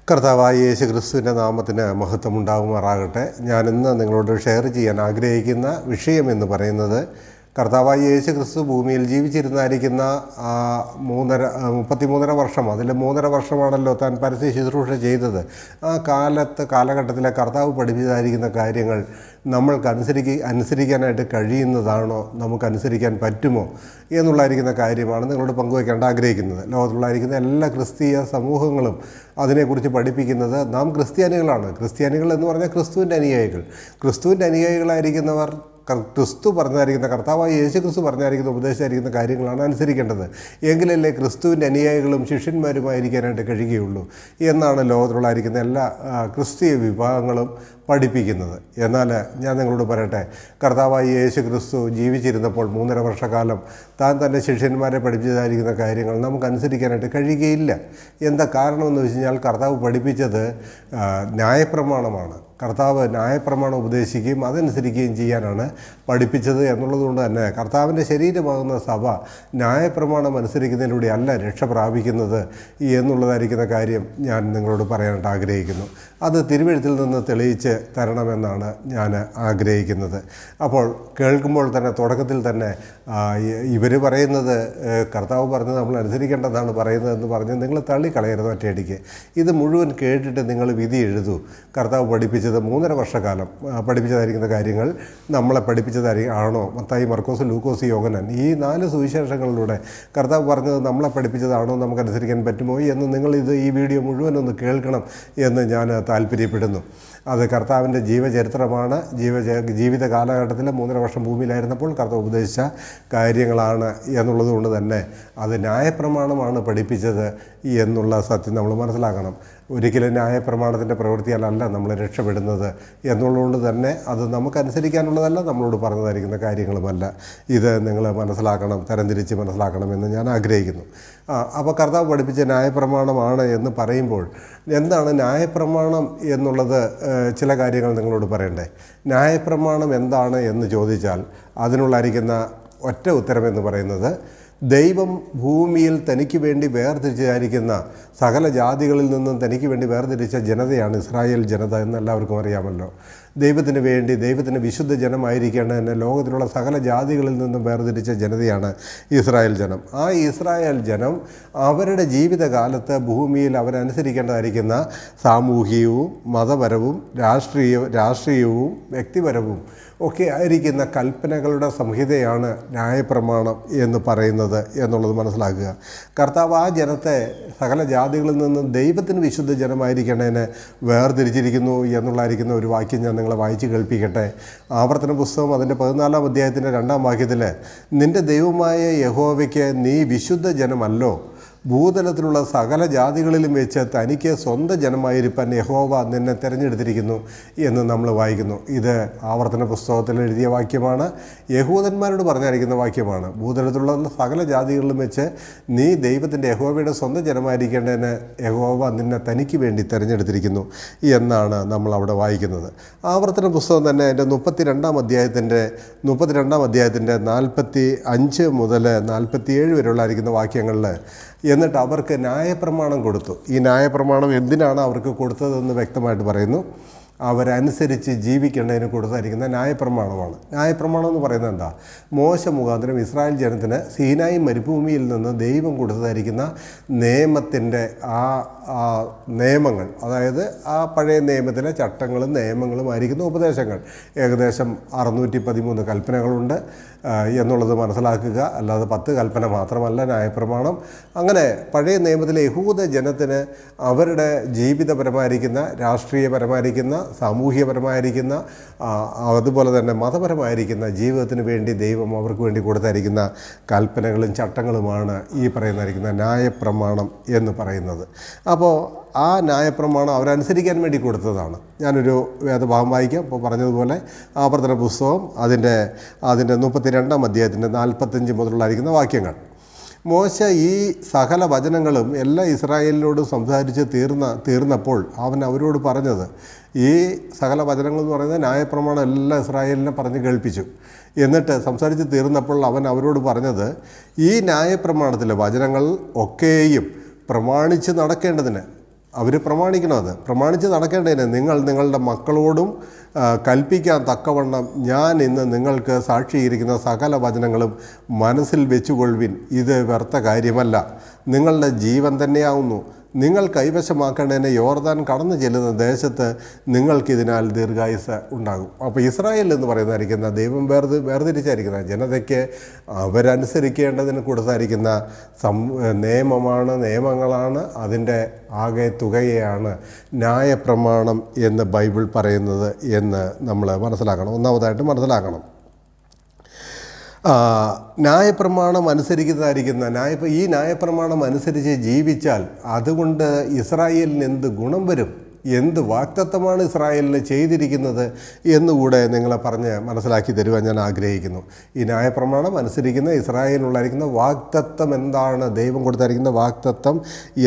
കർത്താവായ യേശു ക്രിസ്തുവിൻ്റെ നാമത്തിന് മഹത്വമുണ്ടാകുമാറാകട്ടെ. ഞാനിന്ന് നിങ്ങളോട് ഷെയർ ചെയ്യാൻ ആഗ്രഹിക്കുന്ന വിഷയം എന്ന് പറയുന്നത്, കർത്താവായ യേശു ക്രിസ്തു ഭൂമിയിൽ ജീവിച്ചിരുന്നായിരിക്കുന്ന 33.5 വർഷം, അതിൽ 3.5 വർഷമാണല്ലോ താൻ പരസ്യ ശുശ്രൂഷ ചെയ്തത്. ആ കാലഘട്ടത്തിലെ കർത്താവ് പഠിപ്പിച്ചതായിരിക്കുന്ന കാര്യങ്ങൾ നമ്മൾക്ക് അനുസരിക്കാനായിട്ട് കഴിയുന്നതാണോ, നമുക്കനുസരിക്കാൻ പറ്റുമോ എന്നുള്ളതായിരിക്കുന്ന കാര്യമാണ് നിങ്ങളോട് പങ്കുവയ്ക്കേണ്ട ആഗ്രഹിക്കുന്നത്. ലോകത്തിലുള്ളതായിരിക്കുന്ന എല്ലാ ക്രിസ്തീയ സമൂഹങ്ങളും അതിനെക്കുറിച്ച് പഠിപ്പിക്കുന്നത് നാം ക്രിസ്ത്യാനികളാണ്. ക്രിസ്ത്യാനികൾ എന്ന് പറഞ്ഞാൽ ക്രിസ്തുവിൻ്റെ അനുയായികൾ. ക്രിസ്തുവിൻ്റെ അനുയായികളായിരിക്കുന്നവർ ക്രിസ്തു പറഞ്ഞായിരിക്കുന്ന, കർത്താവായ യേശു ക്രിസ്തു പറഞ്ഞായിരിക്കുന്ന, ഉപദേശിച്ചായിരിക്കുന്ന കാര്യങ്ങളാണ് അനുസരിക്കേണ്ടത്. എങ്കിലല്ലേ ക്രിസ്തുവിൻ്റെ അനുയായികളും ശിഷ്യന്മാരുമായിരിക്കാനായിട്ട് കഴിയുകയുള്ളൂ എന്നാണ് ലോകത്തിലുള്ളതായിരിക്കുന്ന എല്ലാ ക്രിസ്തീയ വിഭാഗങ്ങളും പഠിപ്പിക്കുന്നത്. എന്നാൽ ഞാൻ നിങ്ങളോട് പറയട്ടെ, കർത്താവായ യേശു ക്രിസ്തു ജീവിച്ചിരുന്നപ്പോൾ 3.5 വർഷക്കാലം താൻ തൻ്റെ ശിഷ്യന്മാരെ പഠിപ്പിച്ചതായിരിക്കുന്ന കാര്യങ്ങൾ നമുക്കനുസരിക്കാനായിട്ട് കഴിയുകയില്ല. എന്താ കാരണമെന്ന് വെച്ച് കഴിഞ്ഞാൽ, കർത്താവ് പഠിപ്പിച്ചത് ന്യായപ്രമാണമാണ്. കർത്താവ് ന്യായപ്രമാണം ഉപദേശിക്കുകയും അതനുസരിക്കുകയും ചെയ്യാനാണ് പഠിപ്പിച്ചത് എന്നുള്ളതുകൊണ്ട് തന്നെ കർത്താവിൻ്റെ ശരീരമാകുന്ന സഭ ന്യായപ്രമാണം അനുസരിക്കുന്നതിലൂടെ അല്ല രക്ഷ പ്രാപിക്കുന്നത് എന്നുള്ളതായിരിക്കുന്ന കാര്യം ഞാൻ നിങ്ങളോട് പറയാനായിട്ട് ആഗ്രഹിക്കുന്നു. അത് തിരുവെഴുത്തിൽ നിന്ന് തെളിയിച്ച് തരണമെന്നാണ് ഞാൻ ആഗ്രഹിക്കുന്നത്. അപ്പോൾ കേൾക്കുമ്പോൾ തന്നെ, തുടക്കത്തിൽ തന്നെ ഇവർ പറയുന്നത് കർത്താവ് പറഞ്ഞത് നമ്മൾ അനുസരിക്കേണ്ടതാണ് പറയുന്നതെന്ന് പറഞ്ഞ് നിങ്ങൾ തള്ളിക്കളയരുത് ഒറ്റയടിക്ക്. ഇത് മുഴുവൻ കേട്ടിട്ട് നിങ്ങൾ വിധി എഴുതൂ. കർത്താവ് പഠിപ്പിച്ചത് 3.5 വർഷക്കാലം പഠിപ്പിച്ചതായിരിക്കുന്ന കാര്യങ്ങൾ നമ്മളെ ആണോ? മത്തായി, മർക്കോസ്, ലൂക്കോസ്, യോഹന്നാൻ, ഈ 4 സുവിശേഷങ്ങളിലൂടെ കർത്താവ് പറഞ്ഞത് നമ്മളെ പഠിപ്പിച്ചതാണോ, നമുക്കനുസരിക്കാൻ പറ്റുമോ എന്ന് ഈ വീഡിയോ മുഴുവനൊന്ന് കേൾക്കണം എന്ന് ഞാൻ താല്പര്യപ്പെടുന്നു. അത് കർത്താവിൻ്റെ ജീവചരിത്രമാണ്. ജീവിത കാലഘട്ടത്തിൽ 3.5 വർഷം ഭൂമിയിലായിരുന്നപ്പോൾ കർത്താവ് ഉപദേശിച്ച കാര്യങ്ങളാണ് എന്നുള്ളത് കൊണ്ട് തന്നെ അത് ന്യായപ്രമാണമാണ് പഠിപ്പിച്ചത് എന്നുള്ള സത്യം നമ്മൾ മനസ്സിലാക്കണം. ഒരിക്കലും ന്യായപ്രമാണത്തിൻ്റെ പ്രവൃത്തിയാലല്ല നമ്മൾ രക്ഷപ്പെടുന്നത് എന്നുള്ളതുകൊണ്ട് തന്നെ അത് നമുക്കനുസരിക്കാനുള്ളതല്ല, നമ്മളോട് പറഞ്ഞതായിരിക്കുന്ന കാര്യങ്ങളുമല്ല. ഇത് നിങ്ങൾ മനസ്സിലാക്കണം, തരംതിരിച്ച് മനസ്സിലാക്കണമെന്ന് ഞാൻ ആഗ്രഹിക്കുന്നു. അപ്പോൾ കർത്താവ് പഠിപ്പിച്ച ന്യായപ്രമാണമാണ് എന്ന് പറയുമ്പോൾ എന്താണ് ന്യായപ്രമാണം എന്നുള്ളത്? ചില കാര്യങ്ങൾ നിങ്ങളോട് പറയണ്ടേ. ന്യായപ്രമാണം എന്താണ് എന്ന് ചോദിച്ചാൽ അതിനുള്ളായിരിക്കുന്ന ഒറ്റ ഉത്തരമെന്ന് പറയുന്നത്, ദൈവം ഭൂമിയിൽ തനിക്ക് വേണ്ടി വേർതിരിച്ചായിരിക്കുന്ന സകല ജാതികളിൽ നിന്നും തനിക്ക് വേണ്ടി വേർതിരിച്ച ജനതയാണ് ഇസ്രായേൽ ജനത എന്ന് എല്ലാവർക്കും അറിയാമല്ലോ. ദൈവത്തിന് വേണ്ടി, ദൈവത്തിന് വിശുദ്ധ ജനമായിരിക്കേണ്ടതിന് ലോകത്തിലുള്ള സകല ജാതികളിൽ നിന്നും വേർതിരിച്ച ജനതയാണ് ഇസ്രായേൽ ജനം. ആ ഇസ്രായേൽ ജനം അവരുടെ ജീവിതകാലത്ത് ഭൂമിയിൽ അവരനുസരിക്കേണ്ടതായിരിക്കുന്ന സാമൂഹികവും മതപരവും രാഷ്ട്രീയവും വ്യക്തിപരവും ഒക്കെ ആയിരിക്കുന്ന കൽപ്പനകളുടെ സംഹിതയാണ് ന്യായപ്രമാണം എന്ന് പറയുന്നത് എന്നുള്ളത് മനസ്സിലാക്കുക. കർത്താവ് ആ ജനത്തെ സകല ജാതികളിൽ നിന്നും ദൈവത്തിന് വിശുദ്ധ ജനമായിരിക്കേണ്ടതിന് വേർതിരിച്ചിരിക്കുന്നു എന്നുള്ളതായിരിക്കുന്ന ഒരു വാക്യം ഞാൻ നിങ്ങളെ വായിച്ച് കേൾപ്പിക്കട്ടെ. ആവർത്തന പുസ്തകം അതിൻ്റെ 14-ാം അധ്യായത്തിൻ്റെ 2-ാം വാക്യത്തിൽ, നിൻ്റെ ദൈവമായ യഹോവയ്ക്ക് നീ വിശുദ്ധ ജനമല്ലോ, ഭൂതലത്തിലുള്ള സകല ജാതികളിലും വെച്ച് തനിക്ക് സ്വന്തം ജനമായിരിക്കാൻ യഹോവ നിന്നെ തിരഞ്ഞെടുത്തിരിക്കുന്നു എന്ന് നമ്മൾ വായിക്കുന്നു. ഇത് ആവർത്തന പുസ്തകത്തിൽ എഴുതിയ വാക്യമാണ്. യഹൂദന്മാരോട് പറഞ്ഞിരിക്കുന്ന വാക്യമാണ്. ഭൂതലത്തിലുള്ള സകല ജാതികളിലും വെച്ച് നീ ദൈവത്തിൻ്റെ യഹോവയുടെ സ്വന്തം ജനമായിരിക്കേണ്ടതിന് യഹോവ നിന്നെ തനിക്ക് വേണ്ടി തിരഞ്ഞെടുത്തിരിക്കുന്നു എന്നാണ് നമ്മൾ അവിടെ വായിക്കുന്നത്. ആവർത്തന പുസ്തകം തന്നെ അതിൻ്റെ 32-ാം അധ്യായത്തിൻ്റെ 45 മുതൽ 47 വരെയുള്ളായിരിക്കുന്ന വാക്യങ്ങളിൽ, എന്നിട്ട് അവർക്ക് ന്യായപ്രമാണം കൊടുത്തു. ഈ ന്യായപ്രമാണം എന്തിനാണ് അവർക്ക് കൊടുത്തതെന്ന് വ്യക്തമായിട്ട് പറയുന്നു. അവരനുസരിച്ച് ജീവിക്കേണ്ടതിന് കൊടുത്തായിരിക്കുന്ന ന്യായപ്രമാണമാണ്. ന്യായപ്രമാണം എന്ന് പറയുന്നത് എന്താ? മോശ മുഖാന്തരം ഇസ്രായേൽ ജനത്തിന് സീനായി മരുഭൂമിയിൽ നിന്ന് ദൈവം കൊടുത്തതായിരിക്കുന്ന നിയമത്തിൻ്റെ നിയമങ്ങൾ, അതായത് ആ പഴയ നിയമത്തിലെ ചട്ടങ്ങളും നിയമങ്ങളും ആയിരിക്കുന്ന ഉപദേശങ്ങൾ. ഏകദേശം 613 കൽപ്പനകളുണ്ട് എന്നുള്ളത് മനസ്സിലാക്കുക. അല്ലാതെ 10 കൽപ്പന മാത്രമല്ല ന്യായപ്രമാണം. അങ്ങനെ പഴയ നിയമത്തിലെ യഹൂദ ജനത്തിന് അവരുടെ ജീവിതപരമായിരിക്കുന്ന, രാഷ്ട്രീയപരമായിരിക്കുന്ന, സാമൂഹികപരമായിരിക്കുന്ന, അതുപോലെ തന്നെ മതപരമായിരിക്കുന്ന ജീവിതത്തിന് വേണ്ടി ദൈവം അവർക്ക് വേണ്ടി കൊടുത്തായിരിക്കുന്ന കൽപ്പനകളും ചട്ടങ്ങളുമാണ് ഈ പറയുന്നതായിരിക്കുന്ന ന്യായപ്രമാണം എന്ന് പറയുന്നത്. അപ്പോൾ ആ ന്യായപ്രമാണം അവരനുസരിക്കാൻ വേണ്ടി കൊടുത്തതാണ്. ഞാനൊരു വേദഭാഗം വായിക്കാം. ഇപ്പോൾ പറഞ്ഞതുപോലെ ആവർത്തന പുസ്തകം അതിൻ്റെ 32-ാം അധ്യായത്തിൻ്റെ 45 മുതലുള്ളായിരിക്കുന്ന വാക്യങ്ങൾ. മോശ ഈ സകല വചനങ്ങളും എല്ലാ ഇസ്രായേലിനോടും സംസാരിച്ച് തീർന്നപ്പോൾ അവൻ അവരോട് പറഞ്ഞത്, ഈ സകല വചനങ്ങളെന്ന് പറയുന്നത് ന്യായപ്രമാണം എല്ലാ ഇസ്രായേലിനെ പറഞ്ഞ് കേൾപ്പിച്ചു. എന്നിട്ട് സംസാരിച്ച് തീർന്നപ്പോൾ അവൻ അവരോട് പറഞ്ഞത്, ഈ ന്യായപ്രമാണത്തിലെ വചനങ്ങൾ ഒക്കെയും പ്രമാണിച്ച് നടക്കേണ്ടതിന്, അവർ പ്രമാണിക്കണം. അത് പ്രമാണിച്ച് നടക്കേണ്ടതിന് നിങ്ങൾ നിങ്ങളുടെ മക്കളോടും കൽപ്പിക്കാൻ തക്കവണ്ണം ഞാൻ ഇന്ന് നിങ്ങൾക്ക് സാക്ഷീകരിക്കുന്ന സകല വചനങ്ങളും മനസ്സിൽ വെച്ചുകൊള്ളുവിൻ. ഇത് വ്യർത്ഥ കാര്യമല്ല, നിങ്ങളുടെ ജീവൻ തന്നെയാവുന്നു. നിങ്ങൾ കൈവശമാക്കേണ്ടതിന് യോർദാൻ കടന്നു ചെല്ലുന്ന ദേശത്ത് നിങ്ങൾക്കിതിനാൽ ദീർഘായുസ് ഉണ്ടാകും. അപ്പോൾ ഇസ്രായേൽ എന്ന് പറയുന്നതായിരിക്കുന്ന ദൈവം വേർതിരിച്ചായിരിക്കുന്ന ജനതയ്ക്ക് അവരനുസരിക്കേണ്ടതിന് കൊടുത്തായിരിക്കുന്ന നിയമങ്ങളാണ്, അതിൻ്റെ ആകെ തുകയെയാണ് ന്യായപ്രമാണം എന്ന് ബൈബിൾ പറയുന്നത് എന്ന് നമ്മൾ മനസ്സിലാക്കണം. ഒന്നാമതായിട്ട് മനസ്സിലാക്കണം, ന്യായപ്രമാണം അനുസരിക്കുന്നതായിരിക്കുന്ന ഈ ന്യായപ്രമാണം അനുസരിച്ച് ജീവിച്ചാൽ അതുകൊണ്ട് ഇസ്രായേലിന് എന്ത് ഗുണം വരും, എന്ത് വാഗ്ദത്തമാണ് ഇസ്രായേലിന് ചെയ്തിരിക്കുന്നത് എന്നുകൂടെ നിങ്ങളെ പറഞ്ഞ് മനസ്സിലാക്കി തരുവാൻ ഞാൻ ആഗ്രഹിക്കുന്നു. ഈ ന്യായപ്രമാണം അനുസരിക്കുന്ന ഇസ്രായേലിനുള്ളായിരിക്കുന്ന വാഗ്ദത്തം എന്താണ്, ദൈവം കൊടുത്തായിരിക്കുന്ന വാഗ്ദത്തം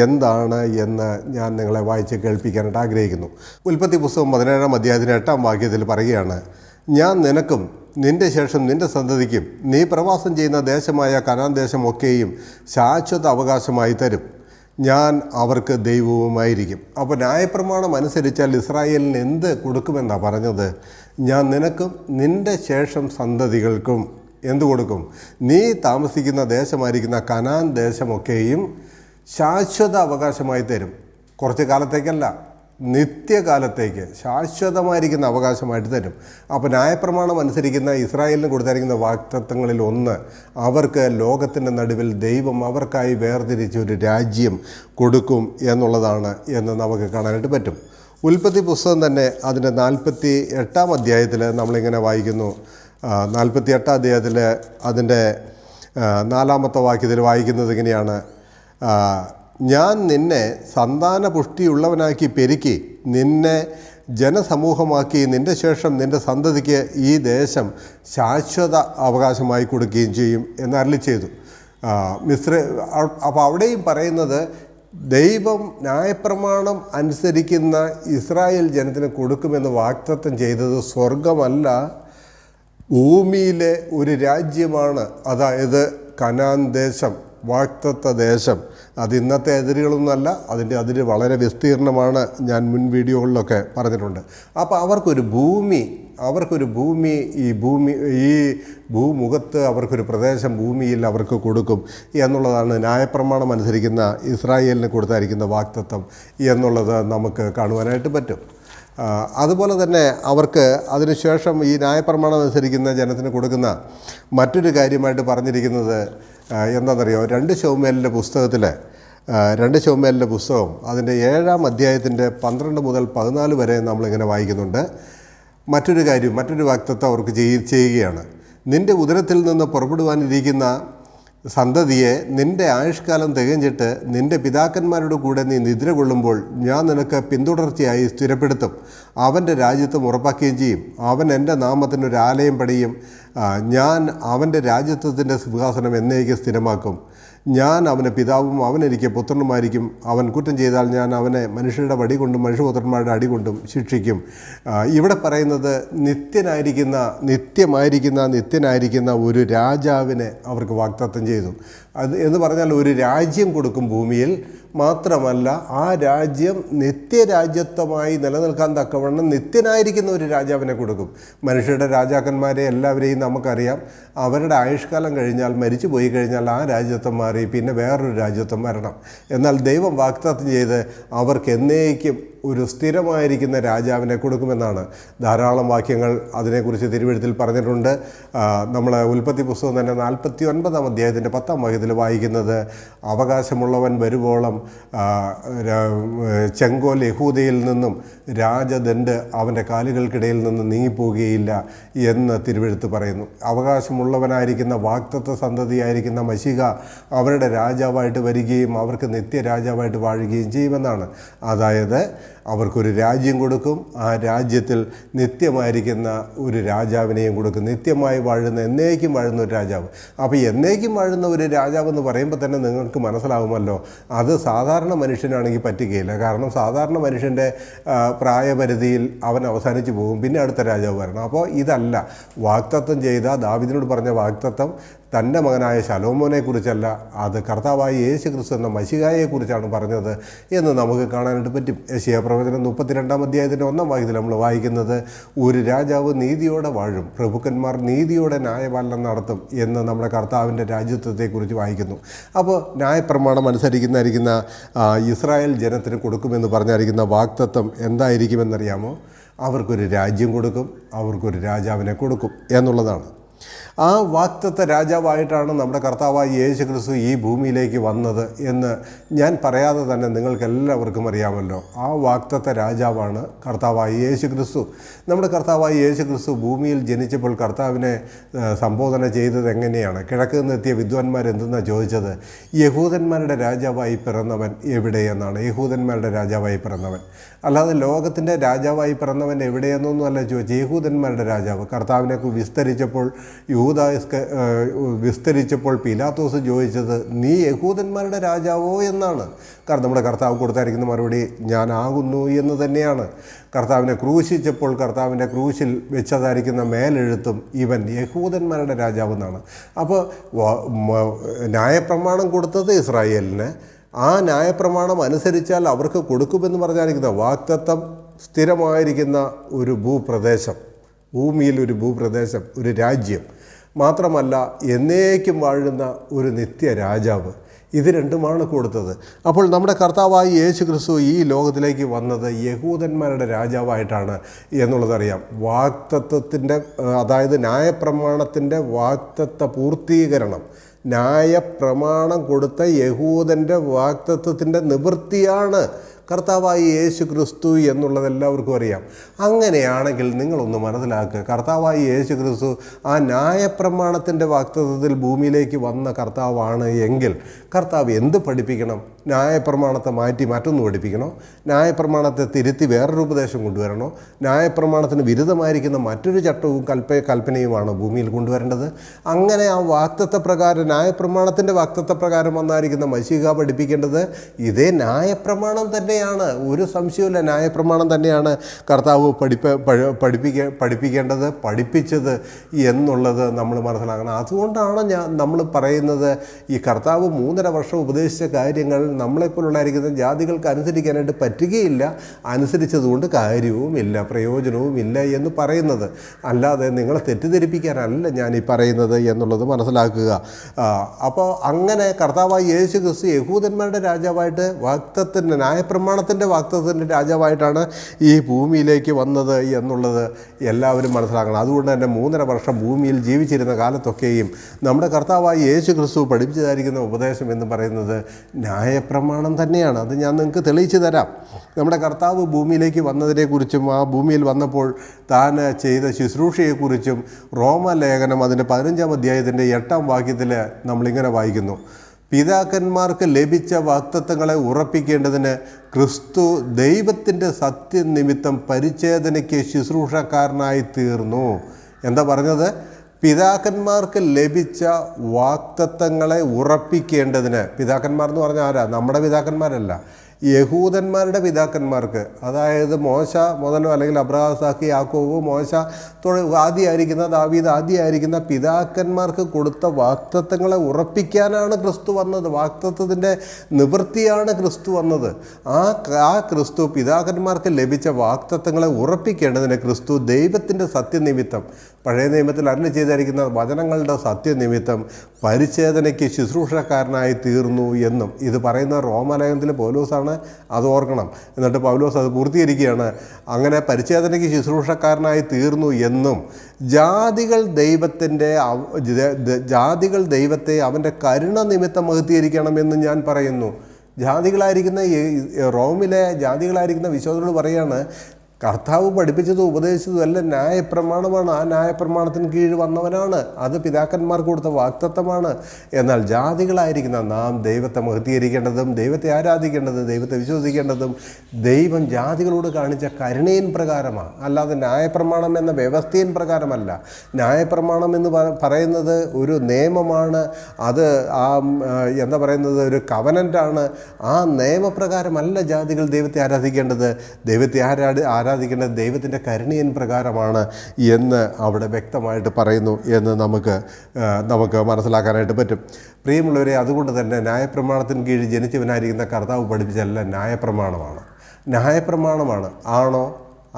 എന്താണ് എന്ന് ഞാൻ നിങ്ങളെ വായിച്ച് കേൾപ്പിക്കാനായിട്ട് ആഗ്രഹിക്കുന്നു. ഉൽപ്പത്തി പുസ്തകം 17-ാം അധ്യായത്തിന് 8-ാം വാക്യത്തിൽ പറയുകയാണ്, ഞാൻ നിനക്കും നിൻ്റെ ശേഷം നിൻ്റെ സന്തതിക്കും നീ പ്രവാസം ചെയ്യുന്ന ദേശമായ കനാൻ ദേശമൊക്കെയും ശാശ്വത അവകാശമായി തരും, ഞാൻ അവർക്ക് ദൈവവുമായിരിക്കും. അപ്പോൾ ന്യായപ്രമാണം അനുസരിച്ചാൽ ഇസ്രായേലിന് എന്ത് കൊടുക്കുമെന്നാണ് പറഞ്ഞത്? ഞാൻ നിനക്കും നിൻ്റെ ശേഷം സന്തതികൾക്കും എന്ത് കൊടുക്കും? നീ താമസിക്കുന്ന ദേശമായിരിക്കുന്ന കനാൻ ദേശമൊക്കെയും ശാശ്വത അവകാശമായി തരും. കുറച്ച് കാലത്തേക്കല്ല, നിത്യകാലത്തേക്ക് ശാശ്വതമായിരിക്കുന്ന അവകാശമായിട്ട് തരും. അപ്പോൾ ന്യായപ്രമാണം അനുസരിക്കുന്ന ഇസ്രായേലിന് കൊടുത്തായിരിക്കുന്ന വാഗ്ദത്തങ്ങളിൽ ഒന്ന്, അവർക്ക് ലോകത്തിൻ്റെ നടുവിൽ ദൈവം അവർക്കായി വേർതിരിച്ചൊരു രാജ്യം കൊടുക്കും എന്നുള്ളതാണ് എന്ന് നമുക്ക് കാണാനായിട്ട് പറ്റും. ഉൽപ്പത്തി പുസ്തകം തന്നെ അതിൻ്റെ 48-ാം അധ്യായത്തിൽ നമ്മളിങ്ങനെ വായിക്കുന്നു. 48-ാം അധ്യായത്തിൽ അതിൻ്റെ 4-ാമത്തെ വാക്യത്തിൽ വായിക്കുന്നത് ഇങ്ങനെയാണ്, ഞാൻ നിന്നെ സന്താന പുഷ്ടിയുള്ളവനാക്കി പെരുക്കി നിന്നെ ജനസമൂഹമാക്കി നിൻ്റെ ശേഷം നിൻ്റെ സന്തതിക്ക് ഈ ദേശം ശാശ്വത അവകാശമായി കൊടുക്കുകയും ചെയ്യും എന്ന് അരുളിച്ചെയ്തു. അപ്പോൾ അവിടെയും പറയുന്നത് ദൈവം ന്യായപ്രമാണം അനുസരിക്കുന്ന ഇസ്രായേൽ ജനത്തിന് കൊടുക്കുമെന്ന് വാഗ്ദത്തം ചെയ്തത് സ്വർഗമല്ല, ഭൂമിയിലെ ഒരു രാജ്യമാണ്. അതായത് കനാൻ ദേശം, വാഗ്ദത്ത ദേശം. അത് ഇന്നത്തെ അതിരുകളൊന്നുമല്ല, അതിൻ്റെ അതിര് വളരെ വിസ്തീർണമാണ്. ഞാൻ മുൻ വീഡിയോകളിലൊക്കെ പറഞ്ഞിട്ടുണ്ട്. അപ്പോൾ അവർക്കൊരു ഭൂമി ഈ ഭൂമുഖത്ത് അവർക്കൊരു പ്രദേശം ഭൂമിയിൽ അവർക്ക് കൊടുക്കും എന്നുള്ളതാണ് ന്യായപ്രമാണം അനുസരിക്കുന്ന ഇസ്രായേലിന് കൊടുത്തായിരിക്കുന്ന വാഗ്ദത്തം എന്നുള്ളത് നമുക്ക് കാണുവാനായിട്ട് പറ്റും. അതുപോലെ തന്നെ അവർക്ക് അതിനുശേഷം ഈ ന്യായപ്രമാണം അനുസരിക്കുന്ന ജനത്തിന് കൊടുക്കുന്ന മറ്റൊരു കാര്യമായിട്ട് പറഞ്ഞിരിക്കുന്നത് എന്താണെന്നറിയോ? 2 ശമൂവേലിൻ്റെ പുസ്തകം അതിൻ്റെ 7-ാം അധ്യായത്തിൻ്റെ 12 മുതൽ 14 വരെ നമ്മളിങ്ങനെ വായിക്കുന്നുണ്ട്. മറ്റൊരു വാഗ്ദത്തം അവർക്ക് ചെയ്യുകയാണ്. നിൻ്റെ ഉദരത്തിൽ നിന്ന് പുറപ്പെടുവാനിരിക്കുന്ന സന്തതിയെ നിൻ്റെ ആയുഷ്കാലം തികഞ്ഞിട്ട് നിൻ്റെ പിതാക്കന്മാരുടെ കൂടെ നീ നിദ്ര കൊള്ളുമ്പോൾ ഞാൻ നിനക്ക് പിന്തുടർച്ചയായി സ്ഥിരപ്പെടുത്തും, അവൻ്റെ രാജ്യത്വം ഉറപ്പാക്കുകയും ചെയ്യും. അവൻ എൻ്റെ നാമത്തിനൊരു ആലയം പണിയും, ഞാൻ അവൻ്റെ രാജ്യത്വത്തിൻ്റെ സിംഹാസനം എന്നേക്ക് സ്ഥിരമാക്കും. ഞാൻ അവന് പിതാവും അവൻ എനിക്ക് പുത്രനുമായിരിക്കും. അവൻ കുറ്റം ചെയ്താൽ ഞാൻ അവനെ മനുഷ്യരുടെ വടി കൊണ്ടും മനുഷ്യപുത്രന്മാരുടെ അടി കൊണ്ടും ശിക്ഷിക്കും. ഇവിടെ പറയുന്നത് നിത്യമായിരിക്കുന്ന ഒരു രാജാവിനെ അവർക്ക് വാഗ്ദത്തം ചെയ്തു. അത് എന്ന് പറഞ്ഞാൽ ഒരു രാജ്യം കൊടുക്കും ഭൂമിയിൽ. മാത്രമല്ല ആ രാജ്യം നിത്യരാജ്യത്വമായി നിലനിൽക്കാൻ തക്കവണ്ണം നിത്യനായിരിക്കുന്ന ഒരു രാജാവിനെ കൊടുക്കും. മനുഷ്യരുടെ രാജാക്കന്മാരെ എല്ലാവരെയും നമുക്കറിയാം. അവരുടെ ആയുഷ്കാലം കഴിഞ്ഞാൽ, മരിച്ചു പോയി കഴിഞ്ഞാൽ ആ രാജ്യത്വം മാറി പിന്നെ വേറൊരു രാജ്യത്വം വരണം. എന്നാൽ ദൈവം വാഗ്ദത്തം ചെയ്ത് അവർക്ക് എന്നേക്കും ഒരു സ്ഥിരമായിരിക്കുന്ന രാജാവിനെ കൊടുക്കുമെന്നാണ്. ധാരാളം വാക്യങ്ങൾ അതിനെക്കുറിച്ച് തിരുവെഴുത്തിൽ പറഞ്ഞിട്ടുണ്ട്. നമ്മൾ ഉൽപ്പത്തി പുസ്തകം തന്നെ 49-ാം അധ്യായത്തിൻ്റെ 10-ാം വാക്യത്തിൽ വായിക്കുന്നത്, അവകാശമുള്ളവൻ വരുവോളം ചെങ്കോൽ യഹൂദയിൽ നിന്നും രാജദണ്ഡ് അവൻ്റെ കാലുകൾക്കിടയിൽ നിന്ന് നീങ്ങിപ്പോവുകയില്ല എന്ന് തിരുവെഴുത്ത് പറയുന്നു. അവകാശമുള്ളവനായിരിക്കുന്ന വാഗ്ദത്ത സന്തതിയായിരിക്കുന്ന മശിഹ അവരുടെ രാജാവായിട്ട് വരികയും അവർക്ക് നിത്യരാജാവായിട്ട് വാഴുകയും ചെയ്യുമെന്നാണ്. അതായത് അവർക്കൊരു രാജ്യം കൊടുക്കും, ആ രാജ്യത്തിൽ നിത്യമായിരിക്കുന്ന ഒരു രാജാവിനെയും കൊടുക്കും. നിത്യമായി വാഴുന്ന, എന്നേക്കും വാഴുന്ന ഒരു രാജാവ്. അപ്പോൾ എന്നേക്കും വാഴുന്ന ഒരു രാജാവെന്ന് പറയുമ്പോൾ തന്നെ നിങ്ങൾക്ക് മനസ്സിലാകുമല്ലോ, അത് സാധാരണ മനുഷ്യനാണെങ്കിൽ പറ്റുകയില്ല. കാരണം സാധാരണ മനുഷ്യൻ്റെ പ്രായപരിധിയിൽ അവൻ അവസാനിച്ച് പോകും, പിന്നെ അടുത്ത രാജാവ് വരണം. അപ്പോൾ ഇതല്ല വാഗ്ദത്തം ചെയ്ത, ദാവീദിനോട് പറഞ്ഞ വാഗ്ദത്തം തൻ്റെ മകനായ ശലോമോനെക്കുറിച്ചല്ല, അത് കർത്താവായ യേശു ക്രിസ്തു എന്ന മശിഹായെക്കുറിച്ചാണ് പറഞ്ഞത് എന്ന് നമുക്ക് കാണാനായിട്ട് പറ്റും. യെശയ്യാ പ്രവചനം 32-ാം അധ്യായത്തിൻ്റെ 1-ാം വാക്യത്തിൽ നമ്മൾ വായിക്കുന്നത്, ഒരു രാജാവ് നീതിയോടെ വാഴും, പ്രഭുക്കന്മാർ നീതിയോടെ ന്യായപാലനം നടത്തും എന്ന് നമ്മുടെ കർത്താവിൻ്റെ രാജ്യത്വത്തെക്കുറിച്ച് വായിക്കുന്നു. അപ്പോൾ ന്യായപ്രമാണം അനുസരിക്കുന്ന ഇസ്രായേൽ ജനത്തിന് കൊടുക്കുമെന്ന് പറഞ്ഞിരിക്കുന്ന വാഗ്ദത്തം എന്തായിരിക്കുമെന്നറിയാമോ? അവർക്കൊരു രാജ്യം കൊടുക്കും, അവർക്കൊരു രാജാവിനെ കൊടുക്കും എന്നുള്ളതാണ്. ആ വാഗ്ദത്ത രാജാവായിട്ടാണ് നമ്മുടെ കർത്താവായ യേശു ക്രിസ്തു ഈ ഭൂമിയിലേക്ക് വന്നത് എന്ന് ഞാൻ പറയാതെ തന്നെ നിങ്ങൾക്കെല്ലാവർക്കും അറിയാമല്ലോ. ആ വാഗ്ദത്ത രാജാവാണ് കർത്താവായ യേശു ക്രിസ്തു. നമ്മുടെ കർത്താവായ യേശു ക്രിസ്തു ഭൂമിയിൽ ജനിച്ചപ്പോൾ കർത്താവിനെ സംബോധന ചെയ്തത് എങ്ങനെയാണ്? കിഴക്ക് നിന്നെത്തിയ വിദ്വാൻമാർ എന്തെന്നാണ് ചോദിച്ചത്? യഹൂദന്മാരുടെ രാജാവായി പിറന്നവൻ എവിടെയെന്നാണ്. യഹൂദന്മാരുടെ രാജാവായി പിറന്നവൻ, അല്ലാതെ ലോകത്തിൻ്റെ രാജാവായി പിറന്നവൻ എവിടെയെന്നൊന്നും അല്ല ചോദിച്ചത്. യഹൂദന്മാരുടെ രാജാവ്. കർത്താവിനെ വിസ്തരിച്ചപ്പോൾ പീലാത്തോസ് ചോദിച്ചത്, നീ യഹൂദന്മാരുടെ രാജാവോ എന്നാണ്. കാരണം നമ്മുടെ കർത്താവ് കൊടുത്തായിരിക്കുന്ന മറുപടി ഞാനാകുന്നു എന്ന് തന്നെയാണ്. കർത്താവിനെ ക്രൂശിച്ചപ്പോൾ കർത്താവിൻ്റെ ക്രൂശിൽ വെച്ചതായിരിക്കുന്ന മേലെഴുത്തും ഇവൻ യഹൂദന്മാരുടെ രാജാവ് എന്നാണ്. അപ്പോൾ ന്യായപ്രമാണം കൊടുത്തത് ഇസ്രായേലിന്, ആ ന്യായപ്രമാണം അനുസരിച്ചാൽ അവർക്ക് കൊടുക്കുമെന്ന് പറഞ്ഞായിരിക്കുന്ന വാഗ്ദത്തം സ്ഥിരമായിരിക്കുന്ന ഒരു ഭൂപ്രദേശം, ഭൂമിയിൽ ഒരു ഭൂപ്രദേശം, ഒരു രാജ്യം മാത്രമല്ല എന്നേക്കും വാഴുന്ന ഒരു നിത്യരാജാവ്. ഇത് രണ്ടുമാണ് കൊടുത്തത്. അപ്പോൾ നമ്മുടെ കർത്താവായ യേശു ക്രിസ്തു ഈ ലോകത്തിലേക്ക് വന്നത് യഹൂദന്മാരുടെ രാജാവായിട്ടാണ് എന്നുള്ളതറിയാം. വാഗ്ദത്തത്തിൻ്റെ, അതായത് ന്യായപ്രമാണത്തിൻ്റെ വാഗ്ദത്ത പൂർത്തീകരണം, ന്യായപ്രമാണം കൊടുത്ത യഹൂദൻ്റെ വാഗ്ദത്തത്തിൻ്റെ നിവൃത്തിയാണ് കർത്താവായ യേശു ക്രിസ്തു എന്നുള്ളത് എല്ലാവർക്കും അറിയാം. അങ്ങനെയാണെങ്കിൽ നിങ്ങളൊന്ന് മനസ്സിലാക്കുക, കർത്താവായ യേശു ക്രിസ്തു ആ ന്യായപ്രമാണത്തിൻ്റെ വാഗ്ദത്തത്തിൽ ഭൂമിയിലേക്ക് വന്ന കർത്താവാണ് എങ്കിൽ കർത്താവ് എന്ത് പഠിപ്പിക്കണം? ന്യായപ്രമാണത്തെ മാറ്റി മറ്റൊന്ന് പഠിപ്പിക്കണോ? ന്യായപ്രമാണത്തെ തിരുത്തി വേറൊരു ഉപദേശം കൊണ്ടുവരണോ? ന്യായപ്രമാണത്തിന് വിരുദ്ധമായിരിക്കുന്ന മറ്റൊരു ചട്ടവും കൽപ്പനയുമാണ് ഭൂമിയിൽ കൊണ്ടുവരേണ്ടത്? അങ്ങനെ ആ വാഗ്ദത്തപ്രകാരം, ന്യായപ്രമാണത്തിൻ്റെ വാഗ്ദത്തപ്രകാരം വന്നായിരിക്കുന്ന മശീഹ പഠിപ്പിക്കേണ്ടത് ഇതേ ന്യായപ്രമാണം തന്നെയാണ്. ഒരു സംശയമില്ല, ന്യായപ്രമാണം തന്നെയാണ് കർത്താവ് പഠിപ്പിക്കേണ്ടത്, പഠിപ്പിച്ചത് എന്നുള്ളത് നമ്മൾ മനസ്സിലാക്കണം. അതുകൊണ്ടാണ് നമ്മൾ പറയുന്നത്, ഈ കർത്താവ് 3.5 വർഷം ഉപദേശിച്ച കാര്യങ്ങൾ നമ്മളെപ്പോലുള്ളായിരിക്കുന്ന ജാതികൾക്ക് അനുസരിക്കാനായിട്ട് പറ്റുകയില്ല, അനുസരിച്ചതുകൊണ്ട് കാര്യവുമില്ല, പ്രയോജനവുമില്ല എന്ന് പറയുന്നത്. അല്ലാതെ നിങ്ങളെ തെറ്റിദ്ധരിപ്പിക്കാനല്ല ഞാൻ ഈ പറയുന്നത് എന്നുള്ളത് മനസ്സിലാക്കുക. അപ്പോൾ അങ്ങനെ കർത്താവായ യേശു ക്രിസ്തു യഹൂദന്മാരുടെ രാജാവായിട്ട് വാഗ്ദത്തത്തിൻ്റെ, ന്യായപ്രമാണത്തിൻ്റെ വാഗ്ദത്തത്തിൻ്റെ രാജാവായിട്ടാണ് ഈ ഭൂമിയിലേക്ക് വന്നത് എന്നുള്ളത് എല്ലാവരും മനസ്സിലാക്കണം. അതുകൊണ്ട് തന്നെ 3.5 വർഷം ഭൂമിയിൽ ജീവിച്ചിരുന്ന കാലത്തൊക്കെയും നമ്മുടെ കർത്താവായ യേശു ക്രിസ്തു പഠിപ്പിച്ചതായിരിക്കുന്ന ഉപദേശം എന്ന് പറയുന്നത് ന്യായപ്രമാണം തന്നെയാണ്. അത് ഞാൻ നിങ്ങൾക്ക് തെളിയിച്ചു തരാം. നമ്മുടെ കർത്താവ് ഭൂമിയിലേക്ക് വന്നതിനെക്കുറിച്ചും ആ ഭൂമിയിൽ വന്നപ്പോൾ താൻ ചെയ്ത ശുശ്രൂഷയെക്കുറിച്ചും റോമലേഖനം അതിൻ്റെ 15-ാം അധ്യായത്തിൻ്റെ 8-ാം വാക്യത്തിൽ നമ്മളിങ്ങനെ വായിക്കുന്നു, പിതാക്കന്മാർക്ക് ലഭിച്ച വാഗ്ദത്തങ്ങളെ ഉറപ്പിക്കേണ്ടതിന് ക്രിസ്തു ദൈവത്തിൻ്റെ സത്യനിമിത്തം പരിച്ഛേദനയ്ക്ക് ശുശ്രൂഷക്കാരനായി തീർന്നു. എന്താ പറഞ്ഞത്? പിതാക്കന്മാർക്ക് ലഭിച്ച വാഗ്ദത്തങ്ങളെ ഉറപ്പിക്കേണ്ടതിന്. പിതാക്കന്മാർ എന്ന് പറഞ്ഞാൽ ആരാ? നമ്മുടെ പിതാക്കന്മാരല്ല, യഹൂദന്മാരുടെ പിതാക്കന്മാർക്ക്, അതായത് മോശ മുതലോ അല്ലെങ്കിൽ അബ്രഹാം, ഇസ്ഹാക്ക്, യാക്കോബ്, മോശ ആദ്യമായിരിക്കുന്ന ദാവീദ് ആദ്യമായിരിക്കുന്ന പിതാക്കന്മാർക്ക് കൊടുത്ത വാഗ്ദത്തങ്ങളെ ഉറപ്പിക്കാനാണ് ക്രിസ്തു വന്നത്. വാഗ്ദത്തത്തിൻ്റെ നിവൃത്തിയാണ് ക്രിസ്തു വന്നത്. ആ ക്രിസ്തു പിതാക്കന്മാർക്ക് ലഭിച്ച വാഗ്ദത്തങ്ങളെ ഉറപ്പിക്കേണ്ടതിന് ക്രിസ്തു ദൈവത്തിൻ്റെ സത്യനിമിത്തം, പഴയ നിയമത്തിൽ അരുളി ചെയ്തിരിക്കുന്ന വചനങ്ങളുടെ സത്യനിമിത്തം പരിച്ഛേദനയ്ക്ക് ശുശ്രൂഷക്കാരനായി തീർന്നു എന്നും ഇത് പറയുന്ന റോമാലേഖനത്തിൽ പൗലോസാണ്. അത് ഓർക്കണം. എന്നിട്ട് പൗലോസ് അത് പൂർത്തീകരിക്കുകയാണ്. അങ്ങനെ പരിച്ഛേദനയ്ക്ക് ശുശ്രൂഷക്കാരനായി തീർന്നു എന്നും ജാതികൾ ദൈവത്തെ അവൻ്റെ കരുണ നിമിത്തം മഹത്വീകരിക്കണമെന്ന് ഞാൻ പറയുന്നു. ജാതികളായിരിക്കുന്ന റോമിലെ ജാതികളായിരിക്കുന്ന വിശ്വാസികളോട് പറയാണ്, കർത്താവ് പഠിപ്പിച്ചതും ഉപദേശിച്ചതും എല്ലാം ന്യായപ്രമാണമാണ്. ആ ന്യായപ്രമാണത്തിന് കീഴിൽ വന്നവനാണ്. അത് പിതാക്കന്മാർക്ക് കൊടുത്ത വാഗ്ദത്തമാണ്. എന്നാൽ ജാതികളായിരിക്കുന്ന നാം ദൈവത്തെ മഹത്വീകരിക്കേണ്ടതും ദൈവത്തെ ആരാധിക്കേണ്ടതും ദൈവത്തെ വിശ്വസിക്കേണ്ടതും ദൈവം ജാതികളോട് കാണിച്ച കരുണയിൻ പ്രകാരമാണ്, അല്ലാതെ ന്യായപ്രമാണം എന്ന വ്യവസ്ഥയിൻ പ്രകാരമല്ല. ന്യായപ്രമാണം എന്ന് പറയുന്നത് ഒരു നിയമമാണ്. അത് എന്താ പറയുന്നത്, ഒരു കവനൻ്റാണ്. ആ നിയമപ്രകാരമല്ല ജാതികൾ ദൈവത്തെ ആരാധിക്കേണ്ടത്. ദൈവത്തെ ആരാധിക്കേണ്ടത് ദൈവത്തിൻ്റെ കരുണയൻ പ്രകാരമാണ് എന്ന് അവിടെ വ്യക്തമായിട്ട് പറയുന്നു എന്ന് നമുക്ക് മനസ്സിലാക്കാനായിട്ട് പറ്റും. പ്രിയമുള്ളവരെ, അതുകൊണ്ട് തന്നെ ന്യായപ്രമാണത്തിന് കീഴിൽ ജനിച്ചവനായിരിക്കുന്ന കർത്താവ് പഠിപ്പിച്ചല്ല ന്യായപ്രമാണമാണ്. ആണോ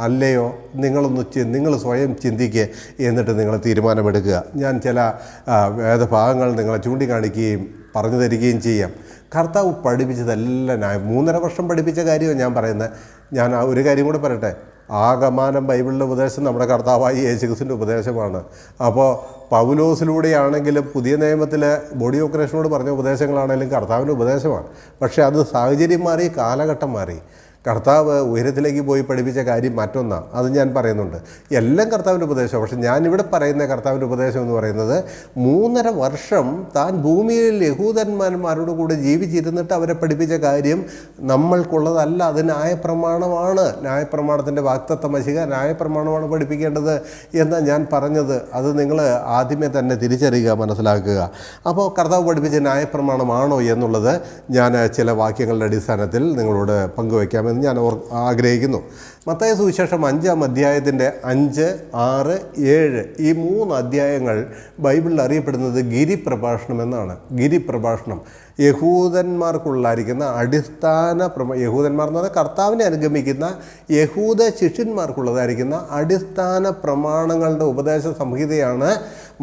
അല്ലയോ നിങ്ങൾ സ്വയം ചിന്തിക്കുക, എന്നിട്ട് നിങ്ങൾ തീരുമാനമെടുക്കുക. ഞാൻ ചില വേദഭാഗങ്ങൾ നിങ്ങളെ ചൂണ്ടിക്കാണിക്കുകയും പറഞ്ഞു തരികയും ചെയ്യാം. കർത്താവ് പഠിപ്പിച്ചതെല്ലാം 3.5 വർഷം പഠിപ്പിച്ച കാര്യമാണ് ഞാൻ പറയുന്നത്. ഞാൻ ഒരു കാര്യം കൂടെ പറയട്ടെ. ആകമാനം ബൈബിളിലെ ഉപദേശം നമ്മുടെ കർത്താവായ യേശുക്രിസ്തുവിൻ്റെ ഉപദേശമാണ്. അപ്പോൾ പൗലോസിലൂടെയാണെങ്കിലും പുതിയ നിയമത്തിലെ ബോഡി ഓഫ് ക്രൈസ്റ്റിനോട് പറഞ്ഞ ഉപദേശങ്ങളാണെങ്കിലും കർത്താവിൻ്റെ ഉപദേശമാണ്. പക്ഷേ അത് സാഹചര്യം മാറി, കാലഘട്ടം മാറി. കർത്താവ് ഉയരത്തിലേക്ക് പോയി പഠിപ്പിച്ച കാര്യം മറ്റൊന്നാണ്. അത് ഞാൻ പറയുന്നുണ്ട്. എല്ലാം കർത്താവിൻ്റെ ഉപദേശമാണ്. പക്ഷെ ഞാനിവിടെ പറയുന്ന കർത്താവിൻ്റെ ഉപദേശം എന്ന് പറയുന്നത് 3.5 വർഷം താൻ ഭൂമിയിൽ യഹൂദന്മാരോട് കൂടെ ജീവിച്ചിരുന്നിട്ട് അവരെ പഠിപ്പിച്ച കാര്യം നമ്മൾക്കുള്ളതല്ല. അത് ന്യായപ്രമാണമാണ്. ന്യായപ്രമാണത്തിൻ്റെ വാഗ്ദത്ത മശിക ന്യായപ്രമാണമാണ് പഠിപ്പിക്കേണ്ടത് എന്നാണ് ഞാൻ പറഞ്ഞത്. അത് നിങ്ങൾ ആദ്യമേ തന്നെ തിരിച്ചറിയുക, മനസ്സിലാക്കുക. അപ്പോൾ കർത്താവ് പഠിപ്പിച്ച ന്യായപ്രമാണമാണോ എന്നുള്ളത് ഞാൻ ചില വാക്യങ്ങളുടെ അടിസ്ഥാനത്തിൽ നിങ്ങളോട് പങ്കുവയ്ക്കാമെന്ന് ഞാൻ ആഗ്രഹിക്കുന്നു. മത്തായി സുവിശേഷം 5-ാം അധ്യായത്തിൻ്റെ 5, 6, 7 ഈ 3 അധ്യായങ്ങൾ ബൈബിളിൽ അറിയപ്പെടുന്നത് ഗിരിപ്രഭാഷണം എന്നാണ്. ഗിരിപ്രഭാഷണം യഹൂദന്മാർക്കുള്ളായിരിക്കുന്ന യഹൂദന്മാർ എന്ന് പറഞ്ഞാൽ കർത്താവിനെ അനുഗമിക്കുന്ന യഹൂദ ശിഷ്യന്മാർക്കുള്ളതായിരിക്കുന്ന അടിസ്ഥാന പ്രമാണങ്ങളുടെ ഉപദേശ സംഹിതയാണ്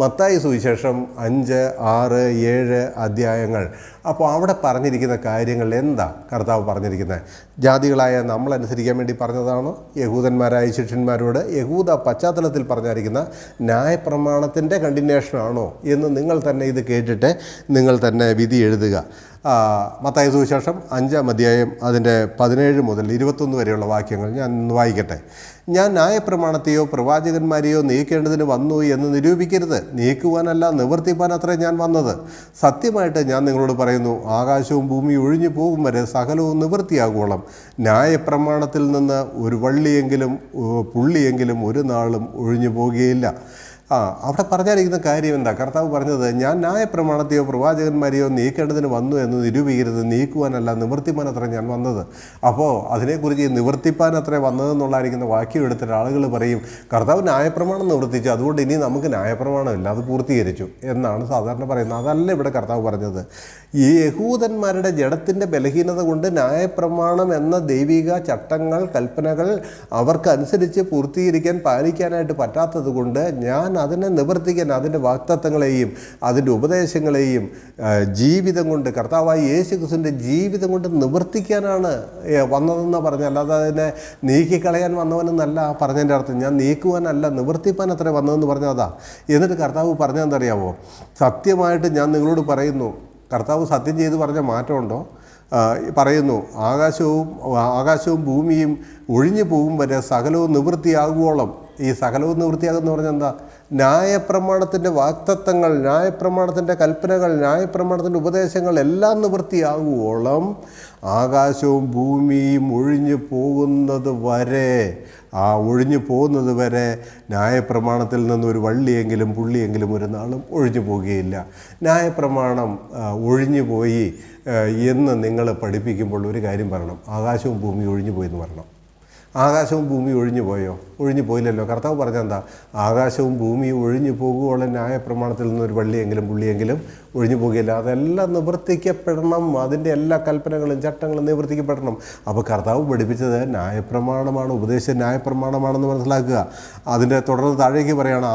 മത്തായി സുവിശേഷം 5, 6, 7 അധ്യായങ്ങൾ. അപ്പോൾ അവിടെ പറഞ്ഞിരിക്കുന്ന കാര്യങ്ങൾ എന്താ കർത്താവ് പറഞ്ഞിരിക്കുന്നത്? ജാതികളായ നമ്മളനുസരിക്കാൻ വേണ്ടി പറഞ്ഞതാണോ? യഹൂദന്മാരായ ശിഷ്യന്മാരോട് യഹൂദ പശ്ചാത്തലത്തിൽ പറഞ്ഞിരിക്കുന്ന ന്യായപ്രമാണത്തിൻ്റെ കണ്ടിന്യൂഷനാണോ എന്ന് നിങ്ങൾ തന്നെ ഇത് കേട്ടിട്ട് നിങ്ങൾ തന്നെ വിധി എഴുതുക. മത്തായി സുവിശേഷം 5-ാം അധ്യായം അതിൻ്റെ 17 മുതൽ 21 വരെയുള്ള വാക്യങ്ങൾ ഞാൻ വായിക്കട്ടെ. ഞാൻ ന്യായപ്രമാണത്തെയോ പ്രവാചകന്മാരെയോ നീക്കേണ്ടതിന് വന്നു എന്ന് നിരൂപിക്കരുത്. നീക്കുവാനല്ല, നിവർത്തിപ്പാൻ അത്രേ ഞാൻ വന്നത്. സത്യമായിട്ട് ഞാൻ നിങ്ങളോട് പറയുന്നു, ആകാശവും ഭൂമിയും ഒഴിഞ്ഞു പോകും വരെ സകലവും നിവൃത്തിയാകുവോളം ന്യായപ്രമാണത്തിൽ നിന്ന് ഒരു പുള്ളിയെങ്കിലും ഒരു നാളും ഒഴിഞ്ഞു പോകുകയില്ല. അവിടെ പറഞ്ഞിരിക്കുന്ന കാര്യം എന്താ? കർത്താവ് പറഞ്ഞത്, ഞാൻ ന്യായപ്രമാണത്തെയോ പ്രവാചകന്മാരെയോ നീക്കേണ്ടതിന് വന്നു എന്ന് നിരൂപിക്കരുത്. നീക്കുവാനല്ല, നിവർത്തിപ്പാൻ അത്ര ഞാൻ വന്നത്. അപ്പോൾ അതിനെക്കുറിച്ച് നിവർത്തിപ്പാൻ അത്ര വന്നതെന്നുള്ളായിരിക്കുന്ന വാക്യം എടുത്തിട്ട് ആളുകൾ പറയും, കർത്താവ് ന്യായപ്രമാണം നിവർത്തിച്ചു, അതുകൊണ്ട് ഇനി നമുക്ക് ന്യായപ്രമാണമില്ല, അത് പൂർത്തീകരിച്ചു എന്നാണ് സാധാരണ പറയുന്നത്. അതല്ല ഇവിടെ കർത്താവ് പറഞ്ഞത്. ഈ യഹൂദന്മാരുടെ ജഡത്തിൻ്റെ ബലഹീനത കൊണ്ട് ന്യായപ്രമാണം എന്ന ദൈവിക ചട്ടങ്ങൾ, കൽപ്പനകൾ അവർക്കനുസരിച്ച് പൂർത്തീകരിക്കാൻ, പാലിക്കാനായിട്ട് പറ്റാത്തത് കൊണ്ട് ഞാൻ അതിനെ നിവർത്തിക്കാൻ, അതിൻ്റെ വാഗ്ദത്തങ്ങളെയും അതിൻ്റെ ഉപദേശങ്ങളെയും ജീവിതം കൊണ്ട്, കർത്താവായ യേശുക്രിസ്തുവിൻ്റെ ജീവിതം കൊണ്ട് നിവർത്തിക്കാനാണ് വന്നതെന്ന് പറഞ്ഞാൽ, അല്ലാതെ അതിനെ നീക്കിക്കളയാൻ വന്നവനെന്നല്ല പറഞ്ഞതിൻ്റെ അർത്ഥം. ഞാൻ നീക്കുവാനല്ല, നിവർത്തിപ്പാൻ അത്ര വന്നതെന്ന് പറഞ്ഞതാ. എന്നിട്ട് കർത്താവ് പറഞ്ഞതെന്തറിയാമോ? സത്യമായിട്ട് ഞാൻ നിങ്ങളോട് പറയുന്നു. കർത്താവ് സത്യം ചെയ്ത് പറഞ്ഞ മാറ്റമുണ്ടോ? പറയുന്നു, ആകാശവും ഭൂമിയും ഒഴിഞ്ഞു പോകും വരെ സകലവും നിവൃത്തിയാകുവോളം. ഈ സകലവും നിവൃത്തിയാകുമെന്ന് പറഞ്ഞാൽ എന്താ? ന്യായപ്രമാണത്തിൻ്റെ വാഗ്ദത്തങ്ങൾ, ന്യായപ്രമാണത്തിൻ്റെ കൽപ്പനകൾ, ന്യായപ്രമാണത്തിൻ്റെ ഉപദേശങ്ങൾ എല്ലാം നിവൃത്തിയാകുവോളം ആകാശവും ഭൂമിയും ഒഴിഞ്ഞു പോകുന്നത് വരെ, ഒഴിഞ്ഞു പോകുന്നത് വരെ ന്യായപ്രമാണത്തിൽ നിന്നൊരു പുള്ളിയെങ്കിലും ഒരു നാളും ഒഴിഞ്ഞു പോകുകയില്ല. ന്യായപ്രമാണം ഒഴിഞ്ഞു പോയി എന്ന് നിങ്ങൾ പഠിപ്പിക്കുമ്പോൾ ഒരു കാര്യം പറയണം, ആകാശവും ഭൂമിയും ഒഴിഞ്ഞു പോയി എന്ന് പറയണം. ആകാശവും ഭൂമിയും ഒഴിഞ്ഞു പോയോ? ഒഴിഞ്ഞു പോയില്ലല്ലോ. കർത്താവ് പറഞ്ഞെന്താ? ആകാശവും ഭൂമിയും ഒഴിഞ്ഞു പോകുവോളം ന്യായപ്രമാണത്തിൽ നിന്നൊരു പുള്ളിയെങ്കിലും ഒഴിഞ്ഞു പോകുകയില്ല. അതെല്ലാം നിവർത്തിക്കപ്പെടണം. അതിൻ്റെ എല്ലാ കൽപ്പനകളും ചട്ടങ്ങളും നിവർത്തിക്കപ്പെടണം. അപ്പോൾ കർത്താവ് പഠിപ്പിച്ചത് ന്യായപ്രമാണമാണ്, ഉപദേശിച്ച ന്യായപ്രമാണമാണെന്ന് മനസ്സിലാക്കുക. അതിൻ്റെ തുടർന്ന് താഴേക്ക് പറയുകയാണ്,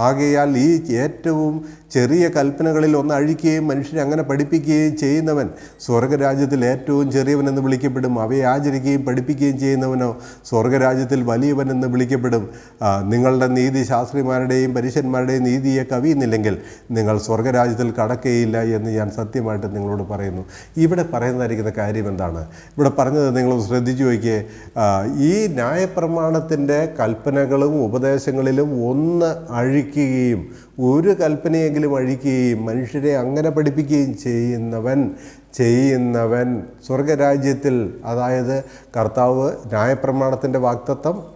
ആകയാൽ ഈ ഏറ്റവും ചെറിയ കൽപ്പനകളിൽ ഒന്ന് അഴിക്കുകയും മനുഷ്യരെ അങ്ങനെ പഠിപ്പിക്കുകയും ചെയ്യുന്നവൻ സ്വർഗരാജ്യത്തിൽ ഏറ്റവും ചെറിയവനെന്ന് വിളിക്കപ്പെടും. അവയെ ആചരിക്കുകയും പഠിപ്പിക്കുകയും ചെയ്യുന്നവനോ സ്വർഗരാജ്യത്തിൽ വലിയവനെന്ന് വിളിക്കപ്പെടും. നിങ്ങളുടെ നീതി ശാസ്ത്രിമാരുടെയും പരീശന്മാരുടെയും നീതിയെ കവിയുന്നില്ലെങ്കിൽ നിങ്ങൾ സ്വർഗരാജ്യത്തിൽ കടക്കുകയില്ല എന്ന് ഞാൻ സത്യമായിട്ട് നിങ്ങളോട് പറയുന്നു. ഇവിടെ പറയുന്നതായിരിക്കുന്ന കാര്യം എന്താണ്? ഇവിടെ പറഞ്ഞത് നിങ്ങൾ ശ്രദ്ധിച്ചു നോക്കിയേ. ഈ ന്യായപ്രമാണത്തിൻ്റെ കൽപ്പനകളും ഉപദേശങ്ങളിലും ഒന്ന് അഴിക്കുകയും ഒരു കൽപ്പനയെങ്കിലും അഴിക്കുകയും മനുഷ്യരെ അങ്ങനെ പഠിപ്പിക്കുകയും ചെയ്യുന്നവൻ സ്വർഗരാജ്യത്തിൽ, അതായത് കർത്താവ് ന്യായപ്രമാണത്തിൻ്റെ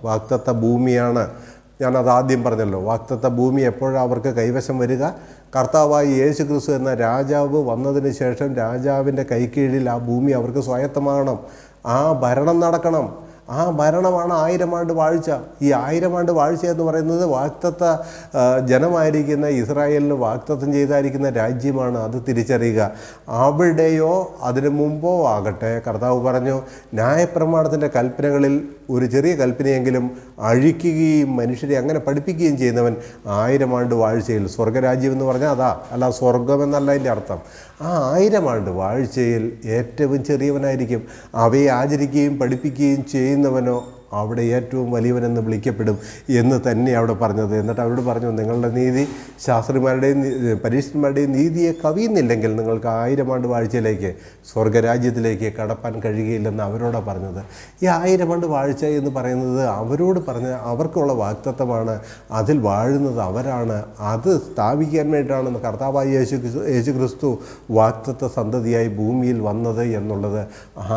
വാഗ്ദത്ത ഭൂമിയാണ്. ഞാനത് ആദ്യം പറഞ്ഞല്ലോ. വാഗ്ദത്ത ഭൂമി എപ്പോഴാണ് അവർക്ക് കൈവശം വരിക? കർത്താവായ യേശുക്രിസ്തു എന്ന രാജാവ് വന്നതിന് ശേഷം രാജാവിൻ്റെ കൈക്കീഴിൽ ആ ഭൂമി അവർക്ക് സ്വായത്തമാകണം. ആ ഭരണം നടക്കണം. ആ ഭരണമാണ് 1000 ആണ്ട് വാഴ്ച. ഈ 1000 ആണ്ട് വാഴ്ച എന്ന് പറയുന്നത് വാഗ്ദത്ത ജനമായിരിക്കുന്ന ഇസ്രായേലിന് വാഗ്ദത്തം ചെയ്തായിരിക്കുന്ന രാജ്യമാണ്. അത് തിരിച്ചറിയുക. അവിടെയോ അതിനു മുമ്പോ ആകട്ടെ കർത്താവ് പറഞ്ഞു, ന്യായപ്രമാണത്തിൻ്റെ കൽപ്പനകളിൽ ഒരു ചെറിയ കൽപ്പനയെങ്കിലും അഴിക്കുകയും മനുഷ്യരെ അങ്ങനെ പഠിപ്പിക്കുകയും ചെയ്യുന്നവൻ 1000 ആണ്ട് വാഴ്ചയിൽ, സ്വർഗരാജ്യം എന്ന് പറഞ്ഞാൽ അതാ, അല്ല സ്വർഗമെന്നല്ല അതിൻ്റെ അർത്ഥം. ആ 1000 ആണ്ട് വാഴ്ചയിൽ ഏറ്റവും ചെറിയവനായിരിക്കും. അവയെ ആചരിക്കുകയും പഠിപ്പിക്കുകയും ചെയ്യുന്നവനോ അവിടെ ഏറ്റവും വലിയവനെന്ന് വിളിക്കപ്പെടും എന്ന് തന്നെ അവിടെ പറഞ്ഞത്. എന്നിട്ട് അവരോട് പറഞ്ഞു, നിങ്ങളുടെ നീതി ശാസ്ത്രിമാരുടെയും പരീക്ഷന്മാരുടെയും നീതിയെ കവിയുന്നില്ലെങ്കിൽ നിങ്ങൾക്ക് 1000 ആണ്ട് വാഴ്ചയിലേക്ക്, സ്വർഗരാജ്യത്തിലേക്ക് കടപ്പാൻ കഴിയുകയില്ലെന്ന് അവരോടാണ് പറഞ്ഞത്. ഈ 1000 ആണ്ട് വാഴ്ച എന്ന് പറയുന്നത് അവരോട് പറഞ്ഞ അവർക്കുള്ള വാഗ്ദത്തമാണ്. അതിൽ വാഴുന്നത് അവരാണ്. അത് സ്ഥാപിക്കാൻ വേണ്ടിയിട്ടാണ് കർത്താവായ യേശു ക്രിസ്തു വാഗ്ദത്ത സന്തതിയായി ഭൂമിയിൽ വന്നത് എന്നുള്ളത്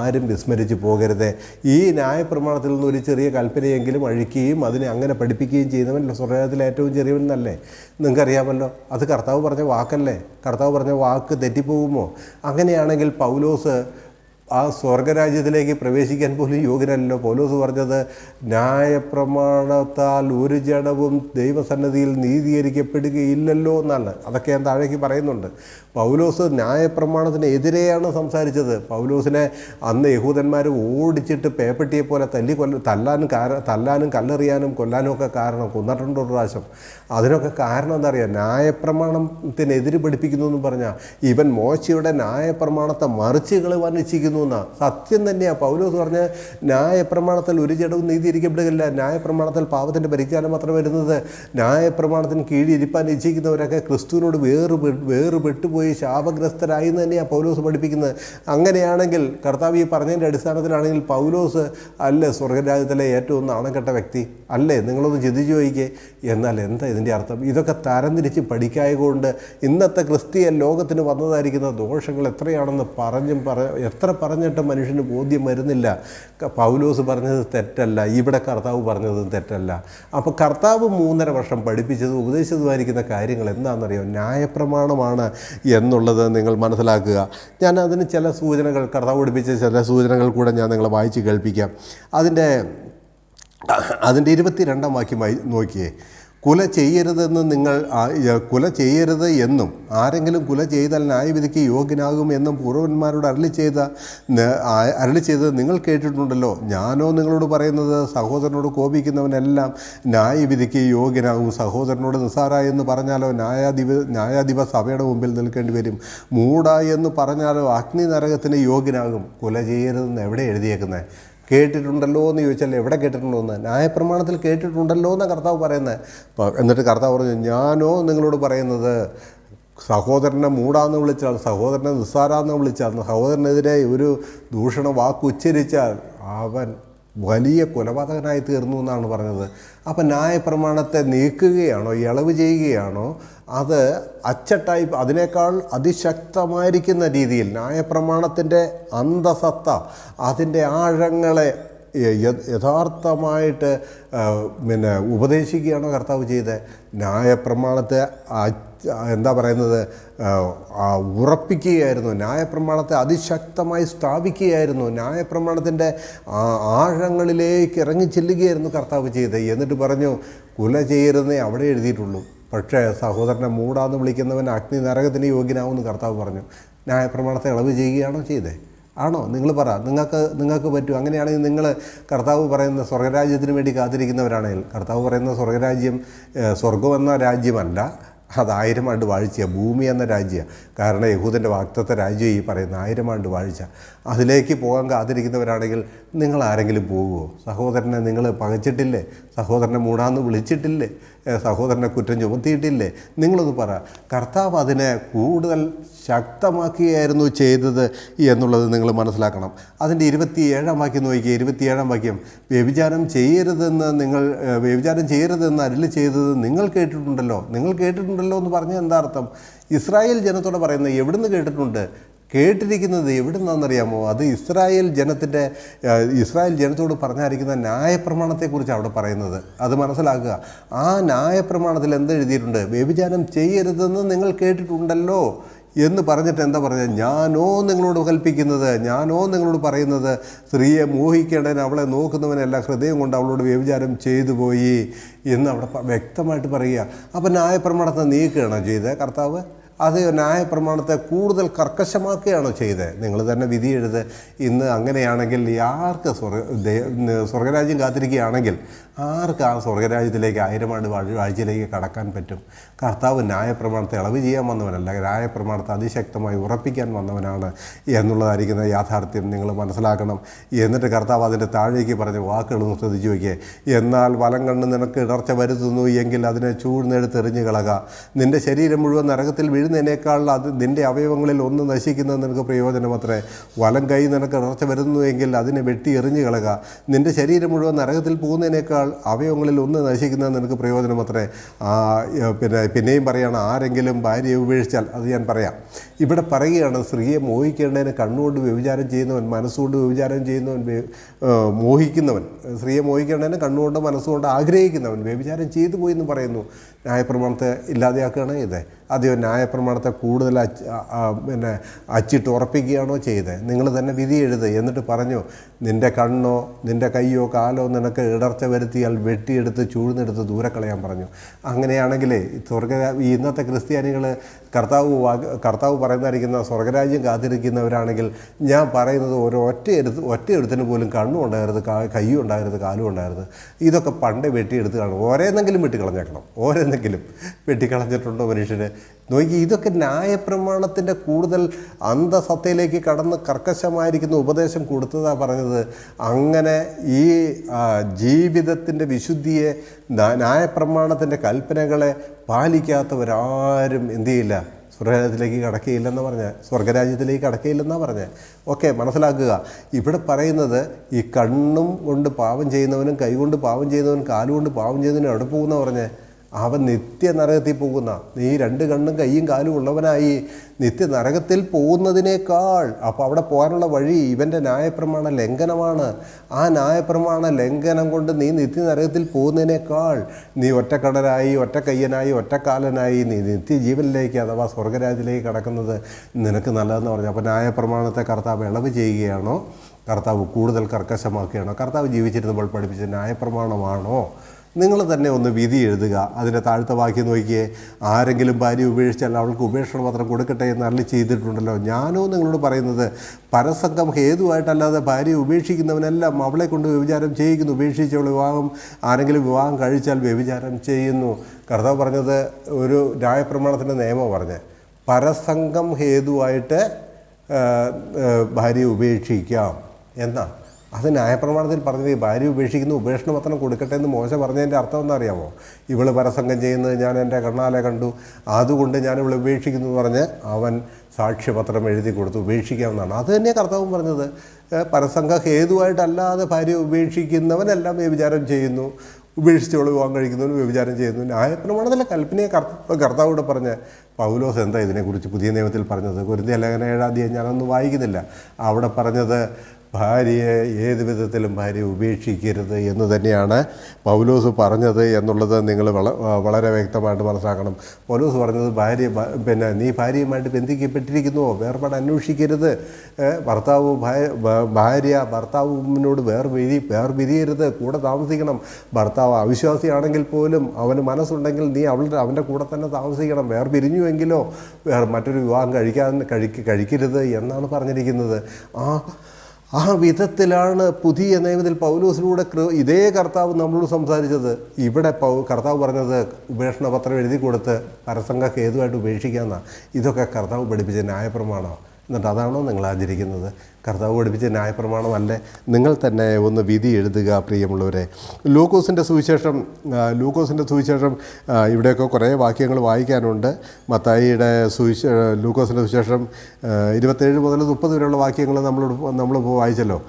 ആരും വിസ്മരിച്ച് പോകരുത്. ഈ ന്യായപ്രമാണത്തിൽ നിന്ന് ഒരു ചെറിയ കൽപ്പനയെങ്കിലും അഴിക്കുകയും അതിനെ അങ്ങനെ പഠിപ്പിക്കുകയും ചെയ്യുന്നവൻ സ്വർഗ്ഗത്തിൽ ഏറ്റവും ചെറിയവൻ എന്നല്ലേ നിങ്ങൾക്കറിയാമല്ലോ. അത് കർത്താവ് പറഞ്ഞ വാക്കല്ലേ. കർത്താവ് പറഞ്ഞ വാക്ക് തെറ്റിപ്പോകുമോ? അങ്ങനെയാണെങ്കിൽ പൗലോസ് ആ സ്വർഗരാജ്യത്തിലേക്ക് പ്രവേശിക്കാൻ പോലും യോഗ്യനല്ലോ. പൗലോസ് പറഞ്ഞത് ന്യായപ്രമാണത്താൽ ഒരു ജഡവും ദൈവസന്നിധിയിൽ നീതീകരിക്കപ്പെടുകയില്ലല്ലോ എന്നാണ്. അതൊക്കെ ഞാൻ താഴേക്ക് പറയുന്നുണ്ട്. പൗലോസ് ന്യായപ്രമാണത്തിന് എതിരെയാണ് സംസാരിച്ചത്. പൗലോസിനെ അന്ന് യഹൂദന്മാർ ഓടിച്ചിട്ട് പേപ്പട്ടിയെ പോലെ തല്ലാനും കല്ലെറിയാനും കൊല്ലാനും ഒക്കെ കാരണം, കൊന്നിട്ടുണ്ട് ഒരു പ്രാവശ്യം. അതിനൊക്കെ കാരണം എന്താ പറയുക, ന്യായപ്രമാണത്തിനെതിരെ പഠിപ്പിക്കുന്നു എന്ന് പറഞ്ഞാൽ ഇവൻ മോശയുടെ ന്യായപ്രമാണത്തെ മറിച്ച് കളവാൻ ഇച്ഛിക്കുന്നു എന്നാണ്. സത്യം തന്നെയാണ്. പൗലോസ് പറഞ്ഞ ന്യായപ്രമാണത്തിൽ ഒരു ജഡവും നീതിയിരിക്കപ്പെടുകയില്ല, ന്യായപ്രമാണത്തിൽ പാപത്തിൻ്റെ പരിജ്ഞാനം മാത്രം വരുന്നത്, ന്യായപ്രമാണത്തിന് കീഴിരിപ്പാൻ ഇച്ഛിക്കുന്നവരൊക്കെ ക്രിസ്തുവിനോട് വേറുപെട്ടുപോയി ശാപഗ്രസ്തരായി എന്ന് തന്നെയാണ് പൗലോസ് പഠിപ്പിക്കുന്നത്. അങ്ങനെയാണെങ്കിൽ കർത്താവ് ഈ പറഞ്ഞതിൻ്റെ അടിസ്ഥാനത്തിലാണെങ്കിൽ പൗലോസ് അല്ലേ സ്വർഗരാജ്യത്തിലെ ഏറ്റവും നാണംകെട്ട വ്യക്തി അല്ലേ? നിങ്ങളൊന്ന് ചിന്തിച്ചു ചോദിക്കേ. എന്നാൽ എന്താ ഇതിൻ്റെ അർത്ഥം? ഇതൊക്കെ തരംതിരിച്ച് പഠിക്കായതുകൊണ്ട് ഇന്നത്തെ ക്രിസ്തീയ ലോകത്തിന് വന്നതായിരിക്കുന്ന ദോഷങ്ങൾ എത്രയാണെന്ന് എത്ര പറഞ്ഞിട്ടും മനുഷ്യന് ബോധ്യം വരുന്നില്ല. പൗലോസ് പറഞ്ഞത് തെറ്റല്ല, ഇവിടെ കർത്താവ് പറഞ്ഞതും തെറ്റല്ല. അപ്പോൾ കർത്താവ് 3.5 വർഷം പഠിപ്പിച്ചതും ഉപദേശിച്ചതുമായിരിക്കുന്ന കാര്യങ്ങൾ എന്താണെന്നറിയോ? ന്യായപ്രമാണമാണ് എന്നുള്ളത് നിങ്ങൾ മനസ്സിലാക്കുക. ഞാൻ അതിന് ചില സൂചനകൾ, കർത്താവ് പഠിപ്പിച്ച ചില സൂചനകൾ കൂടെ ഞാൻ നിങ്ങളെ വായിച്ച് കേൾപ്പിക്കാം. അതിൻ്റെ 22-ാം വാക്യമായി നോക്കിയേ. കുല ചെയ്യരുത് എന്നും ആരെങ്കിലും കുല ചെയ്താൽ ന്യായവിധിക്ക് യോഗ്യനാകും എന്നും പൂർവന്മാരോട് അരുളി ചെയ്തത് നിങ്ങൾ കേട്ടിട്ടുണ്ടല്ലോ. ഞാനോ നിങ്ങളോട് പറയുന്നത്, സഹോദരനോട് കോപിക്കുന്നവനെല്ലാം ന്യായവിധിക്ക് യോഗ്യനാകും. സഹോദരനോട് നിസ്സാര എന്ന് പറഞ്ഞാലോ ന്യായാധിപ സഭയുടെ മുമ്പിൽ നിൽക്കേണ്ടി വരും. മൂഢ എന്ന് പറഞ്ഞാലോ അഗ്നി നരകത്തിന് യോഗ്യനാകും. കുല ചെയ്യരുതെന്ന് എവിടെ എഴുതിയേക്കുന്നത്? കേട്ടിട്ടുണ്ടല്ലോ എന്ന് ചോദിച്ചാൽ എവിടെ കേട്ടിട്ടുണ്ടോ എന്ന്? ന്യായപ്രമാണത്തിൽ കേട്ടിട്ടുണ്ടല്ലോ എന്നാണ് കർത്താവ് പറയുന്നത്. എന്നിട്ട് കർത്താവ് പറഞ്ഞു, ഞാനോ നിങ്ങളോട് പറയുന്നത്, സഹോദരനെ മൂടാന്ന് വിളിച്ചാൽ, സഹോദരനെ നിസ്സാരാന്ന് വിളിച്ചാൽ, സഹോദരനെതിരെ ഒരു ദൂഷണ വാക്ക് ഉച്ചരിച്ചാൽ അവൻ വലിയ കൊലപാതകനായി തീർന്നു എന്നാണ് പറഞ്ഞത്. അപ്പം ന്യായപ്രമാണത്തെ നീക്കുകയാണോ, ഇളവ് ചെയ്യുകയാണോ? അത് അച്ചട്ടായി അതിനേക്കാൾ അതിശക്തമായിരിക്കുന്ന രീതിയിൽ ന്യായപ്രമാണത്തിൻ്റെ അന്തസത്ത, അതിൻ്റെ ആഴങ്ങളെ യഥാർത്ഥമായിട്ട് ഉപദേശിക്കുകയാണോ കർത്താവ് ചെയ്ത്? ന്യായപ്രമാണത്തെ എന്താ പറയുന്നത്, ഉറപ്പിക്കുകയായിരുന്നു. ന്യായപ്രമാണത്തെ അതിശക്തമായി സ്ഥാപിക്കുകയായിരുന്നു. ന്യായപ്രമാണത്തിൻ്റെ ആഴങ്ങളിലേക്ക് ഇറങ്ങി ചെല്ലുകയായിരുന്നു കർത്താവ് ചെയ്ത്. എന്നിട്ട് പറഞ്ഞു, കുല ചെയ്യരുതെന്നേ അവിടെ എഴുതിയിട്ടുള്ളൂ, പക്ഷേ സഹോദരനെ മൂടാന്ന് വിളിക്കുന്നവൻ അഗ്നി നരകത്തിന് യോഗ്യനാവുമെന്ന് കർത്താവ് പറഞ്ഞു. ന്യായപ്രമാണത്തെ ഇളവ് ചെയ്യുകയാണോ ചെയ്തേ? ആണോ? നിങ്ങൾ പറ. നിങ്ങൾക്ക് പറ്റും. അങ്ങനെയാണെങ്കിൽ നിങ്ങൾ കർത്താവ് പറയുന്ന സ്വർഗരാജ്യത്തിന് വേണ്ടി കാത്തിരിക്കുന്നവരാണെങ്കിൽ, കർത്താവ് പറയുന്ന സ്വർഗരാജ്യം സ്വർഗമെന്ന രാജ്യമല്ല, അത് 1000 ആണ്ട് വാഴ്ചയാണ്, ഭൂമി എന്ന രാജ്യമാണ്. കാരണം യഹൂദൻ്റെ വാഗ്ദത്ത രാജ്യം ഈ പറയുന്ന 1000 ആണ്ട് വാഴ്ച. അതിലേക്ക് പോകാൻ കാത്തിരിക്കുന്നവരാണെങ്കിൽ നിങ്ങൾ ആരെങ്കിലും പോകുമോ? സഹോദരനെ നിങ്ങൾ പകച്ചിട്ടില്ലേ? സഹോദരനെ മൂടാന്ന് വിളിച്ചിട്ടില്ലേ? സഹോദരനെ കുറ്റം ചുമത്തിയിട്ടില്ലേ? നിങ്ങളൊന്ന് പറ. കർത്താവ് അതിനെ കൂടുതൽ ശക്തമാക്കിയായിരുന്നു ചെയ്തത് എന്നുള്ളത് നിങ്ങൾ മനസ്സിലാക്കണം. അതിൻ്റെ 27-ാം വാക്യം നോക്കിയേ. 27-ാം വാക്യം, വ്യഭിചാരം ചെയ്യരുതെന്ന് അരുളി ചെയ്തത് നിങ്ങൾ കേട്ടിട്ടുണ്ടല്ലോ. നിങ്ങൾ കേട്ടിട്ടുണ്ടല്ലോ എന്ന് പറഞ്ഞാൽ എന്താ അർത്ഥം? ഇസ്രായേൽ ജനത്തോട് പറയുന്നത് എവിടുന്ന് കേട്ടിട്ടുണ്ട്? കേട്ടിരിക്കുന്നത് എവിടെ നിന്നാണെന്നറിയാമോ? അത് ഇസ്രായേൽ ജനത്തോട് പറഞ്ഞായിരിക്കുന്ന ന്യായപ്രമാണത്തെക്കുറിച്ച് അവിടെ പറയുന്നത്. അത് മനസ്സിലാക്കുക. ആ ന്യായപ്രമാണത്തിൽ എന്ത് എഴുതിയിട്ടുണ്ട്? വ്യഭിചാരം ചെയ്യരുതെന്ന് നിങ്ങൾ കേട്ടിട്ടുണ്ടല്ലോ എന്ന് പറഞ്ഞിട്ട് എന്താ പറഞ്ഞത്? ഞാനോ നിങ്ങളോട് കൽപ്പിക്കുന്നത്, ഞാനോ നിങ്ങളോട് പറയുന്നത്, സ്ത്രീയെ മോഹിക്കേണ്ടതിന് അവളെ നോക്കുന്നവനല്ല, ഹൃദയം കൊണ്ട് അവളോട് വ്യഭിചാരം ചെയ്തു പോയി എന്ന് അവിടെ വ്യക്തമായിട്ട് പറയുക. അപ്പോൾ ന്യായപ്രമാണത്തെ നീക്കുകയാണോ ചെയ്തത് കർത്താവ്? അത് ന്യായപ്രമാണത്തെ കൂടുതൽ കർക്കശമാക്കുകയാണോ ചെയ്തത്? നിങ്ങൾ തന്നെ വിധി എഴുത്. ഇന്ന് അങ്ങനെയാണെങ്കിൽ ആർക്ക് സ്വർഗരാജ്യം കാത്തിരിക്കുകയാണെങ്കിൽ ആർക്ക് ആ സ്വർഗരാജ്യത്തിലേക്ക് 1000 ആണ്ട് വാഴ്ചയിലേക്ക് കടക്കാൻ പറ്റും? കർത്താവ് ന്യായപ്രമാണത്തെ ഇളവ് ചെയ്യാൻ വന്നവനല്ല, ന്യായപ്രമാണത്തെ അതിശക്തമായി ഉറപ്പിക്കാൻ വന്നവനാണ് എന്നുള്ളതായിരിക്കുന്ന യാഥാർത്ഥ്യം നിങ്ങൾ മനസ്സിലാക്കണം. എന്നിട്ട് കർത്താവ് അതിൻ്റെ താഴേക്ക് പറഞ്ഞ വാക്കുകളൊന്ന് ശ്രദ്ധിച്ചു വയ്ക്കുക. എന്നാൽ വലം കണ്ണ് നിനക്ക് ഇടർച്ച വരുത്തുന്നു എങ്കിൽ അതിനെ ചൂഴ്ന്നെടുത്തെറിഞ്ഞു കളക. നിൻ്റെ ശരീരം മുഴുവൻ നരകത്തിൽ വീഴുന്നതിനേക്കാൾ അത് നിൻ്റെ അവയവങ്ങളിൽ ഒന്ന് നശിക്കുന്നത് നിനക്ക് പ്രയോജനമത്രേ. വലം കൈ നിനക്ക് ഇടർച്ച വരുന്നു എങ്കിൽ അതിനെ വെട്ടി എറിഞ്ഞു കളക. നിൻ്റെ ശരീരം മുഴുവൻ നരകത്തിൽ പോകുന്നതിനേക്കാൾ അവയവങ്ങളിൽ ഒന്ന് നശിക്കുന്നത് നിനക്ക് പ്രയോജനമത്രേ. പിന്നെയും പറയുകയാണ്, ആരെങ്കിലും ഭാര്യയെ ഉപേക്ഷിച്ചാൽ, അത് ഞാൻ പറയാം. ഇവിടെ പറയുകയാണ്, സ്ത്രീയെ മോഹിക്കേണ്ടതിന് കണ്ണുകൊണ്ട് വ്യഭിചാരം ചെയ്യുന്നവൻ, മനസ്സുകൊണ്ട് വ്യഭിചാരം ചെയ്യുന്നവൻ, മോഹിക്കുന്നവൻ, സ്ത്രീയെ മോഹിക്കേണ്ടതിന് കണ്ണുകൊണ്ട് മനസ്സുകൊണ്ട് ആഗ്രഹിക്കുന്നവൻ വ്യഭിചാരം ചെയ്തു പോയി എന്ന് പറയുന്നു. ന്യായപ്രമാണത്തെ ഇല്ലാതെയാക്കുകയാണ് ഇത്. അതെയോ ന്യായപ്രമാണത്തെ കൂടുതൽ അച്ചിട്ട് ഉറപ്പിക്കുകയാണോ ചെയ്തത്? നിങ്ങൾ തന്നെ വിധി എഴുത്. എന്നിട്ട് പറഞ്ഞു, നിൻ്റെ കണ്ണോ നിൻ്റെ കൈയോ കാലോ നിനക്ക് ഇടർച്ച വരുത്തിയാൽ വെട്ടിയെടുത്ത് ചൂഴ്ന്നെടുത്ത് ദൂരെ കളയാൻ പറഞ്ഞു. അങ്ങനെയാണെങ്കിലേ ഇന്നത്തെ ക്രിസ്ത്യാനികൾ കർത്താവ് പറയുന്നതായിരിക്കുന്ന സ്വർഗരാജ്യം കാത്തിരിക്കുന്നവരാണെങ്കിൽ ഞാൻ പറയുന്നത് ഒറ്റ എഴുത്തിന് പോലും കണ്ണും ഉണ്ടാകരുത്, കൈയും ഉണ്ടാകരുത്, കാലും ഉണ്ടാകരുത്. ഇതൊക്കെ പണ്ടേ വെട്ടിയെടുത്ത് കാണും. ഓരോന്നെങ്കിലും വെട്ടിക്കളഞ്ഞേക്കണം. ഓരോന്നെങ്കിലും വെട്ടിക്കളഞ്ഞിട്ടുണ്ടോ മനുഷ്യന്? നോക്കി, ഇതൊക്കെ ന്യായപ്രമാണത്തിൻ്റെ കൂടുതൽ അന്ധസത്തയിലേക്ക് കടന്ന് കർക്കശമായിരിക്കുന്ന ഉപദേശം കൊടുത്തതാണ് പറഞ്ഞത്. അങ്ങനെ ഈ ജീവിതത്തിൻ്റെ വിശുദ്ധിയെ, ന്യായപ്രമാണത്തിൻ്റെ കൽപ്പനകളെ പാലിക്കാത്തവരാരും എന്തു ചെയ്യില്ല? സ്വർഗരാജ്യത്തിലേക്ക് കടക്കയില്ലെന്നാണ് പറഞ്ഞത്. ഓക്കെ, മനസ്സിലാക്കുക. ഇവിടെ പറയുന്നത് ഈ കണ്ണും കൊണ്ട് പാപം ചെയ്യുന്നവനും കൈ കൊണ്ട് പാപം ചെയ്യുന്നവനും കാലുകൊണ്ട് പാപം ചെയ്യുന്നവനും എവിടെ പോകുന്ന പറഞ്ഞേ? അവൻ നിത്യനരകത്തിൽ പോകുന്ന, നീ 2 കണ്ണും കൈയും കാലും ഉള്ളവനായി നിത്യനരകത്തിൽ പോകുന്നതിനേക്കാൾ, അപ്പോൾ അവിടെ പോകാനുള്ള വഴി ഇവൻ്റെ ന്യായപ്രമാണ ലംഘനമാണ്. ആ ന്യായപ്രമാണ ലംഘനം കൊണ്ട് നീ നിത്യനരകത്തിൽ പോകുന്നതിനേക്കാൾ നീ ഒറ്റക്കടനായി, ഒറ്റക്കയ്യനായി, ഒറ്റക്കാലനായി നീ നിത്യജീവനിലേക്ക് അഥവാ സ്വർഗരാജ്യത്തിലേക്ക് കടക്കുന്നത് നിനക്ക് നല്ലതെന്ന് പറഞ്ഞു. അപ്പോൾ ന്യായപ്രമാണത്തെ കർത്താവ് ഇളവ് ചെയ്യുകയാണോ? കർത്താവ് കൂടുതൽ കർക്കശമാക്കുകയാണോ? കർത്താവ് ജീവിച്ചിരുന്നപ്പോൾ പഠിപ്പിച്ച ന്യായപ്രമാണമാണോ? നിങ്ങൾ തന്നെ ഒന്ന് വിധി എഴുതുക. അതിൻ്റെ താഴത്തെ വാക്യം നോക്കിയേ. ആരെങ്കിലും ഭാര്യ ഉപേക്ഷിച്ചാൽ അവൾക്ക് ഉപേക്ഷണ പത്രം കൊടുക്കട്ടെ എന്ന് അരുളി ചെയ്തിട്ടുണ്ടല്ലോ. ഞാനോ നിങ്ങളോട് പറയുന്നത്, പരസംഗം ഹേതുവായിട്ടല്ലാതെ ഭാര്യ ഉപേക്ഷിക്കുന്നവനെല്ലാം അവളെ കൊണ്ട് വ്യഭിചാരം ചെയ്യിക്കുന്നു. ഉപേക്ഷിച്ചവൾ ആരെങ്കിലും വിവാഹം കഴിച്ചാൽ വ്യഭിചാരം ചെയ്യുന്നു. കർത്താവ് പറഞ്ഞത് ഒരു ന്യായപ്രമാണത്തിൻ്റെ നിയമം പറഞ്ഞ്, പരസംഗം ഹേതുവായിട്ട് ഭാര്യ ഉപേക്ഷിക്കാം എന്നാ. അത് ന്യായപ്രമാണത്തിൽ പറഞ്ഞത് ഭാര്യ ഉപേക്ഷിക്കുന്നു, ഉപേക്ഷണ പത്രം കൊടുക്കട്ടെ എന്ന് മോശ പറഞ്ഞതിൻ്റെ അർത്ഥം എന്താണെന്നറിയാമോ? ഇവൾ പരസംഗം ചെയ്യുന്നത് ഞാൻ എൻ്റെ കണ്ണാലെ കണ്ടു, അതുകൊണ്ട് ഞാൻ ഇവളെ ഉപേക്ഷിക്കുന്നു എന്ന് പറഞ്ഞ് അവൻ സാക്ഷ്യപത്രം എഴുതി കൊടുത്ത് ഉപേക്ഷിക്കാമെന്നാണ്. അത് തന്നെയാണ് കർത്താവും പറഞ്ഞത്. പരസംഗ ഹേതുവായിട്ടല്ലാതെ ഭാര്യ ഉപേക്ഷിക്കുന്നവനെല്ലാം വ്യഭിചാരം ചെയ്യുന്നു, ഉപേക്ഷിച്ചവൾ വിവാഹം കഴിക്കുന്നവന് വ്യഭിചാരം ചെയ്യുന്നു. ന്യായപ്രമാണത്തിലെ കൽപ്പനയെ കർത്താവോട് പറഞ്ഞ് പൗലോസ് എന്താ ഇതിനെക്കുറിച്ച് പുതിയ നിയമത്തിൽ പറഞ്ഞത്? കൊരിന്ത്യർ ലേഖനം 7-ാം അധ്യായം ഞാനൊന്നും വായിക്കുന്നില്ല. അവിടെ പറഞ്ഞത് ഭാര്യയെ ഏത് വിധത്തിലും ഭാര്യ ഉപേക്ഷിക്കരുത് എന്ന് തന്നെയാണ് പൗലോസ് പറഞ്ഞത് എന്നുള്ളത് നിങ്ങൾ വളരെ വ്യക്തമായിട്ട് മനസ്സിലാക്കണം. പൗലോസ് പറഞ്ഞത് നീ ഭാര്യയുമായിട്ട് ബന്ധിക്കപ്പെട്ടിരിക്കുന്നുവോ, വേർപാട് അന്വേഷിക്കരുത്. ഭാര്യ ഭർത്താവിനോട് വേർപിരിയരുത്, കൂടെ താമസിക്കണം. ഭർത്താവ് അവിശ്വാസിയാണെങ്കിൽ പോലും അവന് മനസ്സുണ്ടെങ്കിൽ നീ അവൻ്റെ കൂടെ തന്നെ താമസിക്കണം. വേർപിരിഞ്ഞുവെങ്കിലോ മറ്റൊരു വിവാഹം കഴിക്കരുത് എന്നാണ് പറഞ്ഞിരിക്കുന്നത്. ആ വിധത്തിലാണ് പുതിയ നിയമത്തിൽ പൗലോസിലൂടെ ഇതേ കർത്താവ് നമ്മളോട് സംസാരിച്ചത്. ഇവിടെ കർത്താവ് പറഞ്ഞത് ഉപേക്ഷണ പത്രം എഴുതി കൊടുത്ത് പരസംഗ ഹേതുവായിട്ട് ഉപേക്ഷിക്കാമെന്നാണ്. ഇതൊക്കെ കർത്താവ് പഠിപ്പിച്ച ന്യായപ്രമാണമാണ്. എന്നിട്ട് അതാണോ നിങ്ങൾ ആചരിക്കുന്നത്? കർത്താവ് പഠിപ്പിച്ച ന്യായപ്രമാണമല്ലേ? നിങ്ങൾ തന്നെ ഒന്ന് വിധി എഴുതുക പ്രിയമുള്ളവരെ. ലൂക്കോസിൻ്റെ സുവിശേഷം ഇവിടെയൊക്കെ കുറേ വാക്യങ്ങൾ വായിക്കാനുണ്ട്. മത്തായിയുടെ ലൂക്കോസിൻ്റെ സുവിശേഷം 27 മുതൽ 30 വരെയുള്ള വാക്യങ്ങൾ നമ്മളിപ്പോൾ വായിച്ചല്ലോ.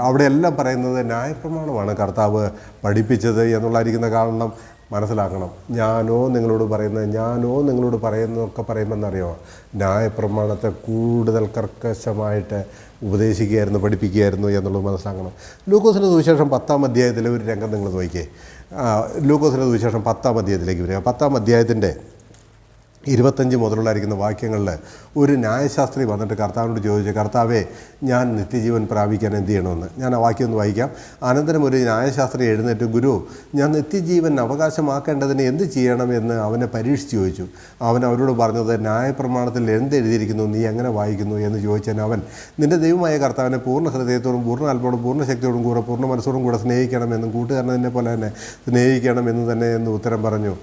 അവിടെയെല്ലാം പറയുന്നത് ന്യായപ്രമാണമാണ് കർത്താവ് പഠിപ്പിച്ചത് എന്നുള്ളതായിരിക്കുന്ന കാരണം മനസ്സിലാക്കണം. ഞാനോ നിങ്ങളോട് പറയുന്നതൊക്കെ പറയുമെന്നറിയാമോ? ന്യായപ്രമാണത്തെ കൂടുതൽ കർക്കശമായിട്ട് ഉപദേശിക്കുകയായിരുന്നു, പഠിപ്പിക്കുകയായിരുന്നു എന്നുള്ളത് മനസ്സിലാക്കണം. ലൂക്കോസിൻ്റെ സുവിശേഷം 10-ാം അധ്യായത്തിലെ ഒരു രംഗം നിങ്ങൾ നോക്കിയേ. ലൂക്കോസിൻ്റെ സുവിശേഷം 10-ാം അധ്യായത്തിലേക്ക് വരിക. 10-ാം അധ്യായത്തിൻ്റെ 25 മുതലുള്ളായിരിക്കുന്ന വാക്യങ്ങളിൽ ഒരു ന്യായശാസ്ത്രി വന്നിട്ട് കർത്താവിനോട് ചോദിച്ചു, കർത്താവേ, ഞാൻ നിത്യജീവൻ പ്രാപിക്കാൻ എന്ത് ചെയ്യണമെന്ന്. ഞാൻ ആ വാക്യം ഒന്ന് വായിക്കാം. അനന്തരം ഒരു ന്യായശാസ്ത്രി എഴുന്നേറ്റ്, ഗുരു, ഞാൻ നിത്യജീവൻ അവകാശമാക്കേണ്ടതിന് എന്ത് ചെയ്യണമെന്ന് അവനെ പരീക്ഷിച്ച് ചോദിച്ചു. അവൻ അവരോട് പറഞ്ഞത്, ന്യായപ്രമാണത്തിൽ എന്ത് എഴുതിയിരിക്കുന്നു, നീ എങ്ങനെ വായിക്കുന്നു എന്ന് ചോദിച്ചതിന് അവൻ, നിൻ്റെ ദൈവമായ കർത്താവിനെ പൂർണ്ണ ഹൃദയത്തോടും പൂർണ്ണ ആത്മാവോടും പൂർണ്ണ ശക്തിയോടും കൂടെ പൂർണ്ണ മനസ്സോടും കൂടെ സ്നേഹിക്കണമെന്നും കൂട്ടുകാരനെ പോലെ തന്നെ സ്നേഹിക്കണമെന്ന് തന്നെ എന്ന് ഉത്തരം പറഞ്ഞു.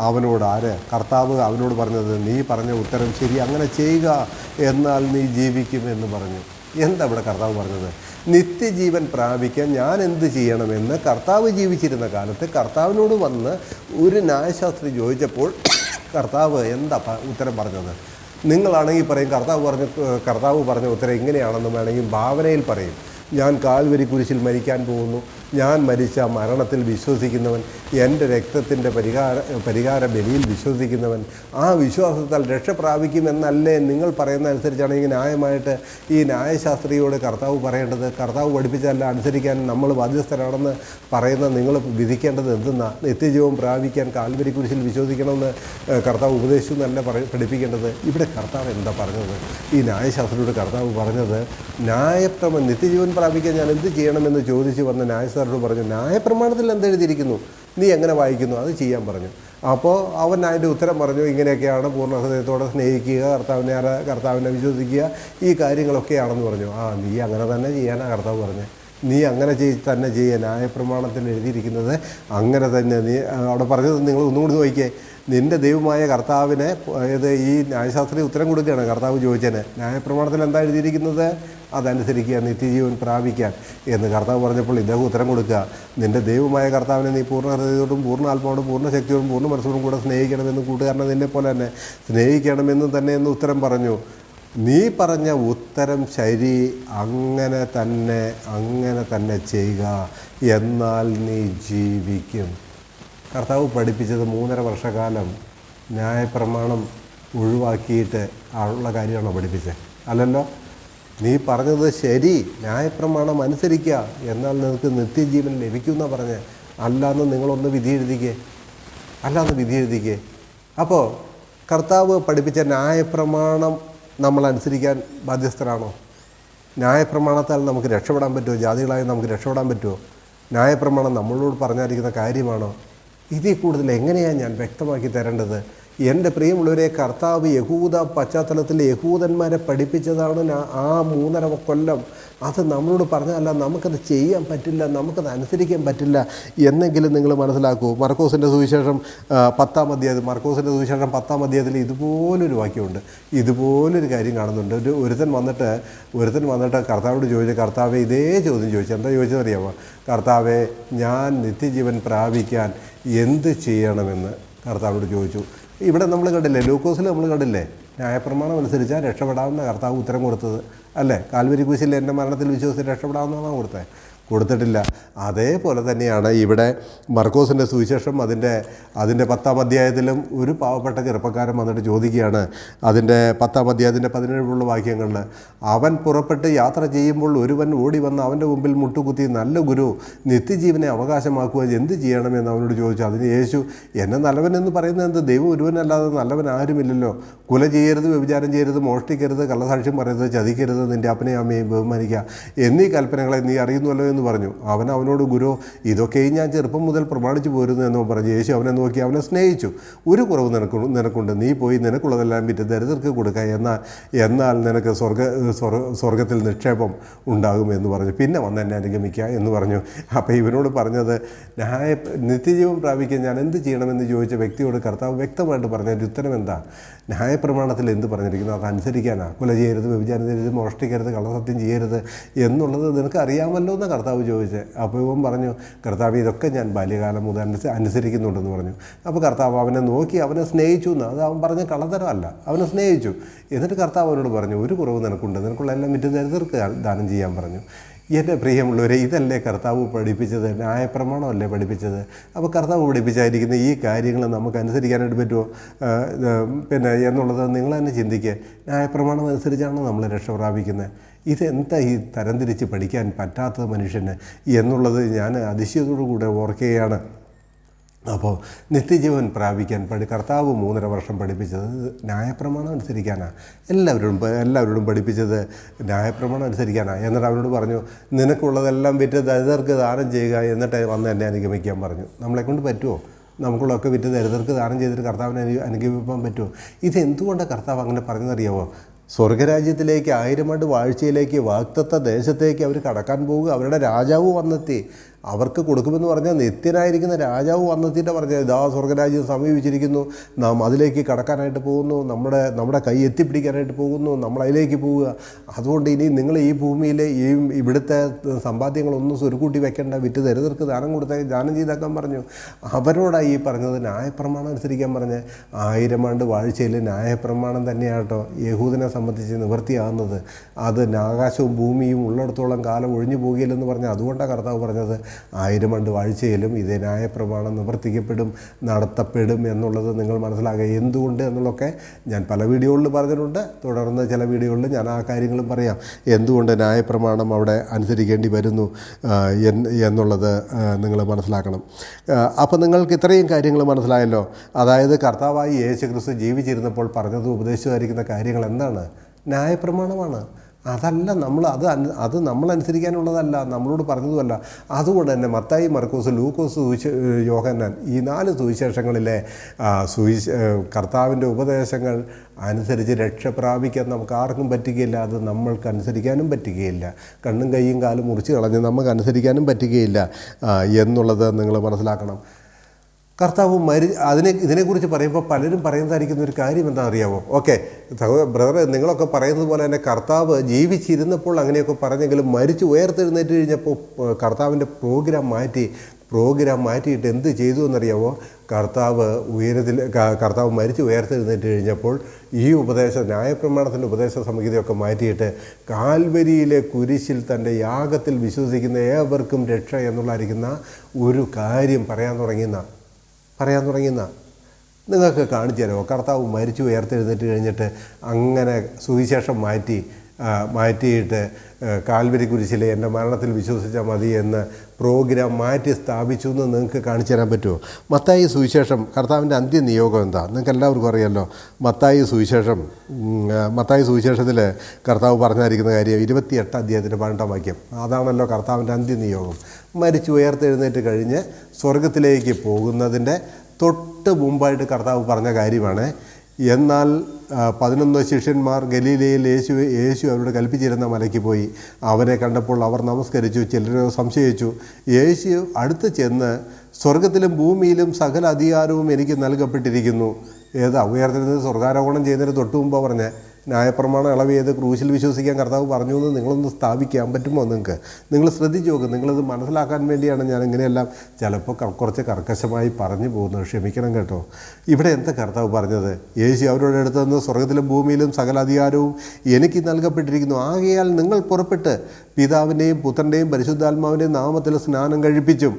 അവനോട് കർത്താവ് അവനോട് പറഞ്ഞത്, നീ പറഞ്ഞ ഉത്തരം ശരി, അങ്ങനെ ചെയ്യുക, എന്നാൽ നീ ജീവിക്കും എന്ന് പറഞ്ഞു. എന്താ ഇവിടെ കർത്താവ് പറഞ്ഞത്? നിത്യജീവൻ പ്രാപിക്കാൻ ഞാൻ എന്ത് ചെയ്യണമെന്ന് കർത്താവ് ജീവിച്ചിരുന്ന കാലത്ത് കർത്താവിനോട് വന്ന് ഒരു ന്യായശാസ്ത്രി ചോദിച്ചപ്പോൾ കർത്താവ് എന്താ ഉത്തരം പറഞ്ഞത്? നിങ്ങളാണെങ്കിൽ പറയും കർത്താവ് പറഞ്ഞ ഉത്തരം ഇങ്ങനെയാണെന്ന് വേണമെങ്കിൽ ഭാവനയിൽ പറയും. ഞാൻ കാൽവരി കുരിശിൽ മരിക്കാൻ പോകുന്നു, ഞാൻ മരിച്ച മരണത്തിൽ വിശ്വസിക്കുന്നവൻ, എൻ്റെ രക്തത്തിൻ്റെ പരിഹാര ബലിയിൽ വിശ്വസിക്കുന്നവൻ ആ വിശ്വാസത്താൽ രക്ഷ പ്രാപിക്കുമെന്നല്ലേ നിങ്ങൾ പറയുന്ന അനുസരിച്ചാണെങ്കിൽ ന്യായമായിട്ട് ഈ ന്യായശാസ്ത്രിയോട് കർത്താവ് പറയേണ്ടത്? കർത്താവ് പഠിപ്പിച്ചല്ല അനുസരിക്കാൻ നമ്മൾ ബാധ്യസ്ഥരാണെന്ന് പറയുന്ന നിങ്ങൾ വിധിക്കേണ്ടത് എന്തെന്നാ? നിത്യജീവൻ പ്രാപിക്കാൻ കാൽവരി കുരിശിൽ വിശ്വസിക്കണമെന്ന് കർത്താവ് ഉപദേശിച്ചു എന്നല്ല പഠിപ്പിക്കേണ്ടത്. ഇവിടെ കർത്താവ് എന്താ പറഞ്ഞത്? ഈ ന്യായശാസ്ത്രിയോട് കർത്താവ് പറഞ്ഞത്, നിത്യജീവൻ പ്രാപിക്കാൻ ഞാൻ എന്ത് ചെയ്യണമെന്ന് ചോദിച്ചു വന്ന ന്യായശാസ്ത്രിയോട് പറഞ്ഞു, ന്യായപ്രമാണത്തിൽ എന്തെഴുതിയിരിക്കുന്നു, നീ എങ്ങനെ വായിക്കുന്നു, അത് ചെയ്യാൻ പറഞ്ഞു. അപ്പോൾ അവൻ അതിൻ്റെ ഉത്തരം പറഞ്ഞു, ഇങ്ങനെയൊക്കെയാണ്, പൂർണ്ണ ഹൃദയത്തോടെ സ്നേഹിക്കുക, കർത്താവിനെ വിശ്വസിക്കുക, ഈ കാര്യങ്ങളൊക്കെയാണെന്ന് പറഞ്ഞു. നീ അങ്ങനെ തന്നെ ചെയ്യാനാണ് കർത്താവ് പറഞ്ഞത്. നീ അങ്ങനെ തന്നെ ചെയ്യുക, ന്യായപ്രമാണത്തിൽ എഴുതിയിരിക്കുന്നത് അങ്ങനെ തന്നെ. നീ അവിടെ പറഞ്ഞത് നിങ്ങൾ ഒന്നുകൂടി നോക്കിയേ, നിൻ്റെ ദൈവമായ കർത്താവിനെ ഈ ന്യായശാസ്ത്രി ഉത്തരം കൊടുക്കുകയാണ് കർത്താവ് ചോദിച്ചതിന്. ന്യായപ്രമാണത്തിൽ എന്താ എഴുതിയിരിക്കുന്നത്, അതനുസരിക്കുക, നിത്യജീവൻ പ്രാപിക്കാൻ എന്ന് കർത്താവ് പറഞ്ഞപ്പോൾ ഇദ്ദേഹം ഉത്തരം കൊടുക്കുക, നിൻ്റെ ദൈവമായ കർത്താവിനെ നീ പൂർണ്ണ ഹൃദയത്തോടും പൂർണ്ണ ആത്മാവോടും പൂർണ്ണ ശക്തിയോടും പൂർണ്ണ മനസ്സോടും കൂടെ സ്നേഹിക്കണമെന്നും കൂട്ടുകാരനെ നിന്നെ പോലെ തന്നെ സ്നേഹിക്കണമെന്നും തന്നെ എന്ന് ഉത്തരം പറഞ്ഞു. നീ പറഞ്ഞ ഉത്തരം ശരി, അങ്ങനെ തന്നെ ചെയ്യുക, എന്നാൽ നീ ജീവിക്കും. കർത്താവ് പഠിപ്പിച്ചത് 3.5 വർഷക്കാലം ന്യായപ്രമാണം ഒഴിവാക്കിയിട്ട് ഉള്ള കാര്യമാണോ പഠിപ്പിച്ചത്? അല്ലല്ലോ. നീ പറഞ്ഞത് ശരി, ന്യായപ്രമാണം അനുസരിക്കുക, എന്നാൽ നിനക്ക് നിത്യജീവൻ ലഭിക്കുമെന്നാണ് പറഞ്ഞത്. അല്ലാന്ന് നിങ്ങളൊന്ന് വിധി എഴുതിക്കേ. അപ്പോൾ കർത്താവ് പഠിപ്പിച്ച ന്യായപ്രമാണം നമ്മൾ അനുസരിക്കാൻ ബാധ്യസ്ഥരാണോ? ന്യായപ്രമാണത്താൽ നമുക്ക് രക്ഷപ്പെടാൻ പറ്റുമോ? ജാതികളായി നമുക്ക് രക്ഷപ്പെടാൻ പറ്റുമോ? ന്യായപ്രമാണം നമ്മളോട് പറഞ്ഞിരിക്കുന്ന കാര്യമാണോ? ഇതിൽ കൂടുതൽ എങ്ങനെയാണ് ഞാൻ വ്യക്തമാക്കി തരേണ്ടത്? എൻ്റെ പ്രിയമുള്ളവരെ, കർത്താവ് യഹൂദ പശ്ചാത്തലത്തിൽ യഹൂദന്മാരെ പഠിപ്പിച്ചതാണ് ആ 3.5 കൊല്ലം. അത് നമ്മളോട് പറഞ്ഞതല്ല, നമുക്കത് ചെയ്യാൻ പറ്റില്ല, നമുക്കത് അനുസരിക്കാൻ പറ്റില്ല എന്നെങ്കിലും നിങ്ങൾ മനസ്സിലാക്കൂ. മർക്കോസിൻ്റെ സുവിശേഷം 10-ാം അധ്യായം, മർക്കോസിൻ്റെ സുവിശേഷം 10-ാം അധ്യായത്തിൽ ഇതുപോലൊരു വാക്യമുണ്ട്, ഇതുപോലൊരു കാര്യം കാണുന്നുണ്ട്. ഒരുത്തൻ വന്നിട്ട് കർത്താവോട് ചോദിച്ചു, കർത്താവെ ഇതേ ചോദ്യം ചോദിച്ചു. എന്താ ചോദിച്ചതറിയാമോ? കർത്താവെ, ഞാൻ നിത്യജീവൻ പ്രാപിക്കാൻ എന്ത് ചെയ്യണമെന്ന് കർത്താവോട് ചോദിച്ചു. ഇവിടെ നമ്മൾ കണ്ടില്ലേ, ലൂക്കോസിൽ നമ്മൾ കണ്ടില്ലേ, ന്യായപ്രമാണം അനുസരിച്ചാൽ രക്ഷപ്പെടാമെന്ന കർത്താവ് ഉത്തരം കൊടുത്തത് അല്ലേ? കാൽവരി കുരിശിൽ എൻ്റെ മരണത്തിൽ വിശ്വസിച്ച് രക്ഷപ്പെടാമെന്നാണ് കൊടുത്തിട്ടില്ല. അതേപോലെ തന്നെയാണ് ഇവിടെ മർക്കോസിൻ്റെ സുവിശേഷം അതിൻ്റെ 10-ാം അധ്യായത്തിലും ഒരു പാവപ്പെട്ട ചെറുപ്പക്കാരൻ വന്നിട്ട് ചോദിക്കുകയാണ്. അതിൻ്റെ 10-ാം അധ്യായത്തിൻ്റെ 17 വാക്യങ്ങളിൽ, അവൻ പുറപ്പെട്ട് യാത്ര ചെയ്യുമ്പോൾ ഒരുവൻ ഓടി വന്ന് അവൻ്റെ മുമ്പിൽ മുട്ടുകുത്തി, നല്ല ഗുരു, നിത്യജീവനെ അവകാശമാക്കുവാൻ എന്ത് ചെയ്യണമെന്ന് അവനോട് ചോദിച്ചു. അതിന് യേശു, എന്നെ നല്ലവനെന്ന് പറയുന്നത് എന്ത്? ദൈവം ഒരുവനല്ലാതെ നല്ലവൻ ആരുമില്ലല്ലോ. കൊല ചെയ്യരുത്, വ്യഭിചാരം ചെയ്യരുത്, മോഷ്ടിക്കരുത്, കള്ളസാക്ഷ്യം പറയരുത്, ചതിക്കരുത്, നിൻ്റെ അപ്പനെയും അമ്മയെയും ബഹുമാനിക്കുക എന്നീ കൽപ്പനകളെ നീ അറിയുന്നുവല്ലോ എന്ന് പറഞ്ഞു. അവനോട്, ഗുരു, ഇതൊക്കെയും ഞാൻ ചെറുപ്പം മുതൽ പ്രമാണിച്ചു പോരുന്നു എന്ന് പറഞ്ഞു. യേശു അവനെ നോക്കി അവനെ സ്നേഹിച്ചു. ഒരു കുറവ് നിനക്കുണ്ട്, നീ പോയി നിനക്കുള്ളതെല്ലാം വിറ്റ് ദരിദ്രർക്ക് കൊടുക്കുക, എന്നാൽ നിനക്ക് സ്വർഗത്തിൽ നിക്ഷേപം ഉണ്ടാകുമെന്ന് പറഞ്ഞു. പിന്നെ വന്ന് എന്നെ അനുഗമിക്കുക എന്ന് പറഞ്ഞു. അപ്പോൾ ഇവനോട് പറഞ്ഞത്, നിത്യജീവൻ പ്രാപിക്കാൻ ഞാൻ എന്ത് ചെയ്യണമെന്ന് ചോദിച്ച വ്യക്തിയോട് കർത്താവ് വ്യക്തമായിട്ട് പറഞ്ഞതിൻ്റെ ഉത്തരം എന്താ? ന്യായപ്രമാണത്തിൽ എന്ത് പറഞ്ഞിരിക്കുന്നു അതനുസരിക്കാനാണ്. കൊല ചെയ്യരുത്, വ്യഭിചാരം ചെയ്യരുത്, മോഷ്ടിക്കരുത്, കള്ളസത്യം ചെയ്യരുത് എന്നുള്ളത് നിനക്ക് അറിയാമല്ലോ എന്ന് കർത്താവ് ചോദിച്ചത്. അപ്പോൾ ഇവൻ പറഞ്ഞു, കർത്താവ് ഇതൊക്കെ ഞാൻ ബാല്യകാലം മുതൽ അനുസരിക്കുന്നുണ്ടെന്ന് പറഞ്ഞു. അപ്പോൾ കർത്താവ് അവനെ നോക്കി അവനെ സ്നേഹിച്ചു എന്ന്. അത് അവൻ പറഞ്ഞ കള്ളത്തരമല്ല, അവനെ സ്നേഹിച്ചു. എന്നിട്ട് കർത്താവ് അവനോട് പറഞ്ഞു, ഒരു കുറവ് നിനക്കുണ്ട്, നിനക്കുള്ള എല്ലാം വിറ്റ് ദരിദ്രർക്ക് ദാനം ചെയ്യാൻ പറഞ്ഞു. എൻ്റെ പ്രിയമുള്ളവരെ, ഇതല്ലേ കർത്താവ് പഠിപ്പിച്ചത്? ന്യായപ്രമാണമല്ലേ പഠിപ്പിച്ചത്? അപ്പോൾ കർത്താവ് പഠിപ്പിച്ചായിരിക്കുന്ന ഈ കാര്യങ്ങൾ നമുക്ക് അനുസരിക്കാനായിട്ട് പറ്റുമോ എന്നുള്ളത് നിങ്ങൾ തന്നെ ചിന്തിക്കുക. ന്യായപ്രമാണം അനുസരിച്ചാണോ നമ്മൾ രക്ഷ പ്രാപിക്കുന്നത്? ഇതെന്താ ഈ തരംതിരിച്ച് പഠിക്കാൻ പറ്റാത്തത് മനുഷ്യന് എന്നുള്ളത് ഞാൻ അതിശയത്തോടു കൂടെ ഓർക്കുകയാണ്. അപ്പോൾ നിത്യജീവൻ പ്രാപിക്കാൻ കർത്താവ് 3.5 വർഷം പഠിപ്പിച്ചത് ന്യായപ്രമാണം അനുസരിക്കാനാണ്. എല്ലാവരോടും പഠിപ്പിച്ചത് ന്യായപ്രമാണം അനുസരിക്കാനാണ്. എന്നിട്ട് അവരോട് പറഞ്ഞു, നിനക്കുള്ളതെല്ലാം വിറ്റ് ദരിദ്രർക്ക് ദാനം ചെയ്യുക, എന്നിട്ട് വന്ന് എന്നെ അനുഗമിക്കാൻ പറഞ്ഞു. നമ്മളെക്കൊണ്ട് പറ്റുമോ? നമുക്കുള്ളതൊക്കെ വിറ്റ് ദരിദ്രർക്ക് ദാനം ചെയ്തിട്ട് കർത്താവിനെ അനുഗമിക്കാൻ പറ്റുമോ? ഇതെന്തുകൊണ്ടാണ് കർത്താവ് അങ്ങനെ പറഞ്ഞതറിയാമോ? സ്വർഗരാജ്യത്തിലേക്ക് 1000 ആണ്ട് വാഴ്ചയിലേക്ക് വാഗ്ദത്ത ദേശത്തേക്ക് അവർ കടക്കാൻ പോവുക. അവരുടെ രാജാവ് വന്നെത്തി. അവർക്ക് കൊടുക്കുമെന്ന് പറഞ്ഞാൽ നിത്യനായിരിക്കുന്ന രാജാവ് വന്നെത്തിയിട്ട് പറഞ്ഞത്, ഇതാ സ്വർഗരാജ്യം സമീപിച്ചിരിക്കുന്നു, നാം അതിലേക്ക് കടക്കാനായിട്ട് പോകുന്നു, നമ്മുടെ കൈ എത്തിപ്പിടിക്കാനായിട്ട് പോകുന്നു, നമ്മൾ അതിലേക്ക് പോവുക. അതുകൊണ്ട് ഇനി നിങ്ങൾ ഈ ഭൂമിയിലെ ഇവിടുത്തെ സമ്പാദ്യങ്ങളൊന്നും സ്വരുക്കൂട്ടി വെക്കേണ്ട, വിറ്റ് ദരിദ്രർക്ക് ദാനം ചെയ്തേക്കാൻ പറഞ്ഞു. അവരോടായി ഈ പറഞ്ഞത് ന്യായപ്രമാണം അനുസരിക്കാൻ പറഞ്ഞ്. 1000 ആണ്ട് വാഴ്ചയിൽ ന്യായപ്രമാണം തന്നെയാട്ടോ യഹൂദനെ സംബന്ധിച്ച് നിവൃത്തിയാകുന്നത്. അത് ആകാശവും ഭൂമിയും ഉള്ളിടത്തോളം കാലം ഒഴിഞ്ഞു പോകുകയില്ലെന്ന് പറഞ്ഞ് അതുകൊണ്ടാണ് കർത്താവ് പറഞ്ഞത് 1000 ആണ്ട് വാഴ്ചയിലും ഇതേ ന്യായപ്രമാണം നിവർത്തിക്കപ്പെടും, നടത്തപ്പെടും എന്നുള്ളത് നിങ്ങൾ മനസ്സിലാക്കുക. എന്തുകൊണ്ട് എന്നുള്ളതൊക്കെ ഞാൻ പല വീഡിയോകളിൽ പറഞ്ഞിട്ടുണ്ട്. തുടർന്ന് ചില വീഡിയോകളിൽ ഞാൻ ആ കാര്യങ്ങളും പറയാം, എന്തുകൊണ്ട് ന്യായപ്രമാണം അവിടെ അനുസരിക്കേണ്ടി വരുന്നു എന്നുള്ളത് നിങ്ങൾ മനസ്സിലാക്കണം. അപ്പോൾ നിങ്ങൾക്ക് ഇത്രയും കാര്യങ്ങൾ മനസ്സിലായല്ലോ. അതായത് കർത്താവായി യേശുക്രിസ്തു ജീവിച്ചിരുന്നപ്പോൾ പറഞ്ഞത് ഉപദേശിച്ചുമായിരിക്കുന്ന കാര്യങ്ങൾ എന്താണ്? ന്യായപ്രമാണമാണ്. അതല്ല അത് നമ്മൾ അനുസരിക്കാനുള്ളതല്ല, നമ്മളോട് പറഞ്ഞതുമല്ല. അതുകൊണ്ട് തന്നെ മത്തായി, മർക്കോസ്, ലൂക്കോസ്, യോഹന്നാൻ ഈ 4 സുവിശേഷങ്ങളിലെ കർത്താവിൻ്റെ ഉപദേശങ്ങൾ അനുസരിച്ച് രക്ഷ പ്രാപിക്കാൻ നമുക്ക് ആർക്കും പറ്റുകയില്ല. അത് നമ്മൾക്ക് അനുസരിക്കാനും പറ്റുകയില്ല. കണ്ണും കൈയും കാലും മുറിച്ച് കളഞ്ഞ് നമുക്ക് അനുസരിക്കാനും പറ്റുകയില്ല എന്നുള്ളത് നിങ്ങൾ മനസ്സിലാക്കണം. കർത്താവ് ഇതിനെക്കുറിച്ച് പറയുമ്പോൾ പലരും പറയുന്നതായിരിക്കുന്ന ഒരു കാര്യം എന്താ അറിയാമോ? ഓക്കെ ബ്രദർ, നിങ്ങളൊക്കെ പറയുന്നത് പോലെ തന്നെ കർത്താവ് ജീവിച്ചിരുന്നപ്പോൾ അങ്ങനെയൊക്കെ പറഞ്ഞെങ്കിലും മരിച്ച് ഉയർത്തെഴുന്നേറ്റ് കഴിഞ്ഞപ്പോൾ കർത്താവിൻ്റെ പ്രോഗ്രാം മാറ്റിയിട്ട് എന്ത് ചെയ്തു എന്നറിയാമോ? കർത്താവ് മരിച്ച് ഉയർത്തെഴുന്നേറ്റ് കഴിഞ്ഞപ്പോൾ ഈ ന്യായപ്രമാണത്തിൻ്റെ ഉപദേശ സംഹിതയൊക്കെ മാറ്റിയിട്ട് കാൽവരിയിലെ കുരിശിൽ തൻ്റെ യാഗത്തിൽ വിശ്വസിക്കുന്ന ഏവർക്കും രക്ഷ എന്നുള്ളതായിരിക്കുന്ന ഒരു കാര്യം പറയാൻ തുടങ്ങിയെന്ന നിങ്ങൾക്ക് കാണിച്ചു തരുമോ? കർത്താവ് മരിച്ചു ഉയർത്തെഴുന്നേറ്റ് കഴിഞ്ഞിട്ട് അങ്ങനെ സുവിശേഷം മാറ്റിയിട്ട് കാൽവരി കുരിശിലെ എൻ്റെ മരണത്തിൽ വിശ്വസിച്ചാൽ മതി എന്ന് പ്രോഗ്രാം മാറ്റി സ്ഥാപിച്ചു എന്ന് നിങ്ങൾക്ക് കാണിച്ചു തരാൻ പറ്റുമോ? മത്തായി സുവിശേഷം കർത്താവിൻ്റെ അന്ത്യനിയോഗം എന്താ നിങ്ങൾക്ക് എല്ലാവർക്കും അറിയാമല്ലോ. മത്തായി സുവിശേഷത്തിൽ കർത്താവ് പറഞ്ഞായിരിക്കുന്ന കാര്യം 28 അധ്യായത്തിൻ്റെ 12-ാം വാക്യം. അതാണല്ലോ കർത്താവിൻ്റെ അന്ത്യനിയോഗം. മരിച്ചു ഉയർത്തെഴുന്നേറ്റ് കഴിഞ്ഞ് സ്വർഗത്തിലേക്ക് പോകുന്നതിൻ്റെ തൊട്ട് മുമ്പായിട്ട് കർത്താവ് പറഞ്ഞ കാര്യമാണ്. എന്നാൽ 11 ശിഷ്യന്മാർ ഗലീലയിൽ യേശു അവരോട് കൽപ്പിച്ചിരുന്ന മലയ്ക്ക് പോയി. അവനെ കണ്ടപ്പോൾ അവർ നമസ്കരിച്ചു, ചിലർ സംശയിച്ചു. യേശു അടുത്ത് ചെന്ന്, സ്വർഗത്തിലും ഭൂമിയിലും സകല അധികാരവും എനിക്ക് നൽകപ്പെട്ടിരിക്കുന്നു. ഉയർത്തെഴുന്നേറ്റ് സ്വർഗാരോഹണം ചെയ്യുന്നതിന് തൊട്ട് മുമ്പ് പറഞ്ഞ് ന്യായപ്രമാണം ഇളവ് ചെയ്ത് ക്രൂശിൽ വിശ്വസിക്കാൻ കർത്താവ് പറഞ്ഞു എന്ന് നിങ്ങളൊന്ന് സ്ഥാപിക്കാൻ പറ്റുമോ? നിങ്ങൾ ശ്രദ്ധിച്ചു നോക്ക്. നിങ്ങളിത് മനസ്സിലാക്കാൻ വേണ്ടിയാണ് ഞാൻ ഇങ്ങനെയെല്ലാം ചിലപ്പോൾ കുറച്ച് കർക്കശമായി പറഞ്ഞു പോകുന്നത്, ക്ഷമിക്കണം കേട്ടോ. ഇവിടെ എന്താ കർത്താവ് പറഞ്ഞത്? യേശു അവരുടെ അടുത്ത് നിന്ന്, സ്വർഗത്തിലും ഭൂമിയിലും സകല അധികാരവും എനിക്ക് നൽകപ്പെട്ടിരിക്കുന്നു. ആകയാൽ നിങ്ങൾ പുറപ്പെട്ട് പിതാവിൻ്റെയും പുത്രൻ്റെയും പരിശുദ്ധാത്മാവിൻ്റെയും നാമത്തിൽ സ്നാനം കഴിപ്പിച്ചും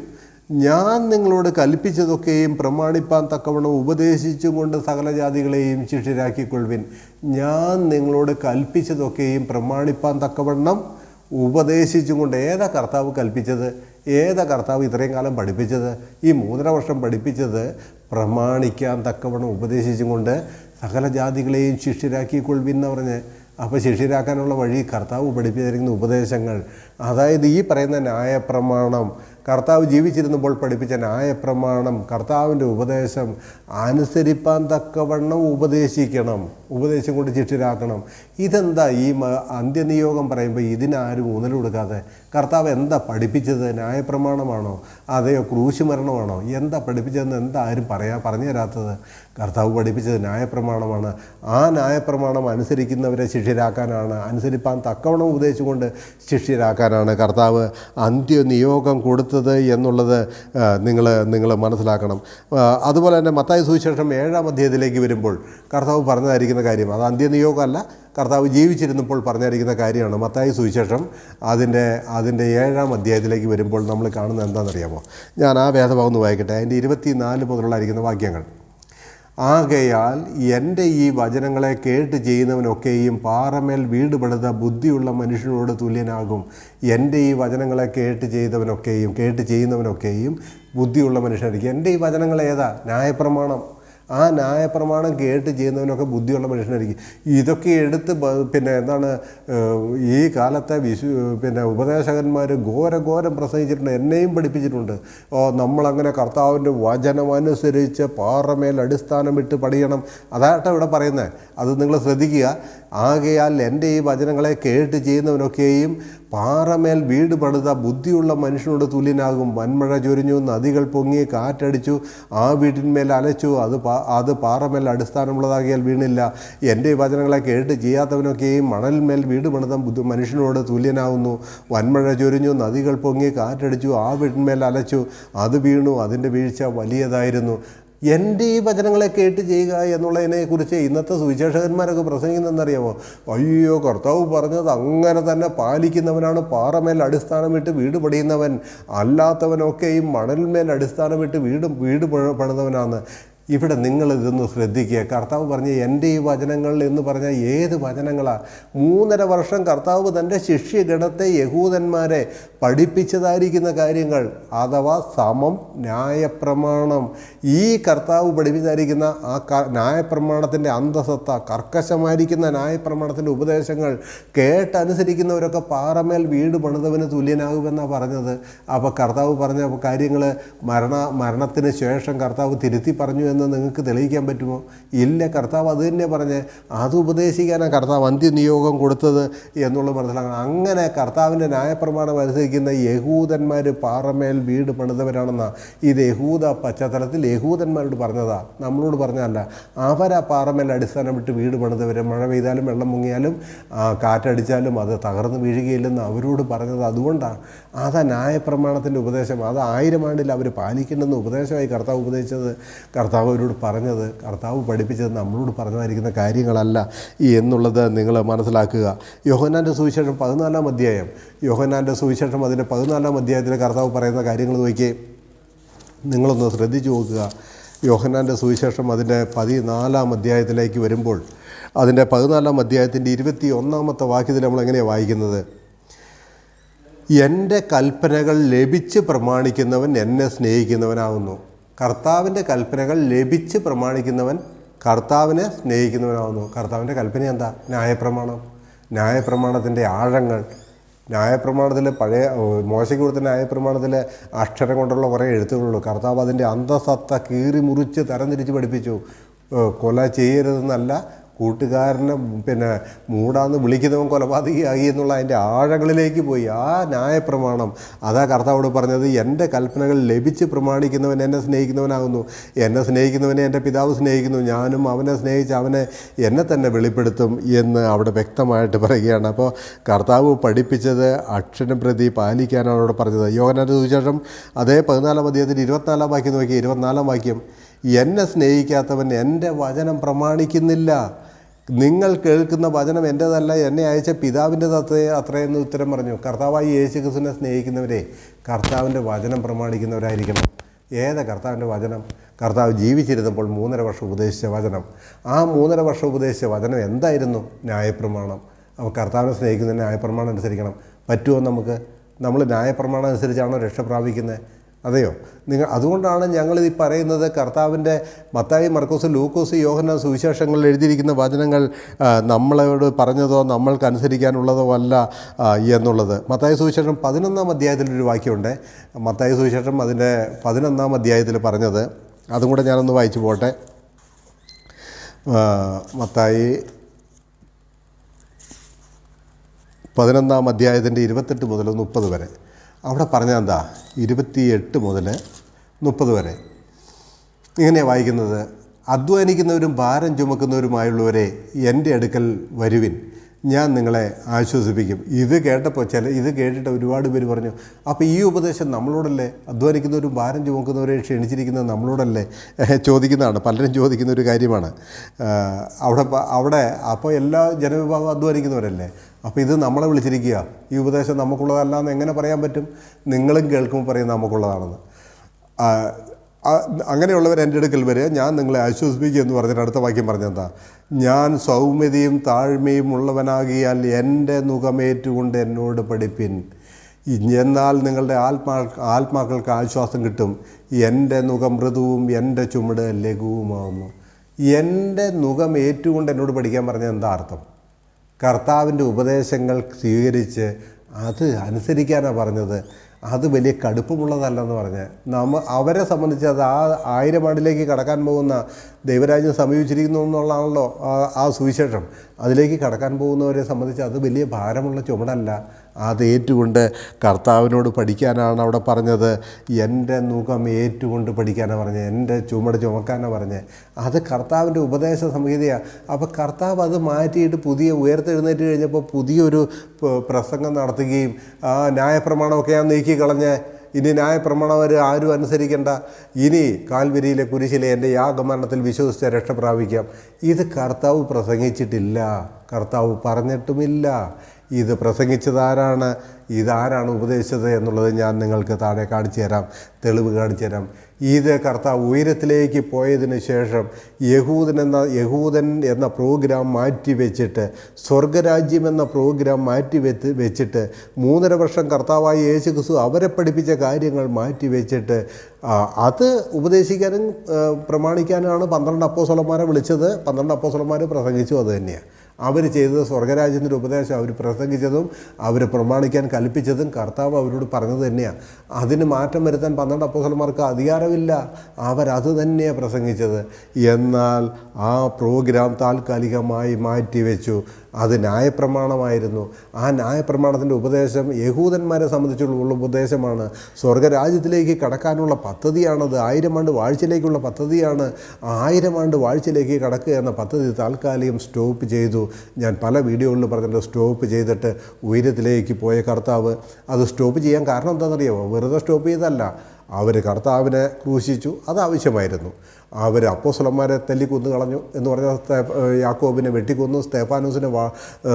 ഞാൻ നിങ്ങളോട് കൽപ്പിച്ചതൊക്കെയും പ്രമാണിപ്പാൻ തക്കവണ്ണം ഉപദേശിച്ചും കൊണ്ട് സകല ജാതികളെയും ശിഷ്യരാക്കിക്കൊള്ളുവിൻ. ഞാൻ നിങ്ങളോട് കൽപ്പിച്ചതൊക്കെയും പ്രമാണിപ്പാൻ തക്കവണ്ണം ഉപദേശിച്ചും കൊണ്ട്. ഏതാ കർത്താവ് കൽപ്പിച്ചത്? ഏതാ കർത്താവ് ഇത്രയും കാലം പഠിപ്പിച്ചത്? ഈ 3.5 വർഷം പഠിപ്പിച്ചത് പ്രമാണിക്കാൻ തക്കവണ്ണം ഉപദേശിച്ചും കൊണ്ട് സകല ജാതികളെയും ശിഷ്യരാക്കിക്കൊള്ളുവിൻ എന്ന് പറഞ്ഞ്. അപ്പോൾ ശിഷ്യരാക്കാനുള്ള വഴി കർത്താവ് പഠിപ്പിച്ചിരിക്കുന്ന ഉപദേശങ്ങൾ, അതായത് ഈ പറയുന്ന ന്യായപ്രമാണം, കർത്താവ് ജീവിച്ചിരുന്നപ്പോൾ പഠിപ്പിച്ച ന്യായപ്രമാണം, കർത്താവിൻ്റെ ഉപദേശം അനുസരിപ്പാൻ തക്കവണ്ണം ഉപദേശം കൊണ്ട് ശിഷ്യരാക്കണം. ഇതെന്താ ഈ അന്ത്യനിയോഗം പറയുമ്പോൾ ഇതിനാരും ഊന്നൽ കൊടുക്കാതെ? കർത്താവ് എന്താ പഠിപ്പിച്ചത്? ന്യായപ്രമാണമാണോ അതെയോ ക്രൂശ് മരണമാണോ? എന്താ പഠിപ്പിച്ചതെന്ന് എന്താ ആരും പറഞ്ഞു തരാത്തത്? കർത്താവ് പഠിപ്പിച്ചത് ന്യായപ്രമാണമാണ്. ആ ന്യായപ്രമാണം അനുസരിക്കുന്നവരെ ശിഷ്യരാക്കാനാണ്, അനുസരിപ്പാൻ തക്കവണ്ണം ഉപദേശിച്ചുകൊണ്ട് ശിഷ്യരാക്കാനാണ് കർത്താവ് അന്ത്യനിയോഗം കൊടുത്തത് എന്നുള്ളത് നിങ്ങൾ മനസ്സിലാക്കണം. അതുപോലെ തന്നെ മത്തായി സുവിശേഷം 7-ാം അധ്യായത്തിലേക്ക് വരുമ്പോൾ കർത്താവ് പറഞ്ഞതായിരിക്കുന്ന കാര്യം, അത് അന്ത്യനിയോഗമല്ല, കർത്താവ് ജീവിച്ചിരുന്നപ്പോൾ പറഞ്ഞിരിക്കുന്ന കാര്യമാണ്. മത്തായി സുവിശേഷം അതിൻ്റെ 7-ാം അധ്യായത്തിലേക്ക് വരുമ്പോൾ നമ്മൾ കാണുന്നത് എന്താണെന്നറിയാമോ? ഞാൻ ആ വേദഭാഗം ഒന്ന് വായിക്കട്ടെ. അതിൻ്റെ 24 മുതലുള്ളായിരിക്കുന്ന വാക്യങ്ങൾ. ആകയാൽ എൻ്റെ ഈ വചനങ്ങളെ കേട്ട് ചെയ്യുന്നവനൊക്കെയും പാറമേൽ വീട് പണിത ബുദ്ധിയുള്ള മനുഷ്യനോട് തുല്യനാകും. എൻ്റെ ഈ വചനങ്ങളെ കേട്ട് ചെയ്യുന്നവനൊക്കെയും ബുദ്ധിയുള്ള മനുഷ്യനായിരിക്കും. എൻ്റെ ഈ വചനങ്ങൾ ഏതാ? ന്യായപ്രമാണം. ആ ന്യായപ്രമാണം കേട്ട് ചെയ്യുന്നവനൊക്കെ ബുദ്ധിയുള്ള മനുഷ്യനായിരിക്കും. ഇതൊക്കെ എടുത്ത് ഈ കാലത്തെ ഉപദേശകന്മാർ ഘോരം പ്രസംഗിച്ചിട്ടുണ്ട്, എന്നെയും പഠിപ്പിച്ചിട്ടുണ്ട്. നമ്മളങ്ങനെ കർത്താവിൻ്റെ വചനമനുസരിച്ച് പാറമേൽ അടിസ്ഥാനമിട്ട് പണിയണം. അതാട്ടോ ഇവിടെ പറയുന്നത്. അത് നിങ്ങൾ ശ്രദ്ധിക്കുക. ആകയാൽ എൻ്റെ ഈ വചനങ്ങളെ കേട്ട് ചെയ്യുന്നവനൊക്കെയും പാറമേൽ വീട് പണിത ബുദ്ധിയുള്ള മനുഷ്യനോട് തുല്യനാകും. വൻമഴ ചൊരിഞ്ഞു, നദികൾ പൊങ്ങി, കാറ്റടിച്ചു, ആ വീട്ടിന്മേൽ അലച്ചു, അത് പാറമേൽ അടിസ്ഥാനമുള്ളതാകിയാൽ വീണില്ല. എൻ്റെ ഈ വചനങ്ങളെ കേട്ട് ചെയ്യാത്തവനൊക്കെയും മണൽമേൽ വീട് പണിത മനുഷ്യനോട് തുല്യനാകുന്നു. വൻമഴ ചൊരിഞ്ഞു, നദികൾ പൊങ്ങി, കാറ്റടിച്ചു, ആ വീട്ടിന്മേൽ അലച്ചു, അത് വീണു, അതിൻ്റെ വീഴ്ച വലിയതായിരുന്നു. എൻ്റെ ഈ വചനങ്ങളെ കേട്ട് ചെയ്യുക എന്നുള്ളതിനെക്കുറിച്ച് ഇന്നത്തെ സുവിശേഷകന്മാരൊക്കെ പ്രസംഗിക്കുന്നതെന്നറിയാമോ? അയ്യോ, കർത്താവ് പറഞ്ഞത് അങ്ങനെ തന്നെ പാലിക്കുന്നവനാണ് പാറമേൽ അടിസ്ഥാനമിട്ട് വീട് പണിയുന്നവൻ, അല്ലാത്തവനൊക്കെയും മണൽമേൽ അടിസ്ഥാനമിട്ട് വീട് പണിതവനാണ്. ഇവിടെ നിങ്ങളിതൊന്ന് ശ്രദ്ധിക്കുക. കർത്താവ് പറഞ്ഞ എൻ്റെ ഈ വചനങ്ങൾ എന്ന് പറഞ്ഞാൽ ഏത് വചനങ്ങളാണ്? 3.5 വർഷം കർത്താവ് തൻ്റെ ശിഷ്യഗണത്തെ യഹൂദന്മാരെ പഠിപ്പിച്ചതായിരിക്കുന്ന കാര്യങ്ങൾ, അഥവാ ന്യായപ്രമാണം. ഈ കർത്താവ് പഠിപ്പിച്ചായിരിക്കുന്ന ആ ന്യായപ്രമാണത്തിൻ്റെ അന്തസത്ത, കർക്കശമായിരിക്കുന്ന ന്യായപ്രമാണത്തിൻ്റെ ഉപദേശങ്ങൾ കേട്ടനുസരിക്കുന്നവരൊക്കെ പാറമേൽ വീട് പണിതവന് തുല്യനാകുമെന്നാണ് പറഞ്ഞത്. അപ്പോൾ കർത്താവ് പറഞ്ഞ കാര്യങ്ങൾ മരണത്തിന് ശേഷം കർത്താവ് തിരുത്തി പറഞ്ഞു എന്ന് നിങ്ങൾക്ക് തെളിയിക്കാൻ പറ്റുമോ? ഇല്ല. കർത്താവ് അത് തന്നെ പറഞ്ഞ് അത് ഉപദേശിക്കാനാണ് കർത്താവ് അന്ത്യനിയോഗം കൊടുത്തത് എന്നുള്ളത് മനസ്സിലാക്കണം. അങ്ങനെ കർത്താവിൻ്റെ ന്യായപ്രമാണം അനുസരിക്കുന്ന യഹൂദന്മാർ പാറമേൽ വീട് പണിതവരാണെന്നാണ്. ഇത് യഹൂദ പശ്ചാത്തലത്തിൽ യഹൂദന്മാരോട് പറഞ്ഞതാ, നമ്മളോട് പറഞ്ഞതല്ല. അവരാ പാറമേൽ അടിസ്ഥാനം വിട്ട് വീട് പണിതവർ. മഴ പെയ്താലും വെള്ളം മുങ്ങിയാലും കാറ്റടിച്ചാലും അത് തകർന്ന് വീഴുകയില്ലെന്ന് അവരോട് പറഞ്ഞത്. അതുകൊണ്ടാണ് അതാ ന്യായപ്രമാണത്തിൻ്റെ ഉപദേശം. അത് 1000 ആണ്ടിൽ അവർ പാലിക്കണമെന്ന് ഉപദേശമായി കർത്താവ് ഉപദേശിച്ചത്, കർത്താവ് അവരോട് പറഞ്ഞത്, കർത്താവ് പഠിപ്പിച്ചത് നമ്മളോട് പറഞ്ഞതായിരിക്കുന്ന കാര്യങ്ങളല്ല എന്നുള്ളത് നിങ്ങൾ മനസ്സിലാക്കുക. യോഹന്നാൻ്റെ സുവിശേഷം 14-ാം അധ്യായം, അതിൻ്റെ 14-ാം അധ്യായത്തിൽ കർത്താവ് പറയുന്ന കാര്യങ്ങൾ നോക്കിയേ, നിങ്ങളൊന്ന് ശ്രദ്ധിച്ചു നോക്കുക. യോഹന്നാൻ്റെ സുവിശേഷം അതിൻ്റെ 14-ാം അധ്യായത്തിലേക്ക് വരുമ്പോൾ അതിൻ്റെ 14-ാം അധ്യായത്തിൻ്റെ 21-ാമത്തെ വാക്യത്തിൽ നമ്മളെങ്ങനെയാണ് വായിക്കുന്നത്? എൻ്റെ കൽപ്പനകൾ ലഭിച്ച് പ്രമാണിക്കുന്നവൻ എന്നെ സ്നേഹിക്കുന്നവനാകുന്നു. കർത്താവിൻ്റെ കൽപ്പനകൾ ലഭിച്ച് പ്രമാണിക്കുന്നവൻ കർത്താവിനെ സ്നേഹിക്കുന്നവനാകുന്നു. കർത്താവിൻ്റെ കൽപ്പന എന്താ? ന്യായപ്രമാണത്തിൻ്റെ ആഴങ്ങൾ. ന്യായപ്രമാണത്തിൽ മോശയ്ക്ക് കൊടുത്ത ന്യായപ്രമാണത്തിൽ അക്ഷരം കൊണ്ടുള്ള കുറേ എഴുത്തുകളുള്ളൂ. കർത്താവ് അതിൻ്റെ അന്തസത്ത കീറി മുറിച്ച് തരംതിരിച്ച് പഠിപ്പിച്ചു. കൊല ചെയ്യരുതെന്നല്ല, കൂട്ടുകാരനെ മൂടാന്ന് വിളിക്കുന്നവൻ കൊലപാതകയായി എന്നുള്ള അതിൻ്റെ ആഴങ്ങളിലേക്ക് പോയി. ആ ന്യായപ്രമാണം അതാ കർത്താവോട് പറഞ്ഞത്, എൻ്റെ കൽപ്പനകൾ ലഭിച്ച് പ്രമാണിക്കുന്നവൻ എന്നെ സ്നേഹിക്കുന്നവനാകുന്നു. എന്നെ സ്നേഹിക്കുന്നവനെ എൻ്റെ പിതാവ് സ്നേഹിക്കുന്നു, ഞാനും അവനെ സ്നേഹിച്ച് അവനെ എന്നെ തന്നെ വെളിപ്പെടുത്തും എന്ന് അവിടെ വ്യക്തമായിട്ട് പറയുകയാണ്. അപ്പോൾ കർത്താവ് പഠിപ്പിച്ചത് അക്ഷരം പ്രതി പാലിക്കാനാണ് അവിടെ പറഞ്ഞത്. യോഹന്നാൻ്റെ സുവിശേഷം അതേ 14-ാം അധ്യായത്തിൽ 24-ാം വാക്യം നോക്കി. 24-ാം വാക്യം, എന്നെ സ്നേഹിക്കാത്തവൻ എൻ്റെ വചനം പ്രമാണിക്കുന്നില്ല. നിങ്ങൾ കേൾക്കുന്ന വചനം എൻ്റേതല്ല, എന്നെ അയച്ച പിതാവിൻ്റെ അത്രയെന്ന് ഉത്തരം പറഞ്ഞു. കർത്താവായി യേശു ക്രിസ്തുവിനെ സ്നേഹിക്കുന്നവരെ കർത്താവിൻ്റെ വചനം പ്രമാണിക്കുന്നവരായിരിക്കണം. ഏതാ കർത്താവിൻ്റെ വചനം? കർത്താവ് ജീവിച്ചിരുന്നപ്പോൾ 3.5 വർഷം ഉപദേശിച്ച വചനം. ആ 3.5 വർഷം ഉപദേശിച്ച വചനം എന്തായിരുന്നു? ന്യായപ്രമാണം. അപ്പോൾ കർത്താവിനെ സ്നേഹിക്കുന്ന ന്യായപ്രമാണം അനുസരിക്കണം. പറ്റുമോ നമുക്ക്? നമ്മൾ ന്യായപ്രമാണം അനുസരിച്ചാണോ രക്ഷ പ്രാപിക്കുന്നത്? അതെയോ? അതുകൊണ്ടാണ് ഞങ്ങളിത് പറയുന്നത്, കർത്താവിൻ്റെ മത്തായി, മർക്കോസ്, ലൂക്കോസ്, യോഹന്നാൻ സുവിശേഷങ്ങളിൽ എഴുതിയിരിക്കുന്ന വചനങ്ങൾ നമ്മളോട് പറഞ്ഞതോ നമ്മൾക്കനുസരിക്കാനുള്ളതോ അല്ല എന്നുള്ളത്. മത്തായി സുവിശേഷം 11-ാം അധ്യായത്തിലൊരു വാക്യമുണ്ട്. മത്തായി സുവിശേഷം അതിൻ്റെ 11-ാം അധ്യായത്തിൽ പറഞ്ഞത്, അതും കൂടെ ഞാനൊന്ന് വായിച്ചു പോട്ടെ. മത്തായി 11-ാം അധ്യായത്തിൻ്റെ 28 മുതൽ 30 വരെ. അവിടെ പറഞ്ഞാൽ എന്താ? 28 മുതൽ 30 വരെ ഇങ്ങനെയാണ് വായിക്കുന്നത്. അധ്വാനിക്കുന്നവരും ഭാരം ചുമക്കുന്നവരുമായുള്ളവരെ എൻ്റെ അടുക്കൽ വരുവിൻ, ഞാൻ നിങ്ങളെ ആശ്വസിപ്പിക്കും. ഇത് കേട്ടിട്ട് ഒരുപാട് പേര് പറഞ്ഞു, അപ്പോൾ ഈ ഉപദേശം നമ്മളോടല്ലേ? അധ്വാനിക്കുന്നവരും ഭാരം ചുമക്കുന്നവരെ ക്ഷണിച്ചിരിക്കുന്നത് നമ്മളോടല്ലേ? ചോദിക്കുന്നതാണ്, പലരും ചോദിക്കുന്ന ഒരു കാര്യമാണ്. അവിടെ അപ്പോൾ എല്ലാ ജനവിഭാഗം അധ്വാനിക്കുന്നവരല്ലേ? അപ്പോൾ ഇത് നമ്മളെ വിളിച്ചിരിക്കുക, ഈ ഉപദേശം നമുക്കുള്ളതല്ല എന്ന് എങ്ങനെ പറയാൻ പറ്റും? നിങ്ങളും കേൾക്കുമ്പോൾ പറയും നമുക്കുള്ളതാണെന്ന്. അങ്ങനെയുള്ളവർ എൻ്റെ അടുക്കൽ വരിക, ഞാൻ നിങ്ങളെ ആശ്വസിപ്പിക്കുക എന്ന് പറഞ്ഞിട്ട് അടുത്ത വാക്യം പറഞ്ഞെന്താ? ഞാൻ സൗമ്യതയും താഴ്മയും ഉള്ളവനാകിയാൽ എൻ്റെ നുകമേറ്റുകൊണ്ട് എന്നോട് പഠിപ്പിൻ, എന്നാൽ നിങ്ങളുടെ ആത്മാക്കൾക്ക് ആശ്വാസം കിട്ടും. എൻ്റെ നുകം മൃദുവും എൻ്റെ ചുമട് ലഘുവുമാകുന്നു. എൻ്റെ നുകം ഏറ്റുകൊണ്ട് എന്നോട് പഠിക്കാൻ പറഞ്ഞാൽ എന്താ അർത്ഥം? കർത്താവിൻ്റെ ഉപദേശങ്ങൾ സ്വീകരിച്ച് അത് അനുസരിക്കാനാണ് പറഞ്ഞത്. അത് വലിയ കടുപ്പമുള്ളതല്ലെന്ന് പറഞ്ഞ് അവരെ സംബന്ധിച്ച് അത് 1000 ആണ്ടിലേക്ക് കടക്കാൻ പോകുന്ന ദൈവരാജ്യം സമീപിച്ചിരിക്കുന്നു എന്നുള്ളതാണല്ലോ ആ സുവിശേഷം. അതിലേക്ക് കടക്കാൻ പോകുന്നവരെ സംബന്ധിച്ച് അത് വലിയ ഭാരമുള്ള ചുമടല്ല. അത് ഏറ്റുകൊണ്ട് കർത്താവിനോട് പഠിക്കാനാണ് അവിടെ പറഞ്ഞത്. എൻ്റെ നുകം ഏറ്റുകൊണ്ട് പഠിക്കാനാണ് പറഞ്ഞത്, എൻ്റെ ചുമട് ചുമക്കാനാണ് പറഞ്ഞത്. അത് കർത്താവിൻ്റെ ഉപദേശ സംഹിതയാണ്. അപ്പോൾ കർത്താവ് അത് മാറ്റിയിട്ട് പുതിയ ഉയർത്തെഴുന്നേറ്റ് കഴിഞ്ഞപ്പോൾ പുതിയൊരു പ്രസംഗം നടത്തുകയും ന്യായപ്രമാണമൊക്കെ ഞാൻ നീക്കിക്കളഞ്ഞ് ഇനി ന്യായപ്രമാണം ആരും അനുസരിക്കേണ്ട, ഇനി കാൽവരിയിലെ കുരിശിലെ എൻ്റെ യാഗമരണത്തിൽ വിശ്വസിച്ച രക്ഷ പ്രാപിക്കാം. ഇത് കർത്താവ് പ്രസംഗിച്ചിട്ടില്ല, കർത്താവ് പറഞ്ഞിട്ടുമില്ല. ഇത് പ്രസംഗിച്ചതാരാണ്, ഇതാരാണ് ഉപദേശിച്ചത് എന്നുള്ളത് ഞാൻ നിങ്ങൾക്ക് താഴെ കാണിച്ചു തരാം, തെളിവ് കാണിച്ചു തരാം. ഇത് കർത്താവ് ഉയരത്തിലേക്ക് പോയതിന് ശേഷം യഹൂദൻ എന്ന പ്രോഗ്രാം മാറ്റിവെച്ചിട്ട്, സ്വർഗരാജ്യം എന്ന പ്രോഗ്രാം വെച്ചിട്ട് 3.5 വർഷം കർത്താവായ യേശു ക്രിസ്തു അവരെ പഠിപ്പിച്ച കാര്യങ്ങൾ മാറ്റിവെച്ചിട്ട് അത് ഉപദേശിക്കാനും പ്രമാണിക്കാനാണ് 12 അപ്പോസ്തലന്മാരെ വിളിച്ചത്. 12 അപ്പോസ്തലന്മാർ പ്രസംഗിച്ചു അത് തന്നെയാണ്. അവർ ചെയ്തത് സ്വർഗരാജ്യത്തിൻ്റെ ഉപദേശം അവർ പ്രസംഗിച്ചതും അവർ പ്രമാണിക്കാൻ കൽപ്പിച്ചതും കർത്താവ് അവരോട് പറഞ്ഞത് തന്നെയാണ്. അതിന് മാറ്റം വരുത്താൻ 12 അപ്പോസ്തലന്മാർക്ക് അധികാരമില്ല, അവരത് തന്നെയാണ് പ്രസംഗിച്ചത്. എന്നാൽ ആ പ്രോഗ്രാം താൽക്കാലികമായി മാറ്റിവെച്ചു. അത് ന്യായപ്രമാണമായിരുന്നു. ആ ന്യായപ്രമാണത്തിൻ്റെ ഉപദേശം യഹൂദന്മാരെ സംബന്ധിച്ചുള്ള ഉപദേശമാണ്. സ്വർഗരാജ്യത്തിലേക്ക് കടക്കാനുള്ള പദ്ധതിയാണത്. 1000 ആണ്ട് വാഴ്ചയിലേക്കുള്ള പദ്ധതിയാണ്. 1000 ആണ്ട് വാഴ്ചയിലേക്ക് കടക്കുക എന്ന പദ്ധതി താൽക്കാലികം സ്റ്റോപ്പ് ചെയ്തു. ഞാൻ പല വീഡിയോകളിൽ പറഞ്ഞിട്ട് സ്റ്റോപ്പ് ചെയ്തിട്ട് ഉയരത്തിലേക്ക് പോയ കർത്താവ് അത് സ്റ്റോപ്പ് ചെയ്യാൻ കാരണം എന്താണെന്നറിയാമോ? വെറുതെ സ്റ്റോപ്പ് ചെയ്തല്ല, അവർ കർത്താവിനെ ക്രൂശിച്ചു, അത് ആവശ്യമായിരുന്നു. അവർ അപ്പോസ്തലന്മാരെ തല്ലിക്കൊന്നു കളഞ്ഞു എന്ന് പറഞ്ഞാൽ യാക്കോബിനെ വെട്ടിക്കൊന്നു,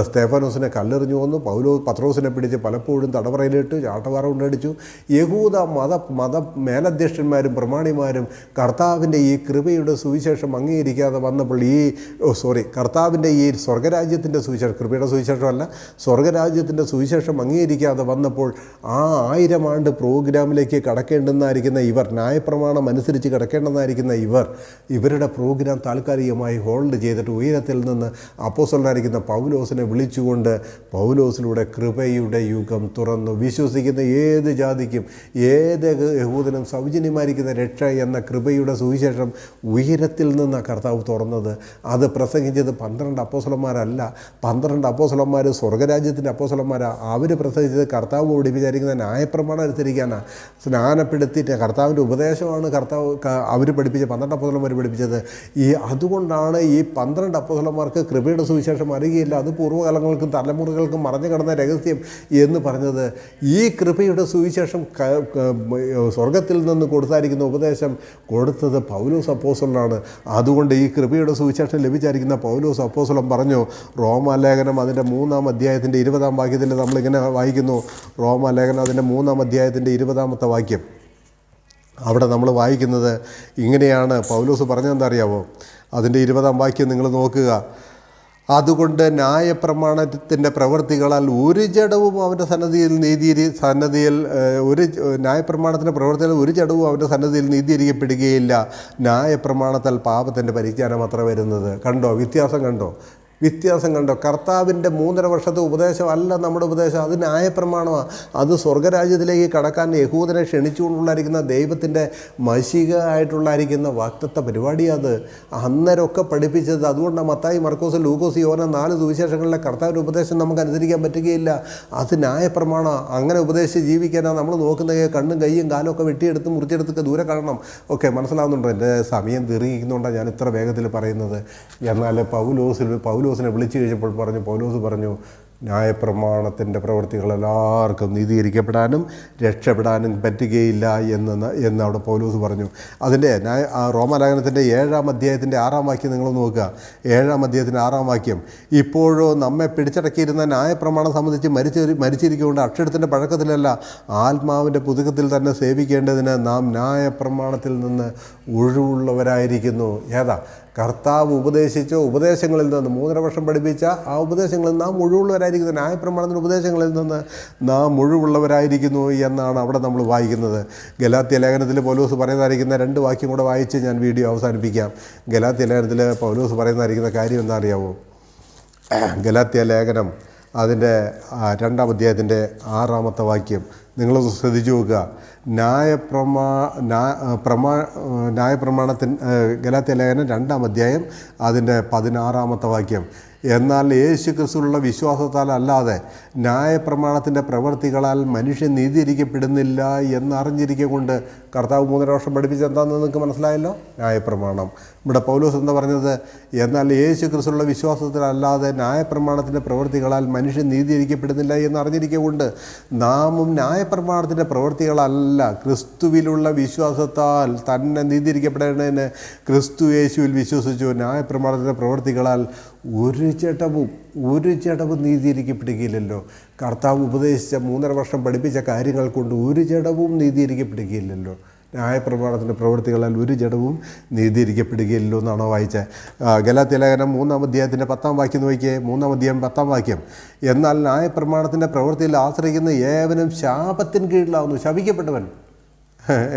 സ്തേഫാനോസിനെ കല്ലെറിഞ്ഞു കൊന്നു, പത്രോസിനെ പിടിച്ച് പലപ്പോഴും തടവറയിലിട്ട് ചാട്ടവാറ കൊണ്ടടിച്ചു. യഹൂദ മത മേലധ്യക്ഷന്മാരും പ്രമാണിമാരും കർത്താവിൻ്റെ ഈ കൃപയുടെ സുവിശേഷം അംഗീകരിക്കാതെ വന്നപ്പോൾ കർത്താവിൻ്റെ ഈ സ്വർഗരാജ്യത്തിൻ്റെ സുവിശേഷം, കൃപയുടെ സുവിശേഷമല്ല, സ്വർഗരാജ്യത്തിൻ്റെ സുവിശേഷം അംഗീകരിക്കാതെ വന്നപ്പോൾ ആ 1000 ആണ്ട് പ്രോഗ്രാമിലേക്ക് കടക്കേണ്ടെന്നായിരിക്കുന്ന ഇവർ, ന്യായപ്രമാണം അനുസരിച്ച് കിടക്കേണ്ടെന്നായിരിക്കുന്ന ഇവരുടെ പ്രോഗ്രാം താൽക്കാലികമായി ഹോൾഡ് ചെയ്തിട്ട് ഉയരത്തിൽ നിന്ന് അപ്പോസ്തലനായിരിക്കുന്ന പൗലോസിനെ വിളിച്ചുകൊണ്ട് പൗലോസിലൂടെ കൃപയുടെ യുഗം തുറന്നു. വിശ്വസിക്കുന്ന ഏത് ജാതിക്കും ഏത് യഹൂദനും സൗജന്യമായിരിക്കുന്ന രക്ഷ എന്ന കൃപയുടെ സുവിശേഷം ഉയരത്തിൽ നിന്ന് കർത്താവ് തുറന്നത്. അത് പ്രസംഗിച്ചത് 12 അപ്പോസ്തലന്മാരല്ല. 12 അപ്പോസ്തലന്മാർ സ്വർഗരാജ്യത്തിൻ്റെ അപ്പോസ്തലന്മാരാണ്. അവർ പ്രസംഗിച്ചത് കർത്താവ് വിചാരിക്കുന്ന ന്യായപ്രമാണം അനുസരിക്കാനാണ്. സ്നാനപ്പെടുത്തിയിട്ട് കർത്താവിൻ്റെ ഉപദേശമാണ് അവർ പഠിപ്പിച്ച 12 അപ്പോസ്തലന്മാർ പഠിപ്പിച്ചത്. അതുകൊണ്ടാണ് ഈ 12 അപ്പോസ്തലന്മാർക്ക് കൃപയുടെ സുവിശേഷം അറിയുകയില്ല, അത് പൂർവ്വകാലങ്ങൾക്കും തലമുറകൾക്കും മറഞ്ഞു കിടന്ന രഹസ്യം എന്ന് പറഞ്ഞത്. ഈ കൃപയുടെ സുവിശേഷം സ്വർഗത്തിൽ നിന്ന് കൊടുത്തായിരിക്കുന്ന ഉപദേശം കൊടുത്തത് പൗലോസ് അപ്പോസ്തലനാണ്. അതുകൊണ്ട് ഈ കൃപയുടെ സുവിശേഷം ലഭിച്ചായിരിക്കുന്ന പൗലോസ് അപ്പോസ്തലൻ പറഞ്ഞു, റോമാലേഖനം അതിൻ്റെ 3-ാം അധ്യായത്തിൻ്റെ 20-ാം വാക്യത്തിൽ നമ്മളിങ്ങനെ വായിക്കുന്നു. റോമാലേഖനം അതിൻ്റെ 3-ാം അധ്യായത്തിൻ്റെ 20-ാമത്തെ വാക്യം. അവിടെ നമ്മൾ വായിക്കുന്നത് ഇങ്ങനെയാണ്. പൗലോസ് പറഞ്ഞതെന്താ അറിയാമോ? അതിൻ്റെ 20-ാം വാക്യം നിങ്ങൾ നോക്കുക. അതുകൊണ്ട് ന്യായപ്രമാണത്തിൻ്റെ പ്രവൃത്തികളാൽ ഒരു ജഡവും അവൻ്റെ ന്യായപ്രമാണത്തിൻ്റെ പ്രവൃത്തികൾ ഒരു ജഡവും അവൻ്റെ സന്നദ്ധിയിൽ നീതീകരിക്കപ്പെടുകയില്ല. ന്യായപ്രമാണത്താൽ പാപത്തിൻ്റെ പരിജ്ഞാനം അത്ര വരുന്നത്. കണ്ടോ വ്യത്യാസം? കണ്ടോ? കർത്താവിൻ്റെ 3.5 വർഷത്തെ ഉപദേശമല്ല നമ്മുടെ ഉപദേശം, അത് ന്യായപ്രമാണമാണ്. അത് സ്വർഗരാജ്യത്തിലേക്ക് കടക്കാൻ യഹൂദനെ ക്ഷണിച്ചുകൊണ്ടുള്ളായിരിക്കുന്ന ദൈവത്തിൻ്റെ മശികയായിട്ടുള്ളായിരിക്കുന്ന വാഗ്ദത്ത പരിപാടിയാണ്. അന്നേരമൊക്കെ പഠിപ്പിച്ചത്. അതുകൊണ്ടാണ് മത്തായി, മർക്കോസ്, ലൂക്കോസ്, യോഹന്നാൻ 4 സുവിശേഷങ്ങളിലെ കർത്താവിൻ്റെ ഉപദേശം നമുക്ക് അനുസരിക്കാൻ പറ്റുകയില്ല. അത് ന്യായപ്രമാണമാണ്. അങ്ങനെ ഉപദേശിച്ച് ജീവിക്കാനാണ് നമ്മൾ നോക്കുന്നത്. കണ്ണും കയ്യും കാലും ഒക്കെ വെട്ടിയെടുത്ത് മുറിച്ചെടുത്തൊക്കെ ദൂരെ കാണണം. ഓക്കെ, മനസ്സിലാവുന്നുണ്ടോ? എൻ്റെ സമയം ദീർഘിക്കുന്നുകൊണ്ടാണ് ഞാൻ ഇത്ര വേഗത്തിൽ പറയുന്നത്. എന്നാൽ പൗലോസിനെ വിളിച്ചു കഴിഞ്ഞപ്പോൾ പൗലോസ് പറഞ്ഞു, ന്യായപ്രമാണത്തിൻ്റെ പ്രവൃത്തികൾ എല്ലാവർക്കും നീതീകരിക്കപ്പെടാനും രക്ഷപ്പെടാനും പറ്റുകയില്ല എന്ന് അവിടെ പൗലോസ് പറഞ്ഞു. അതിൻ്റെ റോമാലേഖനത്തിൻ്റെ 7-ാം അധ്യായത്തിൻ്റെ 6-ാം വാക്യം നിങ്ങൾ നോക്കുക. 7-ാം അധ്യായത്തിൻ്റെ 6-ാം വാക്യം, ഇപ്പോഴോ നമ്മെ പിടിച്ചടക്കിയിരുന്ന ന്യായപ്രമാണം സംബന്ധിച്ച് മരിച്ചിരിക്കൊണ്ട് അക്ഷരത്തിൻ്റെ പഴക്കത്തിലല്ല ആത്മാവിൻ്റെ പുതുക്കത്തിൽ തന്നെ സേവിക്കേണ്ടതിന് നാം ന്യായപ്രമാണത്തിൽ നിന്ന് ഒഴിവുള്ളവരായിരിക്കുന്നു. ഏതാ? കർത്താവ് ഉപദേശിച്ച ഉപദേശങ്ങളിൽ നിന്ന് 3.5 വർഷം പഠിപ്പിച്ച ആ ഉപദേശങ്ങളിൽ നാം ഒഴിവുള്ളവരായിരിക്കുന്നു. ന്യായപ്രമാണത്തിൻ്റെ ഉപദേശങ്ങളിൽ നിന്ന് നാം ഒഴിവുള്ളവരായിരിക്കുന്നു എന്നാണ് അവിടെ നമ്മൾ വായിക്കുന്നത്. ഗലാത്യ ലേഖനത്തിൽ പൗലോസ് പറയുന്നതായിരിക്കുന്ന 2 വാക്യം കൂടെ വായിച്ച് ഞാൻ വീഡിയോ അവസാനിപ്പിക്കാം. ഗലാത്യ ലേഖനത്തിൽ പൗലോസ് പറയുന്നതായിരിക്കുന്ന കാര്യം എന്താ അറിയാവോ? ഗലാത്യ ലേഖനം അതിൻ്റെ 2-ാം അധ്യായത്തിൻ്റെ 6-ാമത്തെ വാക്യം നിങ്ങളൊന്ന് ശ്രദ്ധിച്ചു നോക്കുക. ന്യായപ്രമാണത്തിന് ഗലാത്യ ലേഖനം 2-ാം അധ്യായം അതിൻ്റെ 16-ാമത്തെ വാക്യം, എന്നാൽ യേശു ക്രിസ്തുവിലുള്ള വിശ്വാസത്താൽ അല്ലാതെ ന്യായപ്രമാണത്തിൻ്റെ പ്രവൃത്തികളാൽ മനുഷ്യൻ നീതീകരിക്കപ്പെടുന്നില്ല എന്നറിഞ്ഞിരിക്കൊണ്ട് കർത്താവ് 3.5 വർഷം പഠിപ്പിച്ച് എന്താണെന്ന് നിങ്ങൾക്ക് മനസ്സിലായല്ലോ? ന്യായപ്രമാണം. ഇവിടെ പൗലോസ് എന്താ പറഞ്ഞത്? എന്നാൽ യേശു ക്രിസ്തുവിലുള്ള വിശ്വാസത്തിലല്ലാതെ ന്യായപ്രമാണത്തിൻ്റെ പ്രവൃത്തികളാൽ മനുഷ്യൻ നീതീകരിക്കപ്പെടുന്നില്ല എന്നറിഞ്ഞിരിക്കൊണ്ട് നാമും ന്യായപ്രമാണത്തിൻ്റെ പ്രവൃത്തികളല്ല ക്രിസ്തുവിലുള്ള വിശ്വാസത്താൽ തന്നെ നീതീകരിക്കപ്പെടേണ്ടതിന് ക്രിസ്തു യേശുവിൽ വിശ്വസിച്ചു. ന്യായപ്രമാണത്തിൻ്റെ പ്രവൃത്തികളാൽ ഒരു ജഡവും നീതീകരിക്കപ്പെടുകയില്ലല്ലോ. കർത്താവ് ഉപദേശിച്ച 3.5 വർഷം പഠിപ്പിച്ച കാര്യങ്ങൾ കൊണ്ട് ഒരു ജഡവും നീതീകരിക്കപ്പെടുകയില്ലല്ലോ. ന്യായപ്രമാണത്തിൻ്റെ പ്രവൃത്തികളാൽ ഒരു ജഡവും നീതീകരിക്കപ്പെടുകയില്ലല്ലോ എന്നാണോ വായിച്ചത്? ഗലാത്യ ലേഖനം 3-ാം അധ്യായത്തിൻ്റെ 10-ാം വാക്യം നോക്കിയേ. 3-ാം അധ്യായം 10-ാം വാക്യം, എന്നാൽ ന്യായപ്രമാണത്തിൻ്റെ പ്രവൃത്തിയിൽ ആശ്രയിക്കുന്ന ഏവനും ശാപത്തിന് കീഴിലാവുന്നു. ശപിക്കപ്പെട്ടവൻ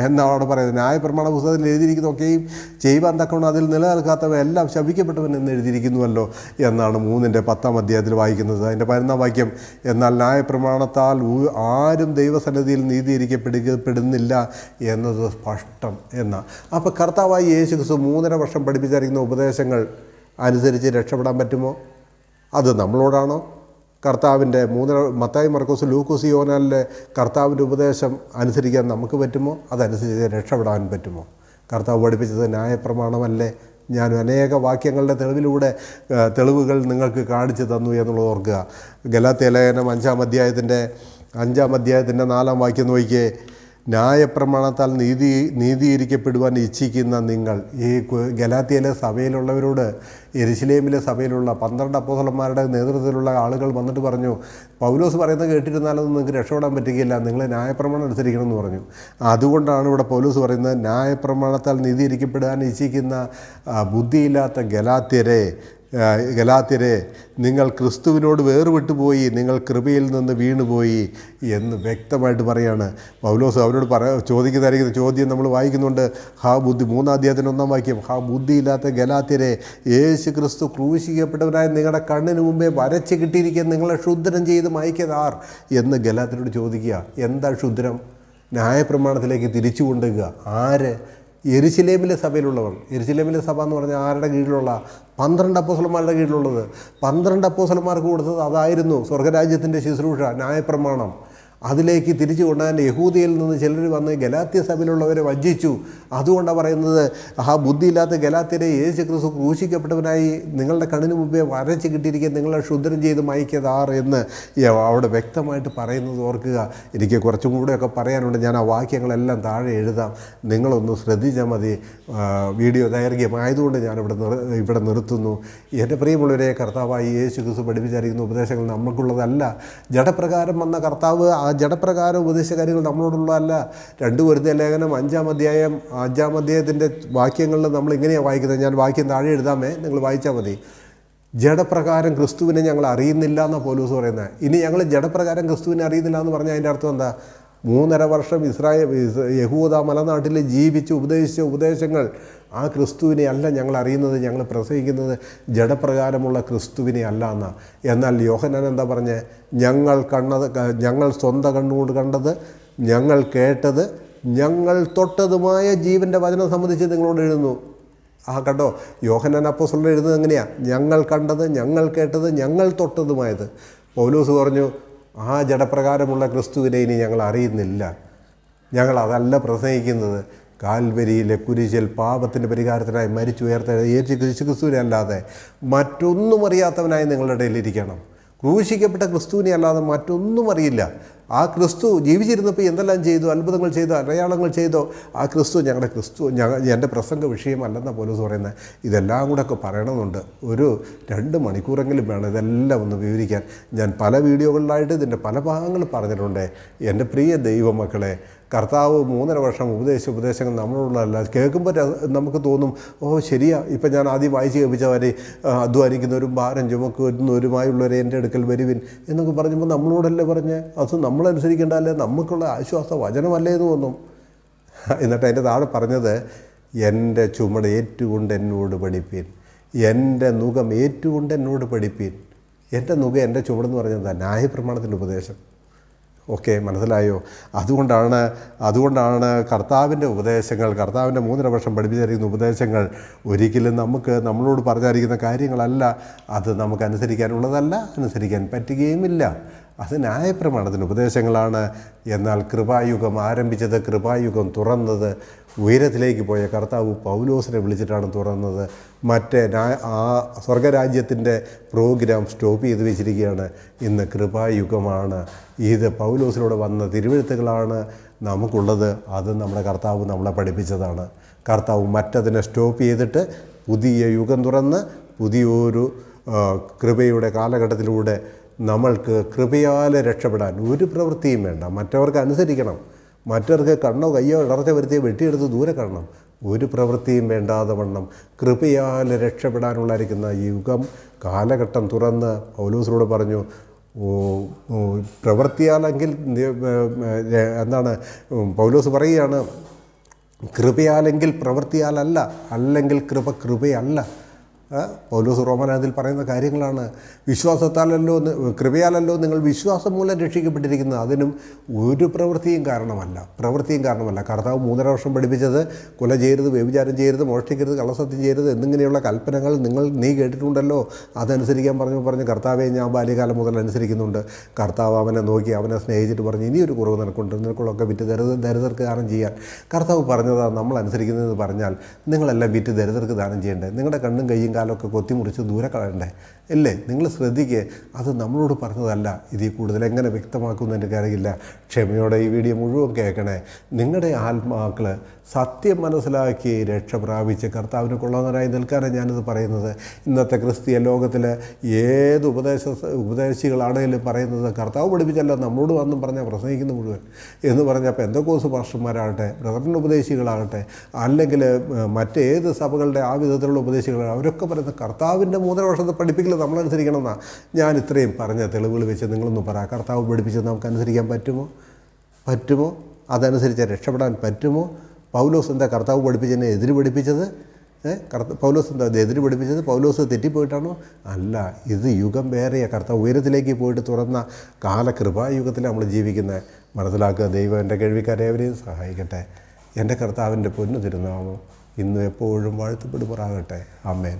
എന്നാണ് അവിടെ പറയുന്നത്. ന്യായപ്രമാണ പുസ്തകത്തിൽ എഴുതിയിരിക്കുന്നതൊക്കെയും ചെയ്യുവാൻ തക്കവണ്ണം അതിൽ നിലനിൽക്കാത്തവ എല്ലാം ശപിക്കപ്പെട്ടവൻ എന്ന് എഴുതിയിരിക്കുന്നുവല്ലോ എന്നാണ് 3-ന്റെ 10-ാം അധ്യായത്തിൽ വായിക്കുന്നത്. അതിൻ്റെ 11-ാം വാക്യം, എന്നാൽ ന്യായപ്രമാണത്താൽ ആരും ദൈവസന്നിധിയിൽ നീതീകരിക്കപ്പെടുന്നില്ല എന്നത് സ്പഷ്ടം എന്നാണ്. അപ്പോൾ കർത്താവായി യേശു ക്രിസ്തു 3.5 വർഷം പഠിപ്പിച്ചിരിക്കുന്ന ഉപദേശങ്ങൾ അനുസരിച്ച് രക്ഷപ്പെടാൻ പറ്റുമോ? അത് നമ്മളോടാണോ? കർത്താവിൻ്റെ മത്തായി, മർക്കോസ്, ലൂക്കോസ്, യോഹന്നാനിലെ കർത്താവിൻ്റെ ഉപദേശം അനുസരിക്കാൻ നമുക്ക് പറ്റുമോ? അതനുസരിച്ച് രക്ഷപ്പെടാൻ പറ്റുമോ? കർത്താവ് പഠിപ്പിച്ചത് ന്യായപ്രമാണമല്ലേ? ഞാൻ അനേക വാക്യങ്ങളുടെ തെളിവുകൾ നിങ്ങൾക്ക് കാണിച്ചു തന്നു എന്നുള്ളത് ഓർക്കുക. ഗലാത്യ ലേഖനം 5-ാം അധ്യായത്തിൻ്റെ 4-ാം വാക്യം നോക്കിയേ. ന്യായപ്രമാണത്താൽ നീതീകരിക്കപ്പെടുവാൻ ഇച്ഛിക്കുന്ന നിങ്ങൾ, ഈ ഗലാത്യയിലെ സഭയിലുള്ളവരോട് യെരുശലേമിലെ സഭയിലുള്ള 12 അപ്പോസ്തലന്മാരുടെ നേതൃത്വത്തിലുള്ള ആളുകൾ വന്നിട്ട് പറഞ്ഞു, പൗലോസ് പറയുന്നത് കേട്ടിരുന്നാലൊന്നും നിങ്ങൾക്ക് രക്ഷപ്പെടാൻ പറ്റുകയില്ല, നിങ്ങൾ ന്യായപ്രമാണം അനുസരിക്കണമെന്ന് പറഞ്ഞു. അതുകൊണ്ടാണ് ഇവിടെ പൗലോസ് പറയുന്നത്, ന്യായപ്രമാണത്താൽ നീതീകരിക്കപ്പെടാൻ ഇച്ഛിക്കുന്ന ബുദ്ധിയില്ലാത്ത ഗലാത്യരെ നിങ്ങൾ ക്രിസ്തുവിനോട് വേർവിട്ടു പോയി, നിങ്ങൾ കൃപയിൽ നിന്ന് വീണുപോയി എന്ന് വ്യക്തമായിട്ട് പറയാണ് പൗലോസ്. അവരോട് ചോദിക്കുന്നതായിരിക്കുന്ന ചോദ്യം നമ്മൾ വായിക്കുന്നുണ്ട്. ബുദ്ധി 3-ാം അധ്യായത്തിന് 1-ാം വാക്യം, ബുദ്ധിയില്ലാത്ത ഗലാത്യരെ, യേശു ക്രിസ്തു ക്രൂശിക്കപ്പെട്ടവനായി നിങ്ങളുടെ കണ്ണിന് മുമ്പേ വരച്ച് കിട്ടിയിരിക്കുക, നിങ്ങളെ ക്ഷുദ്രം ചെയ്ത് മയക്കിയതാർ എന്ന് ഗലാത്യരോട് ചോദിക്കുക. എന്താ ക്ഷുദ്രം? ന്യായപ്രമാണത്തിലേക്ക് തിരിച്ചു കൊണ്ടുവരിക. ആര്? യെരുശലേമിലെ സഭയിലുള്ളവർ. യെരുശലേമിലെ സഭ എന്ന് പറഞ്ഞാൽ ആരുടെ കീഴിലുള്ള? 12 അപ്പോസ്തലന്മാരുടെ കീഴിലുള്ളത്. 12 അപ്പോസ്തലന്മാർക്ക് കൊടുത്തത് അതായിരുന്നു സ്വർഗരാജ്യത്തിൻ്റെ ശുശ്രൂഷ, ന്യായപ്രമാണം. അതിലേക്ക് തിരിച്ചു കൊണ്ടുവരാൻ യഹൂദിയിൽ നിന്ന് ചിലർ വന്ന് ഗലാത്യ സഭയിലുള്ളവരെ വഞ്ചിച്ചു. അതുകൊണ്ടാണ് പറയുന്നത്, ബുദ്ധിയില്ലാത്ത ഗലാത്യരെ, യേശു ക്രിസ്തു ക്രൂശിക്കപ്പെട്ടവനായി നിങ്ങളുടെ കണ്ണിന് മുമ്പേ വരച്ച് കിട്ടിയിരിക്കുക, നിങ്ങളെ ക്ഷുദ്രം ചെയ്ത് മയക്കിയതാർ എന്ന് അവിടെ വ്യക്തമായിട്ട് പറയുന്നത് ഓർക്കുക. എനിക്ക് കുറച്ചും കൂടെയൊക്കെ പറയാനുണ്ട്. ഞാൻ ആ വാക്യങ്ങളെല്ലാം താഴെ എഴുതാം, നിങ്ങളൊന്ന് ശ്രദ്ധിച്ചാൽ മതി. വീഡിയോ ദൈർഘ്യമായതുകൊണ്ട് ഞാൻ ഇവിടെ നിർത്തുന്നു. എൻ്റെ പ്രിയമുള്ളവരെ, കർത്താവായി യേശു ക്രിസ്തു പഠിപ്പിച്ചിരിക്കുന്ന ഉപദേശങ്ങൾ നമുക്കുള്ളതല്ല. ജഡപ്രകാരം വന്ന കർത്താവ് ആ ജഡപ്രകാരം ഉപദേശ കാര്യങ്ങൾ നമ്മളോടുള്ളതല്ല. 2 കൊരിന്ത്യർ ലേഖനം 5-ാം അധ്യായത്തിൻ്റെ വാക്യങ്ങളിൽ നമ്മൾ ഇങ്ങനെയാണ് വായിക്കുന്നത്. ഞാൻ വാക്യം താഴെ എഴുതാമേ, നിങ്ങൾ വായിച്ചാൽ മതി. ജഡപ്രകാരം ക്രിസ്തുവിനെ ഞങ്ങൾ അറിയുന്നില്ല എന്നാണ് പൗലോസ് പറയുന്നത്. ഇനി ഞങ്ങൾ ജഡപ്രകാരം ക്രിസ്തുവിനെ അറിയുന്നില്ല എന്ന് പറഞ്ഞാൽ അതിൻ്റെ അർത്ഥം എന്താ? 3.5 വർഷം യഹൂദ മലനാട്ടിൽ ജീവിച്ച് ഉപദേശിച്ച ഉപദേശങ്ങൾ ആ ക്രിസ്തുവിനെ അല്ല ഞങ്ങൾ അറിയുന്നത്. ഞങ്ങൾ പ്രസംഗിക്കുന്നത് ജഡപ്രകാരമുള്ള ക്രിസ്തുവിനെ അല്ല എന്നാണ്. എന്നാൽ യോഹന്നാൻ എന്താ പറഞ്ഞത്? ഞങ്ങൾ സ്വന്തം കണ്ണുകൊണ്ട് കണ്ടത്, ഞങ്ങൾ കേട്ടത്, ഞങ്ങൾ തൊട്ടതുമായ ജീവൻ്റെ വചനം സംബന്ധിച്ച് നിങ്ങളോട് എഴുതുന്നു. കണ്ടോ, യോഹന്നാൻ അപ്പോസ്തലൻ എഴുതുന്നത് എങ്ങനെയാണ്? ഞങ്ങൾ കണ്ടത്, ഞങ്ങൾ കേട്ടത്, ഞങ്ങൾ തൊട്ടതുമായത്. പൗലോസ് പറഞ്ഞു, ആ ജഡപ്രകാരമുള്ള ക്രിസ്തുവിനെ ഇനി ഞങ്ങൾ അറിയുന്നില്ല, ഞങ്ങൾ അതല്ല പ്രസംഗിക്കുന്നത്. കാൽവരിയിലെ കുരിശിൽ പാപത്തിൻ്റെ പരിഹാരത്തിനായി മരിച്ചുയർത്ത യേശു ക്രിസ്തുവിനെ അല്ലാതെ മറ്റൊന്നും അറിയാത്തവനായി നിങ്ങളുടെ ഇടയിലിരിക്കണം. ക്രൂശിക്കപ്പെട്ട ക്രിസ്തുവിനെ അല്ലാതെ മറ്റൊന്നും അറിയില്ല. ആ ക്രിസ്തു ജീവിച്ചിരുന്നപ്പോൾ എന്തെല്ലാം ചെയ്തു, അത്ഭുതങ്ങൾ ചെയ്തോ, അടയാളങ്ങൾ ചെയ്തോ, ആ ക്രിസ്തു ഞങ്ങളുടെ ക്രിസ്തു എൻ്റെ പ്രസംഗ വിഷയമല്ലെന്ന പോലും പറയുന്നത്. ഇതെല്ലാം കൂടെ ഒക്കെ പറയണമെന്നുണ്ട്. ഒരു 2 മണിക്കൂറെങ്കിലും വേണം ഇതെല്ലാം ഒന്ന് വിവരിക്കാൻ. ഞാൻ പല വീഡിയോകളിലായിട്ട് ഇതിൻ്റെ പല ഭാഗങ്ങൾ പറഞ്ഞിട്ടുണ്ട്. എൻ്റെ പ്രിയ ദൈവമക്കളെ, കർത്താവ് 3.5 വർഷം ഉപദേശങ്ങൾ നമ്മളോടുള്ളതല്ല. കേൾക്കുമ്പോൾ നമുക്ക് തോന്നും, ഓ ശരിയാ, ഇപ്പം ഞാൻ ആദ്യം വായിച്ച് കേൾപ്പിച്ചവരെ അധ്വാനിക്കുന്നവരും ഭാരം ചുമക്കുന്നവരുമായുള്ളവരെ എൻ്റെ അടുക്കൽ വരുവിൻ എന്നൊക്കെ പറഞ്ഞപ്പോൾ നമ്മളോടല്ലേ പറഞ്ഞ്, അത് നമ്മളനുസരിക്കേണ്ടല്ലേ, നമുക്കുള്ള ആശ്വാസ വചനമല്ലേ എന്ന് തോന്നും. എന്നിട്ട് അതിൻ്റെ താഴെ പറഞ്ഞത്, എൻ്റെ ചുമട് ഏറ്റുകൊണ്ട് എന്നോട് പഠിപ്പീൻ, എൻ്റെ നുകം ഏറ്റുകൊണ്ട് എന്നോട് പഠിപ്പീൻ. എൻ്റെ നുകം എൻ്റെ ചുമടെന്ന് പറഞ്ഞത് ന്യായപ്രമാണത്തിൻ്റെ ഉപദേശം. ഓക്കെ, മനസ്സിലായോ? അതുകൊണ്ടാണ് കർത്താവിൻ്റെ ഉപദേശങ്ങൾ, കർത്താവിൻ്റെ 3.5 വർഷം പഠിപ്പിച്ചിരിക്കുന്ന ഉപദേശങ്ങൾ ഒരിക്കലും നമ്മളോട് പറഞ്ഞിരിക്കുന്ന കാര്യങ്ങളല്ല. അത് നമുക്ക് അനുസരിക്കാനുള്ളതല്ല, അനുസരിക്കാൻ പറ്റുകയുമില്ല. അത് ന്യായപ്രമാണത്തിൻ്റെ ഉപദേശങ്ങളാണ്. എന്നാൽ കൃപായുഗം ആരംഭിച്ചത്, കൃപായുഗം തുറന്നത്, ഉയരത്തിലേക്ക് പോയ കർത്താവ് പൗലോസിനെ വിളിച്ചിട്ടാണ് തുറന്നത്. ആ സ്വർഗരാജ്യത്തിൻ്റെ പ്രോഗ്രാം സ്റ്റോപ്പ് ചെയ്ത് വെച്ചിരിക്കുകയാണ്. ഇന്ന് കൃപായുഗമാണ്. ഇത് പൗലോസിലൂടെ വന്ന തിരുവെഴുത്തുകളാണ് നമുക്കുള്ളത്. അത് നമ്മുടെ കർത്താവ് നമ്മളെ പഠിപ്പിച്ചതാണ്. കർത്താവ് മറ്റതിനെ സ്റ്റോപ്പ് ചെയ്തിട്ട് പുതിയ യുഗം തുറന്ന് പുതിയൊരു കൃപയുടെ കാലഘട്ടത്തിലൂടെ നമ്മൾക്ക് കൃപയാൽ രക്ഷപ്പെടാൻ ഒരു പ്രവൃത്തിയും വേണ്ട. മറ്റവർക്ക് അനുസരിക്കണം, മറ്റവർക്ക് കണ്ണോ കയ്യോ ഇടർച്ച വരുത്തിയോ വെട്ടിയെടുത്ത് ദൂരെ കാണണം. ഒരു പ്രവൃത്തിയും വേണ്ടാതെ വണ്ണം കൃപയാൽ രക്ഷപ്പെടാനുള്ളായിരിക്കുന്ന യുഗം കാലഘട്ടം തുറന്ന് പൗലോസിനോട് പറഞ്ഞു. പ്രവൃത്തിയാലെങ്കിൽ എന്താണ് പൗലോസ് പറയുകയാണ്, കൃപയാലെങ്കിൽ പ്രവൃത്തിയാലല്ല, അല്ലെങ്കിൽ കൃപയല്ല. പൗലോസ് റോമാലേഖനത്തിൽ പറയുന്ന കാര്യങ്ങളാണ്. വിശ്വാസത്താലല്ലോ, കൃപയാലല്ലോ നിങ്ങൾ വിശ്വാസം മൂലം രക്ഷിക്കപ്പെട്ടിരിക്കുന്നത്. അതിനും ഒരു പ്രവൃത്തിയും കാരണമല്ല. കർത്താവ് 3.5 വർഷം പഠിപ്പിച്ചത് കൊല ചെയ്യരുത്, വ്യഭിചാരം ചെയ്യരുത്, മോഷ്ടിക്കരുത്, കള്ളസത്യം ചെയ്യരുത് എന്നിങ്ങനെയുള്ള കൽപ്പനകൾ നീ കേട്ടിട്ടുണ്ടല്ലോ. അതനുസരിക്കാൻ പറഞ്ഞു കർത്താവെ ഞാൻ ബാല്യകാലം മുതൽ അനുസരിക്കുന്നുണ്ട്. കർത്താവ് അവനെ നോക്കി, അവനെ സ്നേഹിച്ചിട്ട് പറഞ്ഞു, ഇനിയൊരു കുറവ് നിനക്കുണ്ട്, നിനക്കുള്ളതൊക്കെ വിറ്റ് ദരിദ്രർക്ക് ദാനം ചെയ്യാൻ. കർത്താവ് പറഞ്ഞതാണ് നമ്മൾ അനുസരിക്കുന്നതെന്ന് പറഞ്ഞാൽ നിങ്ങളെല്ലാം വിറ്റ് ദരിദ്രർക്ക് ദാനം ചെയ്യണ്ടേ? നിങ്ങളുടെ കണ്ണും കയ്യും കാലമൊക്കെ കൊത്തിമുറിച്ച് ദൂരെ കളയണ്ടേ? അല്ലേ? നിങ്ങൾ ശ്രദ്ധിക്കുക. അത് നമ്മളോട് പറഞ്ഞതല്ല. ഇതിൽ കൂടുതൽ എങ്ങനെ വ്യക്തമാക്കുമെന്ന് എനിക്കറിയില്ല. ക്ഷമയോടെ ഈ വീഡിയോ മുഴുവൻ കേൾക്കണേ. നിങ്ങളുടെ ആത്മാക്കൾ സത്യം മനസ്സിലാക്കി രക്ഷ പ്രാപിച്ച് കർത്താവിന് കൊള്ളാവുന്നവരായി നിൽക്കാനാണ് ഞാനിത് പറയുന്നത്. ഇന്നത്തെ ക്രിസ്തീയ ലോകത്തിൽ ഏത് ഉപദേശികളാണെങ്കിലും പറയുന്നത് കർത്താവ് പഠിപ്പിച്ചല്ല നമ്മളോട് വന്നും പറഞ്ഞാൽ പ്രസംഗിക്കുന്ന മുഴുവൻ എന്ന് പറഞ്ഞാൽ പെന്തക്കോസ് പാസ്റ്റർമാരാകട്ടെ, ബ്രദറിൻ്റെ ഉപദേശികളാകട്ടെ, അല്ലെങ്കിൽ മറ്റേത് സഭകളുടെ ആ വിധത്തിലുള്ള ഉപദേശികളാണ്, അവരൊക്കെ പറയുന്നത് കർത്താവിൻ്റെ 3.5 വർഷത്തെ പഠിപ്പിക്കൽ നമ്മളനുസരിക്കണമെന്നാണ്. ഞാൻ ഇത്രയും പറഞ്ഞ തെളിവുകൾ വെച്ച് നിങ്ങളൊന്ന് പറ, കർത്താവ് പഠിപ്പിച്ചത് നമുക്ക് അനുസരിക്കാൻ പറ്റുമോ? അതനുസരിച്ച് രക്ഷപ്പെടാൻ പറ്റുമോ? പൗലോസ് എന്താ കർത്താവ് പഠിപ്പിച്ചതിനെ എതിര് പഠിപ്പിച്ചത്? പൗലോസ് എന്താ എതിര് പഠിപ്പിച്ചത്? പൗലോസ് തെറ്റിപ്പോയിട്ടാണോ? അല്ല, ഇത് യുഗം വേറെയാണ്. കർത്താവ് ഉയരത്തിലേക്ക് പോയിട്ട് തുറന്ന കാലകൃപായുഗത്തിലാണ് നമ്മൾ ജീവിക്കുന്നത്. മനസ്സിലാക്കുക. ദൈവം എൻ്റെ കേൾവിക്കാരേവരെയും സഹായിക്കട്ടെ. എൻ്റെ കർത്താവിൻ്റെ പൊന്നു തിരുനാമം ഇന്നും എപ്പോഴും വാഴ്ത്തപ്പെടുമാറാകട്ടെ. ആമേൻ.